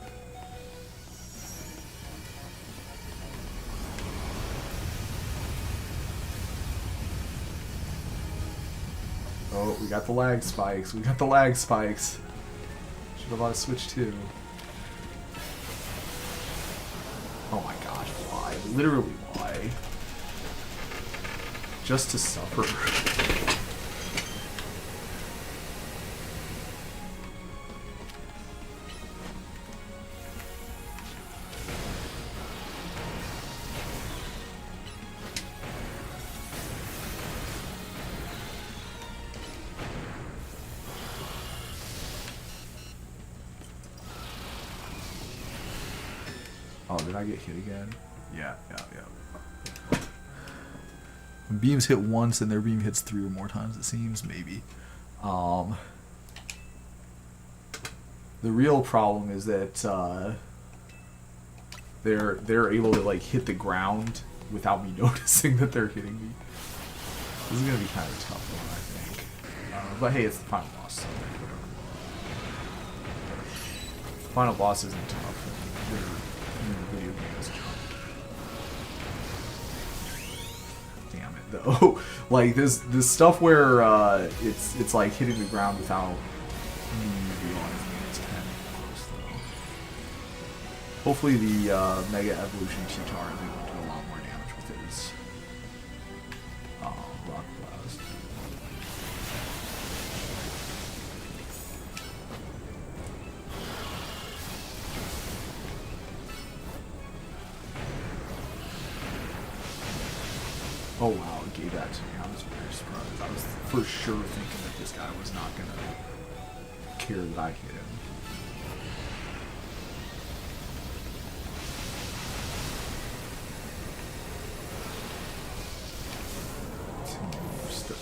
Oh, we got the lag spikes, we got the lag spikes. Should have bought a Switch too. Oh my gosh, why? Literally why? Just to suffer. Oh, did I get hit again? Yeah. When beams hit once and their beam hits 3 or more times, it seems, maybe. The real problem is that they're able to like hit the ground without me noticing that they're hitting me. This is gonna be kind of a tough one, I think. But hey, it's the final boss, so whatever. The final boss isn't tough. The video game is tough. Damn it, though. Like this stuff where it's like hitting the ground without me realizing it's kind of close, though. Hopefully the Mega Evolution T-Tar is able to do a lot more damage with his Rock Blast. Oh wow, it gave that to me. I was very surprised. I was for sure thinking that this guy was not gonna care that I hit him.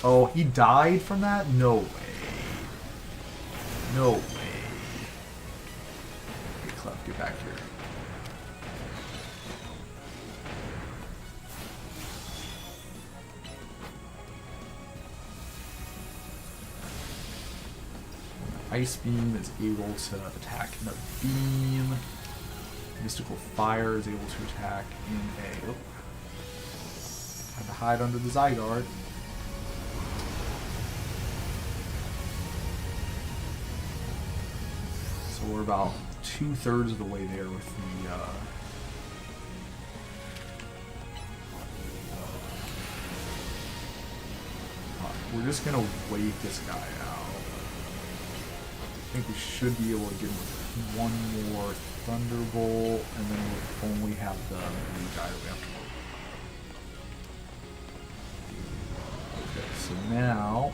Oh, he died from that? No way. No way. Okay, Clef, get back here. I Ice Beam is able to attack in a beam. Mystical Fire is able to attack in a... Oh. Time to hide under the Zygarde. So we're about 2/3 of the way there with the... we're just going to wait this guy out. I think we should be able to get him with one more Thunderbolt, and then we'll only have the blue guy that we have to work. Okay, so now...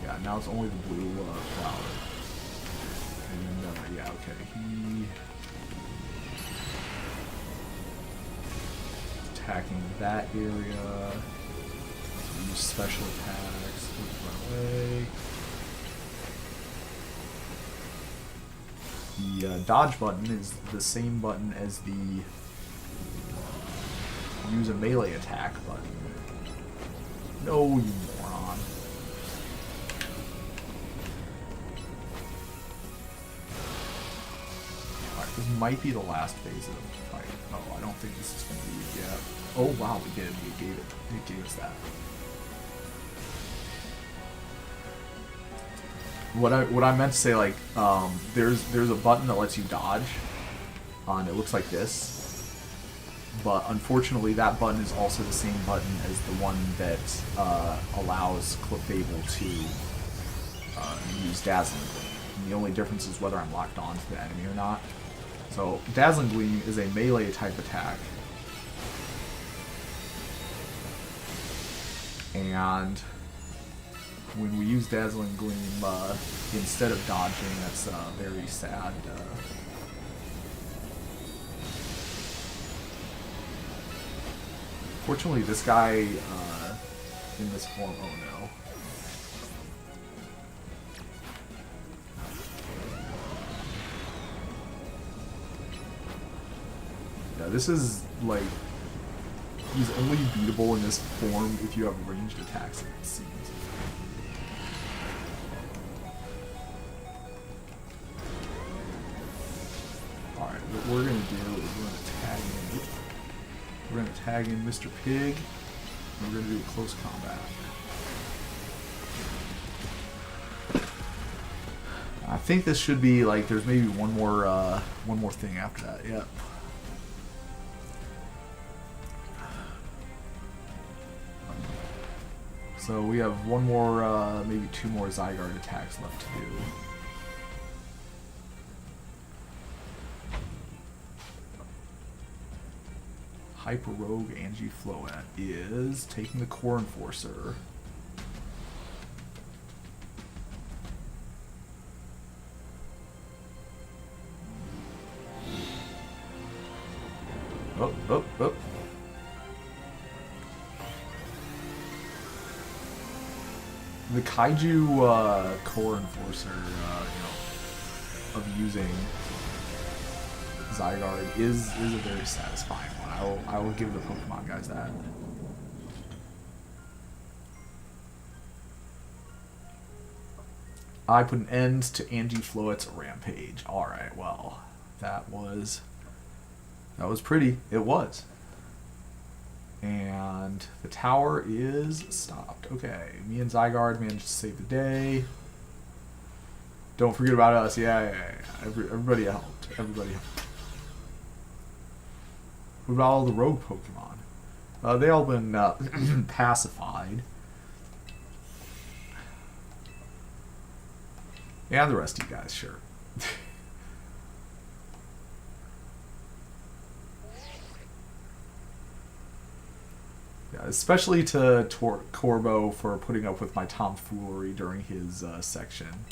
Yeah, now it's only the blue flower. And, yeah, okay, he... attacking that area. Use special attacks. Run away. The dodge button is the same button as the use a melee attack button. No, you moron. Alright, this might be the last phase of the fight. Oh, I don't think this is going to be yet. Oh wow, we did. It gave us that. What I meant to say, like, there's a button that lets you dodge, and it looks like this. But unfortunately, that button is also the same button as the one that allows Clefable to use Dazzling Gleam. And the only difference is whether I'm locked on to the enemy or not. So Dazzling Gleam is a melee type attack. And when we use Dazzling Gleam instead of dodging, that's very sad. Fortunately, this guy in this form, oh no. Yeah, this is like... He's only beatable in this form if you have ranged attacks, it seems. Alright, what we're going to do is we're going to tag in Mr. Pig, and we're going to do a close combat. I think this should be like, there's maybe one more thing after that, yep. So we have one more, maybe two more Zygarde attacks left to do. Hyper Rogue Angie Floette is taking the Core Enforcer. Oh, oh, oh. The Kaiju Core Enforcer, of using Zygarde is a very satisfying one. I will give the Pokemon guys that. I put an end to Angie Floette's rampage. Alright, well, that was pretty. It was. And the tower is stopped. Okay, me and Zygarde managed to save the day. Don't forget about us. Yeah. Everybody helped. Everybody helped. What about all the rogue Pokemon? They all been pacified. Yeah, the rest of you guys, sure. Yeah, especially to Corbo for putting up with my tomfoolery during his section.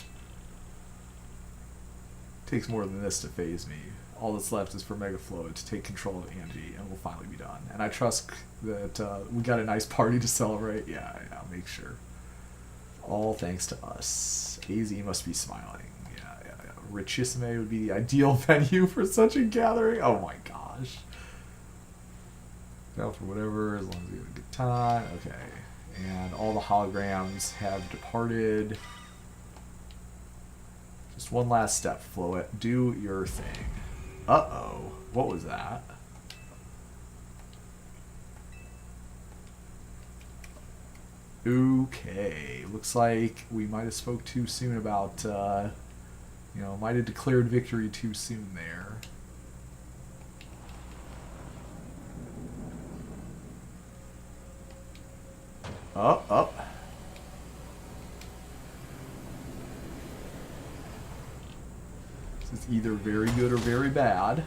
Takes more than this to phase me. All that's left is for Mega Floette to take control of Angie, and we'll finally be done. And I trust that we got a nice party to celebrate. Yeah, make sure. All thanks to us. AZ must be smiling. Yeah. Richissime would be the ideal venue for such a gathering. Oh my gosh. Down for whatever, as long as we have a good time. Okay. And all the holograms have departed. Just one last step, Floet. Do your thing. Uh-oh. What was that? Okay. Looks like we might have spoke too soon about, you know, might have declared victory too soon there. Up, up. This is either very good or very bad.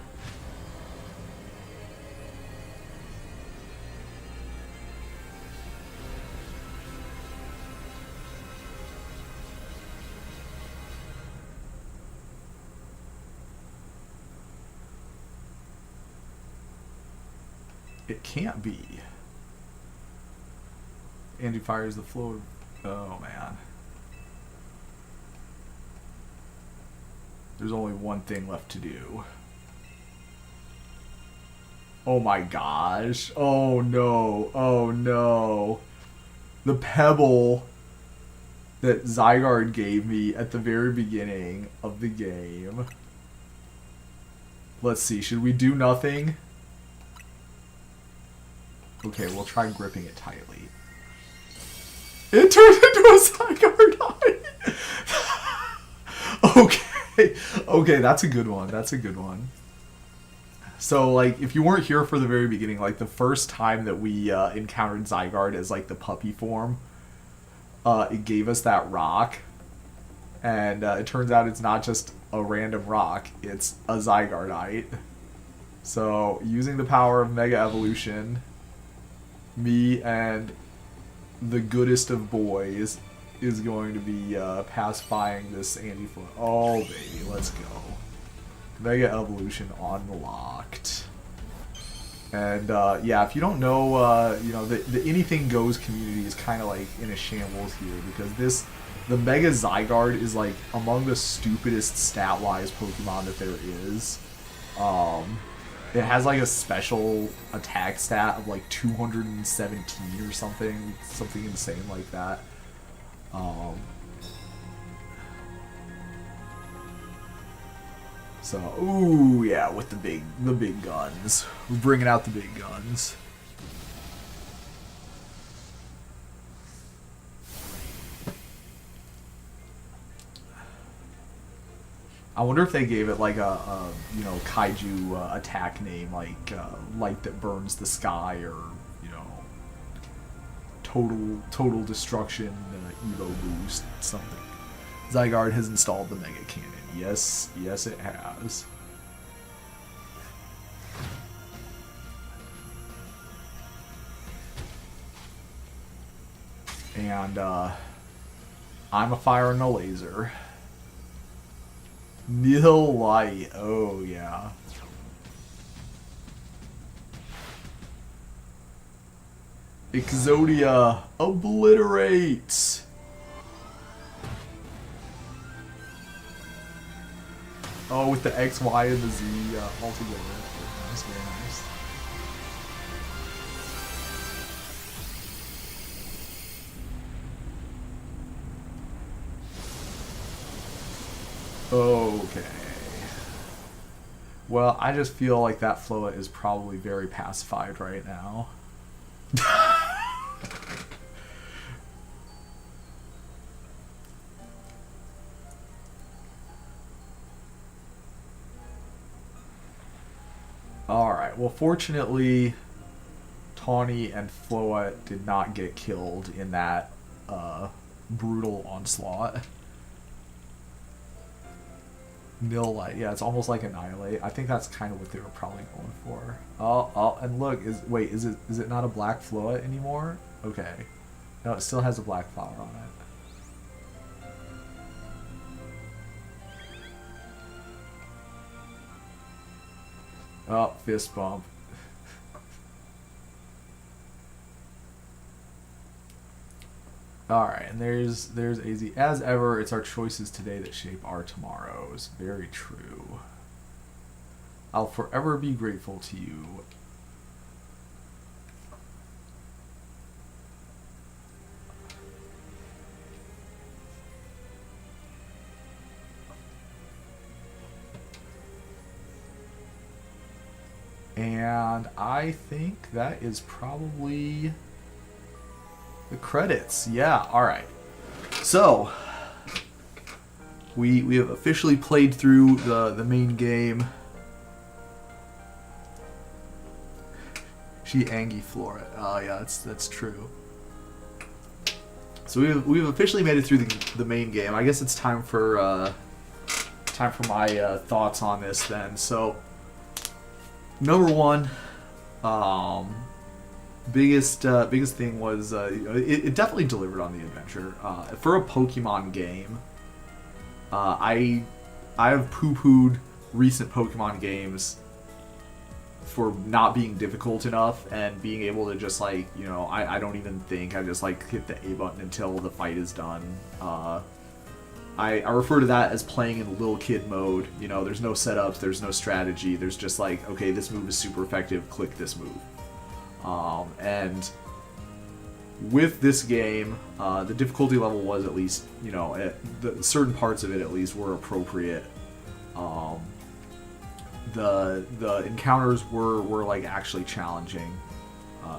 It can't be. Andy fires the flow. Oh, man. There's only one thing left to do. Oh my gosh. Oh no. Oh no. The pebble that Zygarde gave me at the very beginning of the game. Let's see. Should we do nothing? Okay, we'll try gripping it tightly. It turned into a Zygarde eye! Okay. Okay, that's a good one. That's a good one. So, like, if you weren't here for the very beginning, like, the first time that we encountered Zygarde as, like, the puppy form, it gave us that rock. And it turns out it's not just a random rock, it's a Zygardeite. So, using the power of Mega Evolution, me and the goodest of boys is going to be pacifying this Andy Flow. Oh, baby, let's go. Mega Evolution unlocked. And, yeah, if you don't know, you know, the Anything Goes community is kind of, like, in a shambles here, because the Mega Zygarde is, like, among the stupidest stat-wise Pokemon that there is. It has, like, a special attack stat of, like, 217 or something insane like that. So, ooh, yeah, with the big guns. We're bringing out the big guns. I wonder if they gave it like a you know, kaiju attack name, like light that burns the sky, or you know, total destruction, Evo boost, something. Zygarde has installed the Mega Cannon. Yes, yes it has. And I'm a fire and a laser. Nil light. Oh yeah. Exodia obliterates. Oh, with the X, Y, and the Z all together. Nice, very nice. Okay. Well, I just feel like that Floa is probably very pacified right now. Alright, well fortunately, Tawny and Floa did not get killed in that brutal onslaught. Nil light, yeah, it's almost like Annihilate. I think that's kind of what they were probably going for. Oh, and look, is it not a black Floa anymore? Okay. No, it still has a black flower on it. Oh, fist bump. Alright, and there's AZ. As ever, it's our choices today that shape our tomorrows. Very true. I'll forever be grateful to you. And I think that is probably the credits. Yeah, alright. So, we have officially played through the main game. She Angie Flora. Oh yeah, that's true. So we've officially made it through the main game. I guess it's time for my thoughts on this then. So, number one, biggest thing was it definitely delivered on the adventure. For a Pokemon game, I have poo-pooed recent Pokemon games for not being difficult enough and being able to just like, you know, I don't even think, I just like hit the A button until the fight is done. I refer to that as playing in little kid mode. You know, there's no setups, there's no strategy, there's just like, okay, this move is super effective, click this move. And with this game, the difficulty level was at least, you know, certain parts of it at least were appropriate. The encounters were like actually challenging,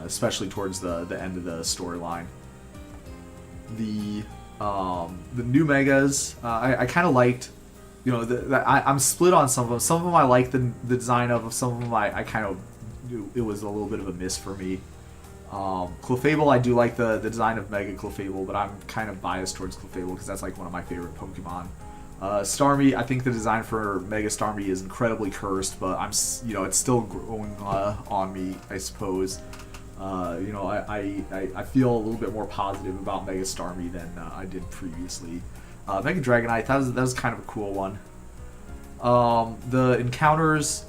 especially towards the end of the storyline. The new megas, I kind of liked, you know, I'm split on some of them. Some of them I like the design of. Some of them I kind of, it was a little bit of a miss for me. Clefable, I do like the design of Mega Clefable, but I'm kind of biased towards Clefable because that's like one of my favorite Pokemon. Starmie, I think the design for Mega Starmie is incredibly cursed, but you know, it's still growing on me, I suppose. You know, I feel a little bit more positive about Mega Starmie than I did previously. Mega Dragonite, that was kind of a cool one. The encounters,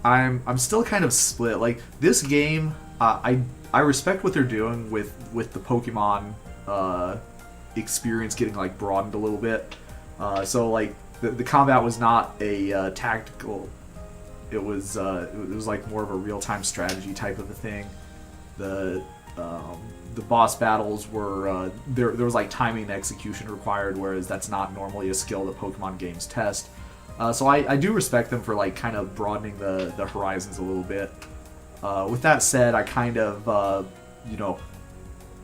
I'm still kind of split. Like this game, I respect what they're doing with the Pokemon experience getting like broadened a little bit. So like the combat was not a tactical. It was like more of a real-time strategy type of a thing. The boss battles were there was like timing and execution required, whereas that's not normally a skill that Pokemon games test. So I do respect them for like kind of broadening the horizons a little bit. With that said, I kind of you know,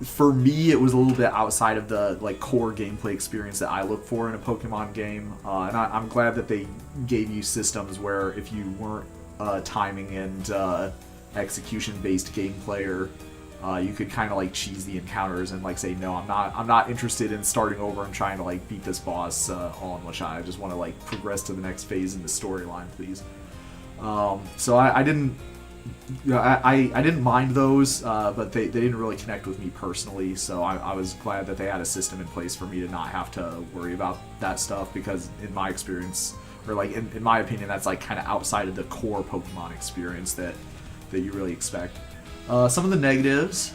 for me it was a little bit outside of the like core gameplay experience that I look for in a Pokemon game, and I'm glad that they gave you systems where if you weren't timing and execution based game player, you could kind of like cheese the encounters and like say, no, I'm not interested in starting over and trying to like beat this boss all in one shot. I just want to like progress to the next phase in the storyline, please. So I didn't, you know, I didn't mind those, but they didn't really connect with me personally. So I was glad that they had a system in place for me to not have to worry about that stuff, because in my experience, or like in my opinion, that's like kind of outside of the core Pokemon experience that you really expect. Some of the negatives,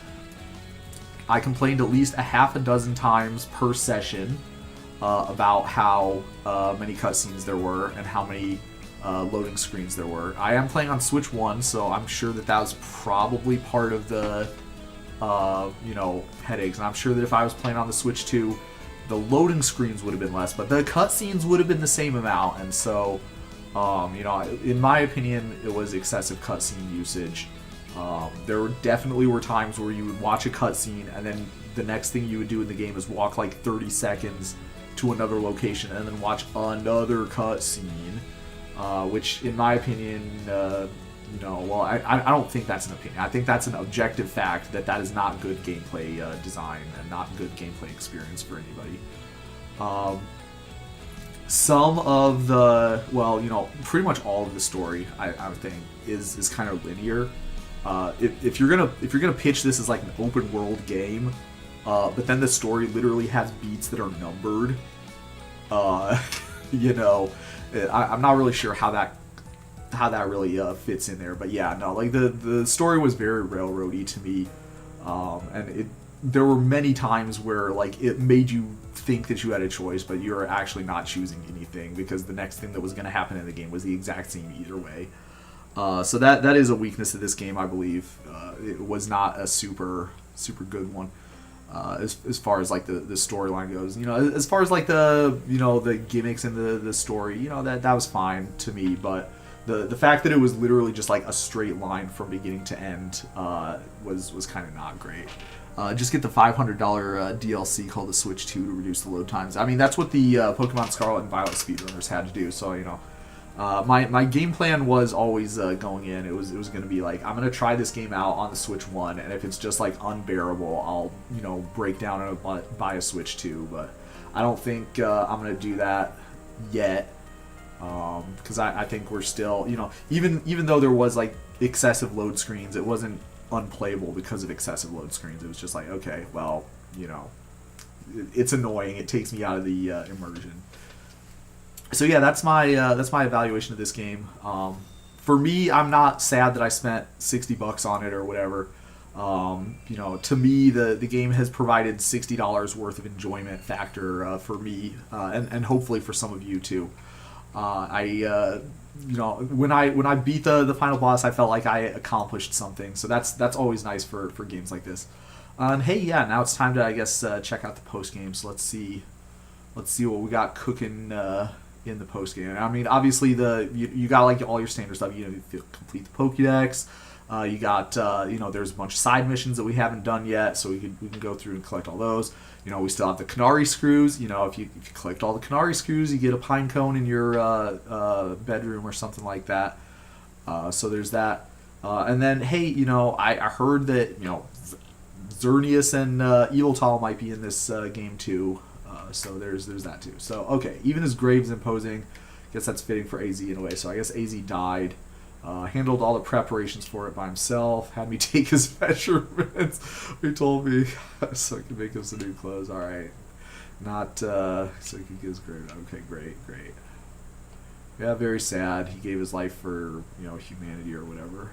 I complained at least a half a dozen times per session about how many cutscenes there were and how many loading screens there were. I am playing on Switch 1, so I'm sure that was probably part of the you know, headaches. And I'm sure that if I was playing on the Switch 2, the loading screens would have been less, but the cutscenes would have been the same amount. And so, you know, in my opinion, it was excessive cutscene usage. There definitely were times where you would watch a cutscene and then the next thing you would do in the game is walk like 30 seconds to another location and then watch another cutscene, which in my opinion, you know, well, I don't think that's an opinion. I think that's an objective fact that is not good gameplay design and not good gameplay experience for anybody. Some of the, well, you know, pretty much all of the story, I would think, is kind of linear. If you're gonna pitch this as like an open world game, but then the story literally has beats that are numbered, you know, I'm not really sure how that really fits in there. But yeah, no, like the story was very railroady to me, and there were many times where like it made you think that you had a choice, but you were actually not choosing anything because the next thing that was going to happen in the game was the exact same either way. So that is a weakness of this game, I believe. It was not a super good one as far as like the storyline goes. You know, as far as like the, you know, the gimmicks and the story, you know, that was fine to me. But the fact that it was literally just like a straight line from beginning to end was kind of not great. Just get the $500 DLC called the Switch 2 to reduce the load times. I mean, that's what the Pokemon Scarlet and Violet speedrunners had to do. So, you know, my game plan was always going in. It was going to be like, I'm going to try this game out on the Switch 1, and if it's just like unbearable, I'll, you know, break down and buy a Switch 2. But I don't think I'm going to do that yet, because I think we're still, you know, even though there was like excessive load screens, it wasn't unplayable because of excessive load screens. It was just like, okay, well, you know, it's annoying. It takes me out of the immersion. So yeah, that's my evaluation of this game. For me, I'm not sad that I spent $60 on it or whatever. You know, to me, the game has provided $60 worth of enjoyment factor for me, and hopefully for some of you too. You know, when I beat the final boss, I felt like I accomplished something. So that's always nice for games like this. And hey, yeah, now it's time to, I guess, check out the post game. So let's see what we got cooking in the post game. I mean, obviously you got like all your standard stuff. You know, you complete the Pokédex. You got you know, there's a bunch of side missions that we haven't done yet, so we can go through and collect all those. You know, we still have the Canary Screws. You know, if you collect all the Canary Screws, you get a pine cone in your bedroom or something like that. So there's that. And then, hey, you know, I heard that, you know, Xerneas and Yveltal might be in this game too. So there's that too. So, okay, even as Graves imposing, I guess that's fitting for AZ in a way. So I guess AZ died. Handled all the preparations for it by himself. Had me take his measurements. He told me so I could make him some new clothes. All right, not so he could get his grade. Okay, great. Yeah, very sad. He gave his life for, you know, humanity or whatever.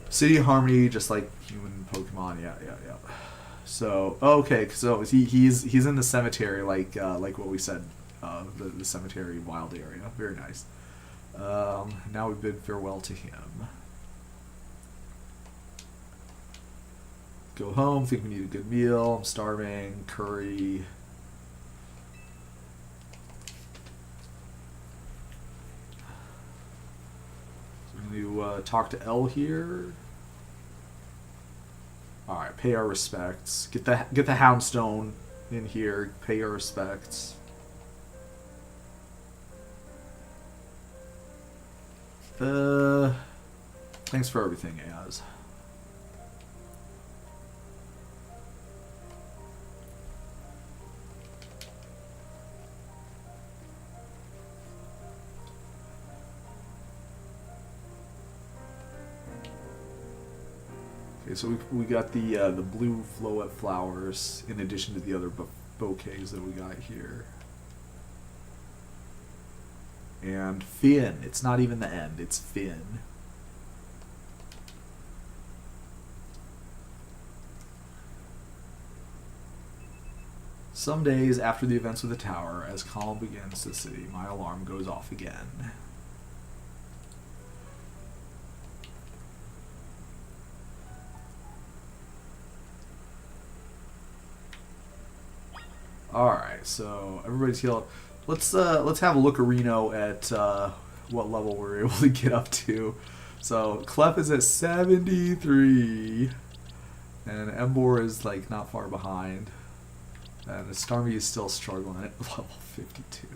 City of Harmony, just like human Pokemon. Yeah. So okay, so he's in the cemetery, like what we said, the cemetery wild area. Very nice. Now we bid farewell to him. Go home, think we need a good meal. I'm starving. Curry. So we're going to talk to Elle here. Alright, pay our respects. Get the Houndstone in here. Pay our respects. Thanks for everything, Az. Okay, so we got the blue Floette flowers in addition to the other bouquets that we got here. And Finn. It's not even the end. It's Finn. Some days after the events of the tower, as calm begins the city, my alarm goes off again. Alright, so everybody's healed. Let's have a lookerino at what level we're able to get up to. So Clef is at 73, and Emboar is like not far behind, and Starmie is still struggling at level 52.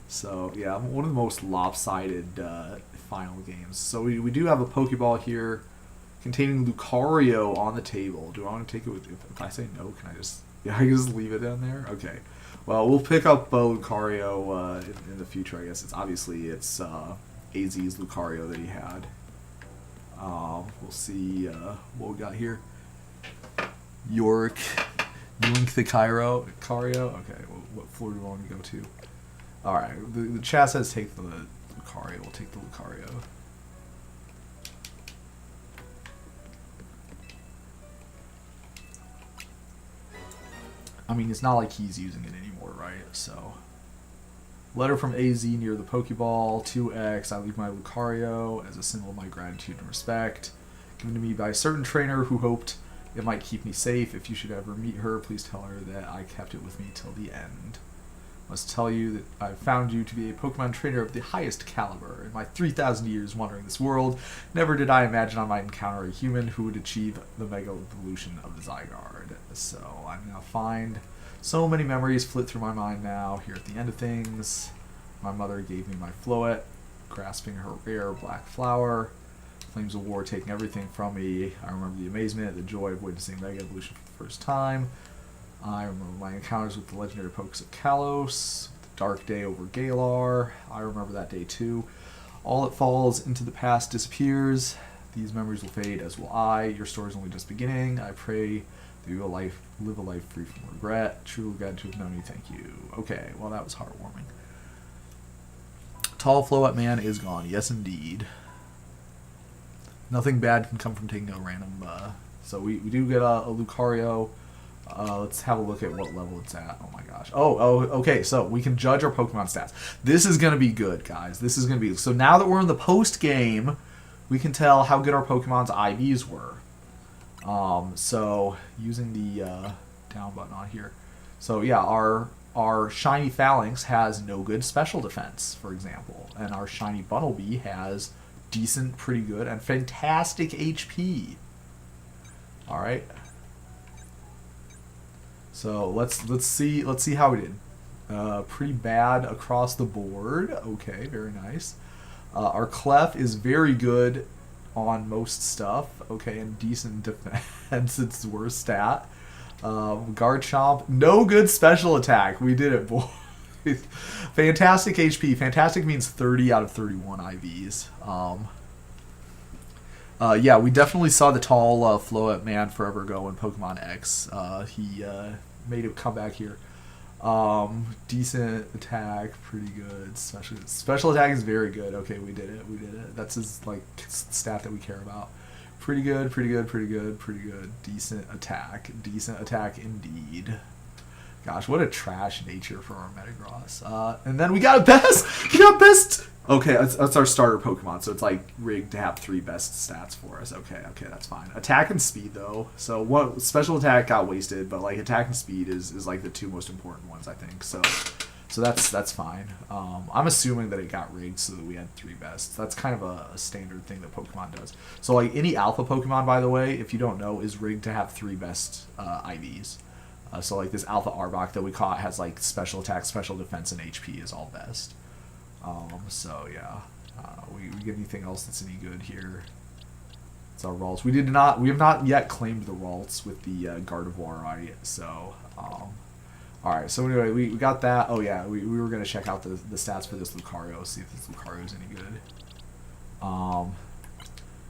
So yeah, one of the most lopsided final games. So we do have a Pokeball here containing Lucario on the table. Do I want to take it with? If I say no, can I just? Yeah, I can just leave it down there. Okay. Well, we'll pick up Lucario in the future, I guess. It's AZ's Lucario that he had. We'll see what we got here. Yoink the Lucario. Okay, well, what floor do we want to go to? Alright, the chat says take the Lucario. We'll take the Lucario. I mean, it's not like he's using it anymore, right? So, letter from AZ near the Pokeball, 2X, I leave my Lucario as a symbol of my gratitude and respect. Given to me by a certain trainer who hoped it might keep me safe. If you should ever meet her, please tell her that I kept it with me till the end. Must tell you that I've found you to be a Pokemon trainer of the highest caliber. In my 3,000 years wandering this world, never did I imagine I might encounter a human who would achieve the Mega Evolution of the Zygarde. So I'm going to find so many memories flit through my mind now, here at the end of things. My mother gave me my Floette, grasping her rare black flower. Flames of War taking everything from me. I remember the amazement, the joy of witnessing Mega Evolution for the first time. I remember my encounters with the legendary Pokes of Kalos, the dark day over Galar. I remember that day too. All that falls into the past disappears. These memories will fade, as will I. Your story's only just beginning. I pray that you will live a life free from regret. Truly glad to have known you. Thank you. Okay, well that was heartwarming. Tall Floette Man is gone. Yes, indeed. Nothing bad can come from taking a random... so we do get a Lucario. Let's have a look at what level it's at. Oh my gosh. Okay, so we can judge our Pokemon stats. This is going to be good, guys. This is going to be... So now that we're in the post-game, we can tell how good our Pokemon's IVs were. So, using the down button on here. So yeah, our Shiny Phalanx has no good special defense, for example. And our Shiny Bunnelby has decent, pretty good, and fantastic HP. Alright. So let's see how we did. Pretty bad across the board. Okay, very nice. Our Clef is very good on most stuff. Okay, and decent defense. It's the worst stat. Garchomp, no good special attack. We did it, boy. Fantastic HP. Fantastic means 30 out of 31 IVs. Yeah, we definitely saw the tall Floette Man forever ago in Pokemon X. He made a comeback here. Decent attack, pretty good. Special attack is very good. Okay, we did it. We did it. That's his like stat that we care about. Pretty good, pretty good, pretty good, pretty good. Decent attack indeed. Gosh, what a trash nature for our Metagross. And then we got a best. We got best. Okay, that's our starter Pokemon, so it's like rigged to have 3 best stats for us. Okay, that's fine. Attack and speed though. So what special attack got wasted, but like attack and speed is like the 2 most important ones, I think. So that's fine. I'm assuming that it got rigged so that we had 3 bests. That's kind of a standard thing that Pokemon does. So like any alpha Pokemon, by the way, if you don't know, is rigged to have 3 best IVs. So like this Alpha Arbok that we caught has like special attack, special defense, and HP is all best. So yeah, we get anything else that's any good here? It's our Ralts. We have not yet claimed the Ralts with the Gardevoir, right? So, all right. So anyway, we got that. Oh yeah, we were gonna check out the stats for this Lucario, see if this Lucario is any good.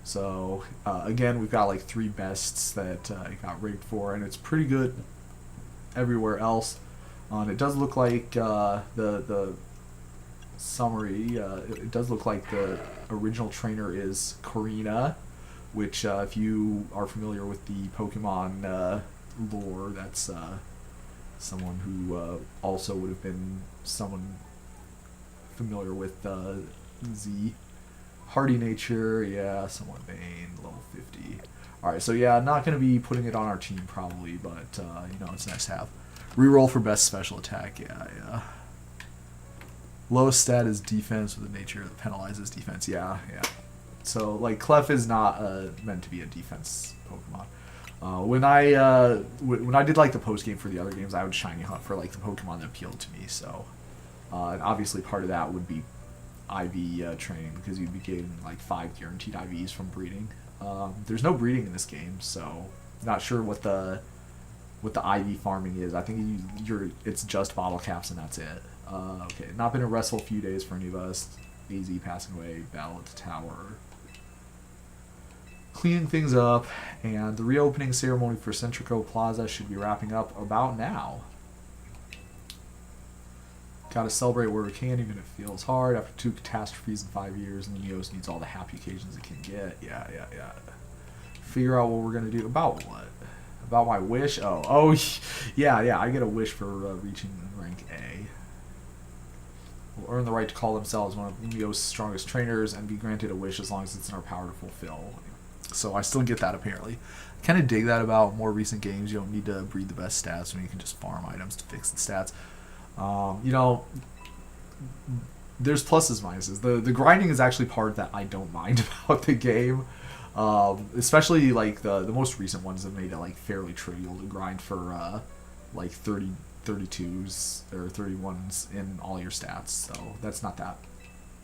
So again, we've got like 3 bests that it got rigged for, and it's pretty good everywhere else. It does look like the summary, it does look like the original trainer is Korrina, which if you are familiar with the Pokemon lore, that's someone who also would have been someone familiar with Z. Hardy nature, yeah, somewhat vain, level 50. Alright, so yeah, not going to be putting it on our team probably, but you know, it's nice to have. Reroll for best special attack, yeah. Lowest stat is defense with a nature that penalizes defense, yeah. So, like, Clef is not meant to be a defense Pokemon. When I did, like, the post-game for the other games, I would shiny hunt for, like, the Pokemon that appealed to me, so. And obviously part of that would be IV training, because you'd be getting, like, 5 guaranteed IVs from breeding. There's no breeding in this game, so not sure what the IV farming is. I think it's just bottle caps and that's it. Okay, not been a restful few days for any of us. AZ passing away, battle at the tower. Cleaning things up, and the reopening ceremony for Centrico Plaza should be wrapping up about now. Gotta celebrate where we can, even if it feels hard. After 2 catastrophes in 5 years, and the Neos needs all the happy occasions it can get. Yeah. Figure out what we're gonna do. About what? About my wish? Oh, yeah. I get a wish for reaching rank A. Will earn the right to call themselves one of Neo's strongest trainers and be granted a wish as long as it's in our power to fulfill. So I still get that apparently. Kind of dig that about more recent games. You don't need to breed the best stats when you can just farm items to fix the stats. You know, there's pluses, minuses. The grinding is actually part that I don't mind about the game. Especially like the most recent ones have made it like fairly trivial to grind for like 32s or 31s in all your stats. So that's not that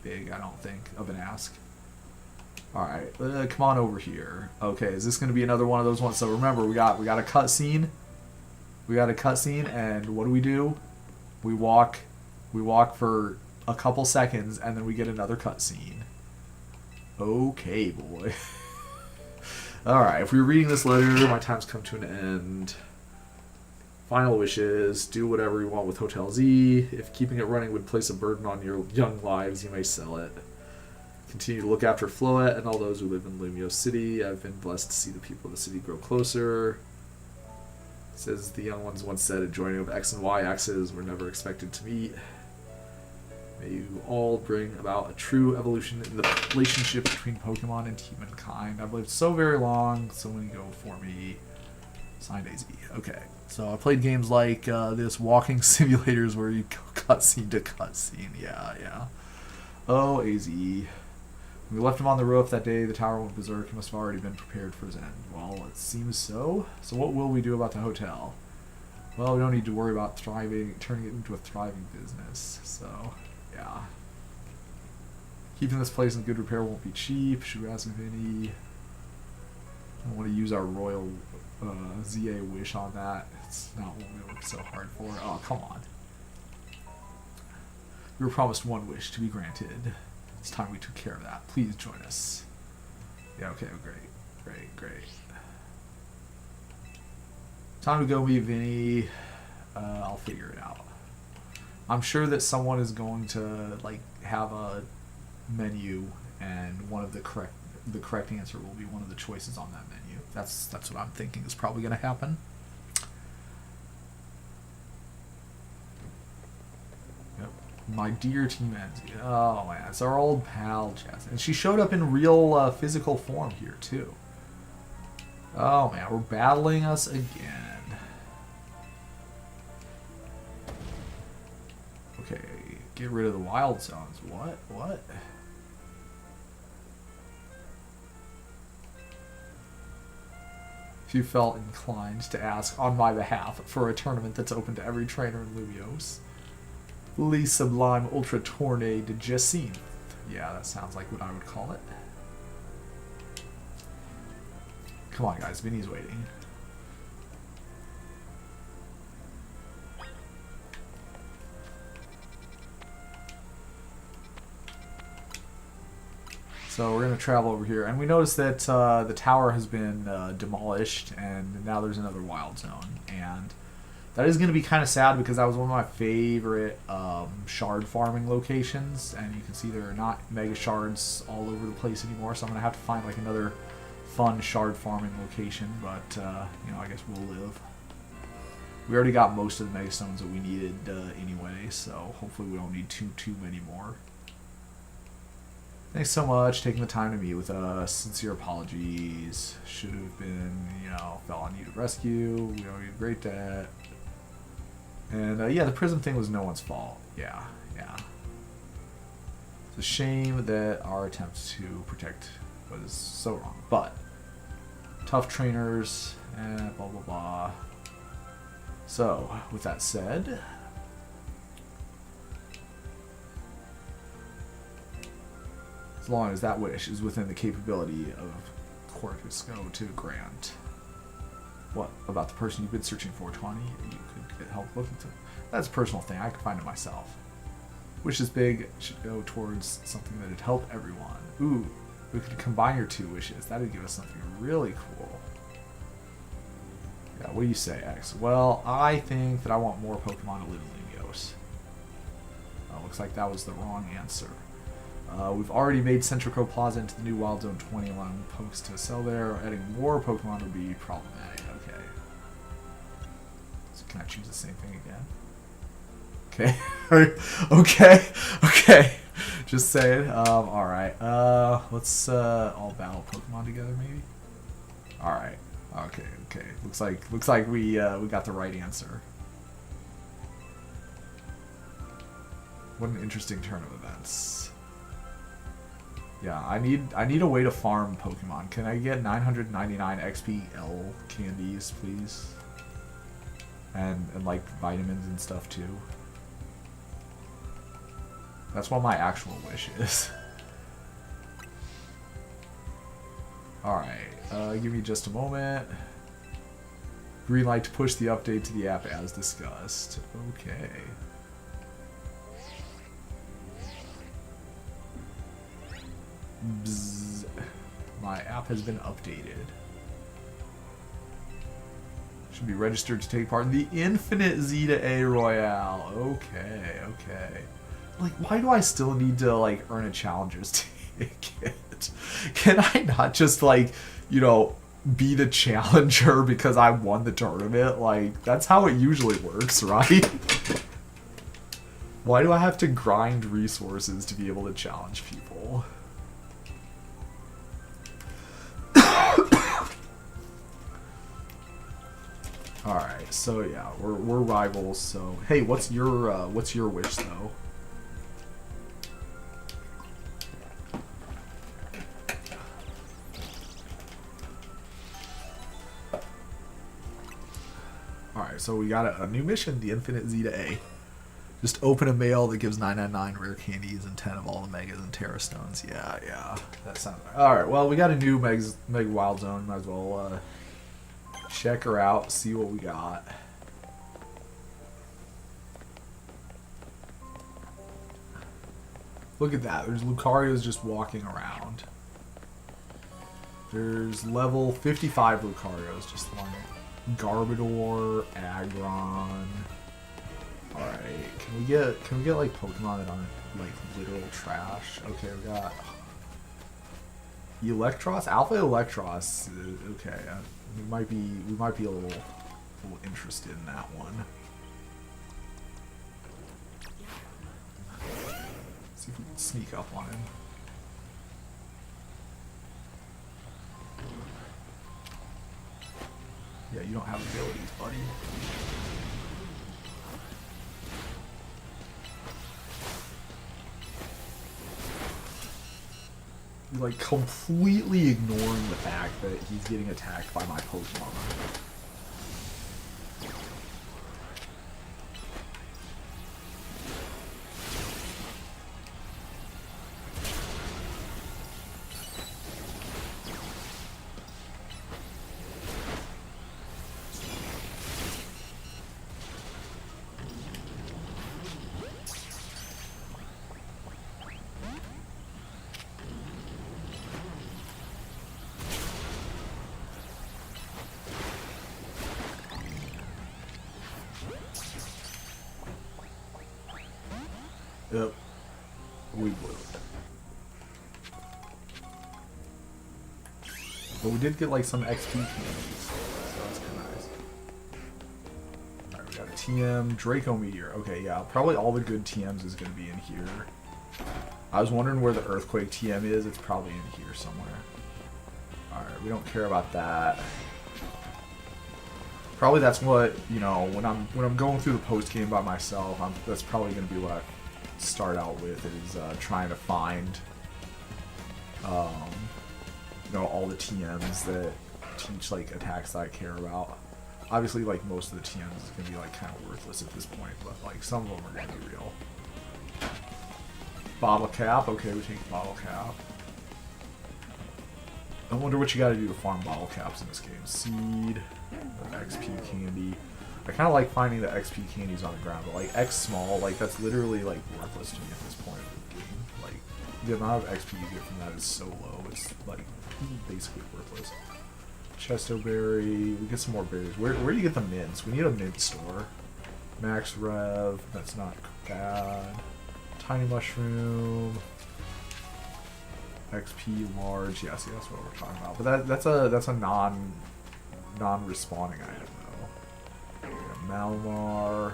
big, I don't think, of an ask. Alright, come on over here. Okay, is this going to be another one of those ones? So remember, we got a cutscene. We got a cutscene, and what do? We walk for a couple seconds, and then we get another cutscene. Okay, boy. Alright, if we were reading this letter, my time's come to an end. Final wishes, do whatever you want with Hotel Z. If keeping it running would place a burden on your young lives, you may sell it. Continue to look after Floette and all those who live in Lumio City. I've been blessed to see the people of the city grow closer. It says the young ones once said a joining of X and Y axes were never expected to meet. May you all bring about a true evolution in the relationship between Pokemon and humankind. I've lived so very long, so many go before me. Signed AZ. Okay, so I played games like this, walking simulators where you go cutscene to cutscene. Yeah. Oh, AZ. When we left him on the roof that day, the tower went berserk. He must have already been prepared for his end. Well, it seems so. So what will we do about the hotel? Well, we don't need to worry about turning it into a thriving business. So, yeah. Keeping this place in good repair won't be cheap. Should we ask if any... I want to use our royal ZA wish on that. It's not what we worked so hard for. Oh, come on. We were promised one wish to be granted. It's time we took care of that. Please join us. Yeah, okay, great. Time to go meet Vinny. I'll figure it out. I'm sure that someone is going to like have a menu, and one of the correct answer will be one of the choices on that menu. That's what I'm thinking is probably going to happen. My dear team ends. Oh man, it's our old pal Jess, and she showed up in real physical form here too. Oh man, we're battling us again. Okay, get rid of the wild zones. What? If you felt inclined to ask on my behalf for a tournament that's open to every trainer in Lumiose. Le Sublime Ultra Tournée de Jacinth. Yeah, that sounds like what I would call it. Come on, guys. Vinny's waiting. So we're going to travel over here. And we notice that the tower has been demolished, and now there's another wild zone. And that is going to be kind of sad because that was one of my favorite shard farming locations, and you can see there are not mega shards all over the place anymore, so I'm going to have to find like another fun shard farming location, but you know, I guess we'll live. We already got most of the mega stones that we needed anyway, so hopefully we don't need too many more. Thanks so much taking the time to meet with us. Sincere apologies. Should have been, you know, fell on you to rescue. We owe you a great debt. And yeah, the prism thing was no one's fault. Yeah. It's a shame that our attempt to protect was so wrong. But tough trainers and blah blah blah. So, with that said, as long as that wish is within the capability of Corpusco to grant. What about the person you've been searching for, Tawny? You could get help looking to. That's a personal thing. I could find it myself. Wish is big. It should go towards something that'd help everyone. Ooh, we could combine your two wishes. That'd give us something really cool. Yeah, what do you say, X? Well, I think that I want more Pokemon to live in Lumiose. Looks like that was the wrong answer. We've already made Centrico Plaza into the new Wild Zone 20, allowing pokes to sell there. Adding more Pokemon would be problematic. Okay. So can I choose the same thing again? Okay. Okay. Just saying. Alright. Let's all battle Pokemon together, maybe? Alright. Okay. Looks like we got the right answer. What an interesting turn of events. Yeah, I need a way to farm Pokemon. Can I get 999 XP candies, please? And like vitamins and stuff too. That's what my actual wish is. Alright, give me just a moment. Green light to push the update to the app as discussed. Okay. Bzz. My app has been updated. Should be registered to take part in the Infinite Z to A Royale. Okay, okay. Like, why do I still need to, like, earn a Challenger's ticket? Can I not just, like, you know, be the Challenger because I won the tournament? Like, that's how it usually works, right? Why do I have to grind resources to be able to challenge people? Alright, so yeah, we're rivals, so hey, what's your wish though? Alright, so we got a new mission, the Infinite Z to A. Just open a mail that gives 999 rare candies and 10 of all the Megas and Terra Stones. Yeah, that sounds right. Alright, well, we got a new Mega Wild Zone. Might as well check her out, see what we got. Look at that. There's Lucario's just walking around. There's level 55 Lucario's just lying. Garbodor, Aggron. Alright, can we get like Pokemon that aren't like literal trash? Okay, we got Electros, Alpha Electros. Okay, we might be a little interested in that one. See if we can sneak up on him. Yeah, you don't have abilities, buddy. You're like completely ignoring the fact that he's getting attacked by my Pokemon. Yep. We blew it. But we did get like some XP candies, so that's kind of nice. Alright, we got a TM, Draco Meteor. Okay, yeah, probably all the good TMs is going to be in here. I was wondering where the Earthquake TM is. It's probably in here somewhere. Alright, we don't care about that. Probably that's what, you know, when I'm going through the post game by myself, that's probably going to be what I start out with, is trying to find you know, all the TMs that teach like attacks that I care about. Obviously, like most of the TMs is gonna be like kind of worthless at this point, but like some of them are gonna be real. Bottle Cap, okay, we take Bottle Cap. I wonder what you gotta do to farm Bottle Caps in this game. Seed, XP candy. I kind of like finding the XP candies on the ground, but like X small, like that's literally like worthless to me at this point of the game. Like the amount of XP you get from that is so low, it's like basically worthless. Chesto Berry, we get some more berries. Where do you get the mints? We need a mint store. Max Rev, that's not bad. Tiny Mushroom. XP large, yeah, see that's what we're talking about. But that's a non-respawning item. Malamar.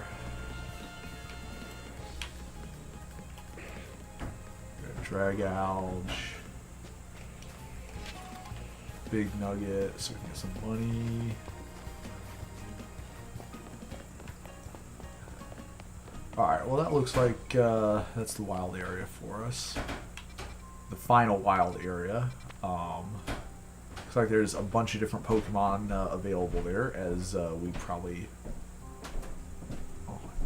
Dragouge. Big Nugget, so we can get some money. Alright, well that looks like that's the wild area for us. The final wild area. Looks like there's a bunch of different Pokemon available there, as we probably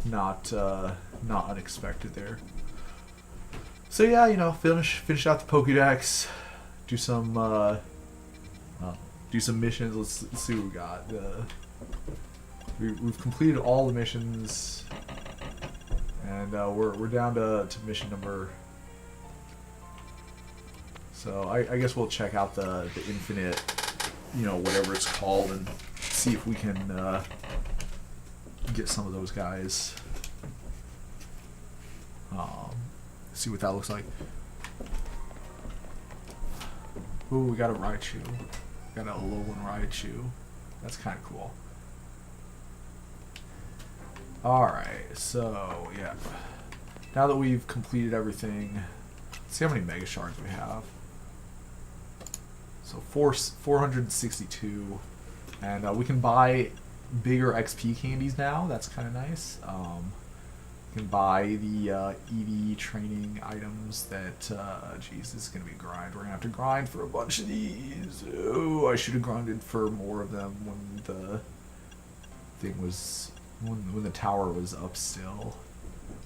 not unexpected there. So yeah, you know, finish out the Pokédex, do some missions. Let's see what we got. We've completed all the missions, and we're down to mission number. So I guess we'll check out the infinite, you know, whatever it's called, and see if we can get some of those guys. See what that looks like. Ooh, we got a Raichu. Got a Alolan Raichu. That's kind of cool. Alright, so, yeah. Now that we've completed everything, let's see how many Mega Shards we have. So, 462. And we can buy bigger XP candies now. That's kind of nice. You can buy the EV training items that, geez, this is going to be a grind. We're going to have to grind for a bunch of these. Oh, I should have grinded for more of them when the thing was, when the tower was up still.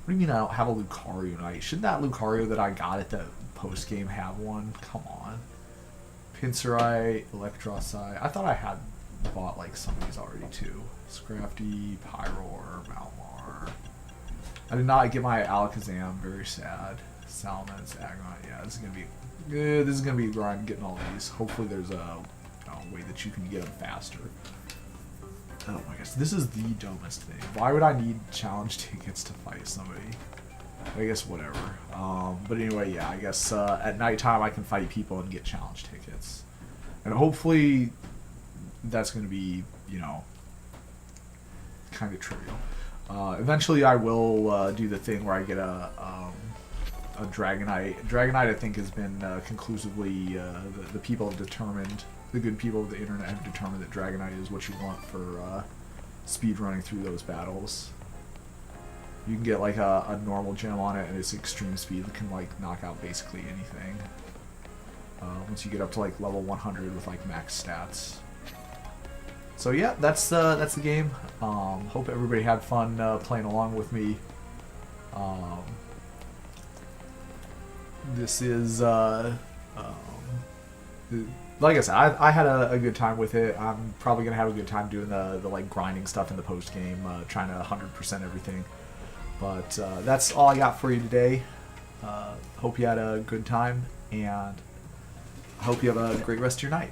What do you mean I don't have a Lucario Knight? Shouldn't that Lucario that I got at the post-game have one? Come on. Pinsirite, Electrosite. I thought I had bought like some of these already too. Scrafty, Pyroar, Malmar. I did not get my Alakazam. Very sad. Salamence, Aggron. Yeah, this is gonna be a grind getting all these. Hopefully, there's a way that you can get them faster. Oh my gosh, this is the dumbest thing. Why would I need challenge tickets to fight somebody? I guess whatever. But anyway, yeah, I guess at nighttime I can fight people and get challenge tickets, and hopefully that's gonna be, you know, kind of trivial. Eventually, I will do the thing where I get a Dragonite. Dragonite, I think, has been conclusively the people have determined, the good people of the internet have determined that Dragonite is what you want for speed running through those battles. You can get like a normal gem on it, and it's extreme speed. It can like knock out basically anything. Once you get up to like level 100 with like max stats. So yeah, that's the game. Hope everybody had fun playing along with me. This is like I said, I had a good time with it. I'm probably gonna have a good time doing the like grinding stuff in the post game, trying to 100% everything. But that's all I got for you today. Hope you had a good time, and I hope you have a great rest of your night.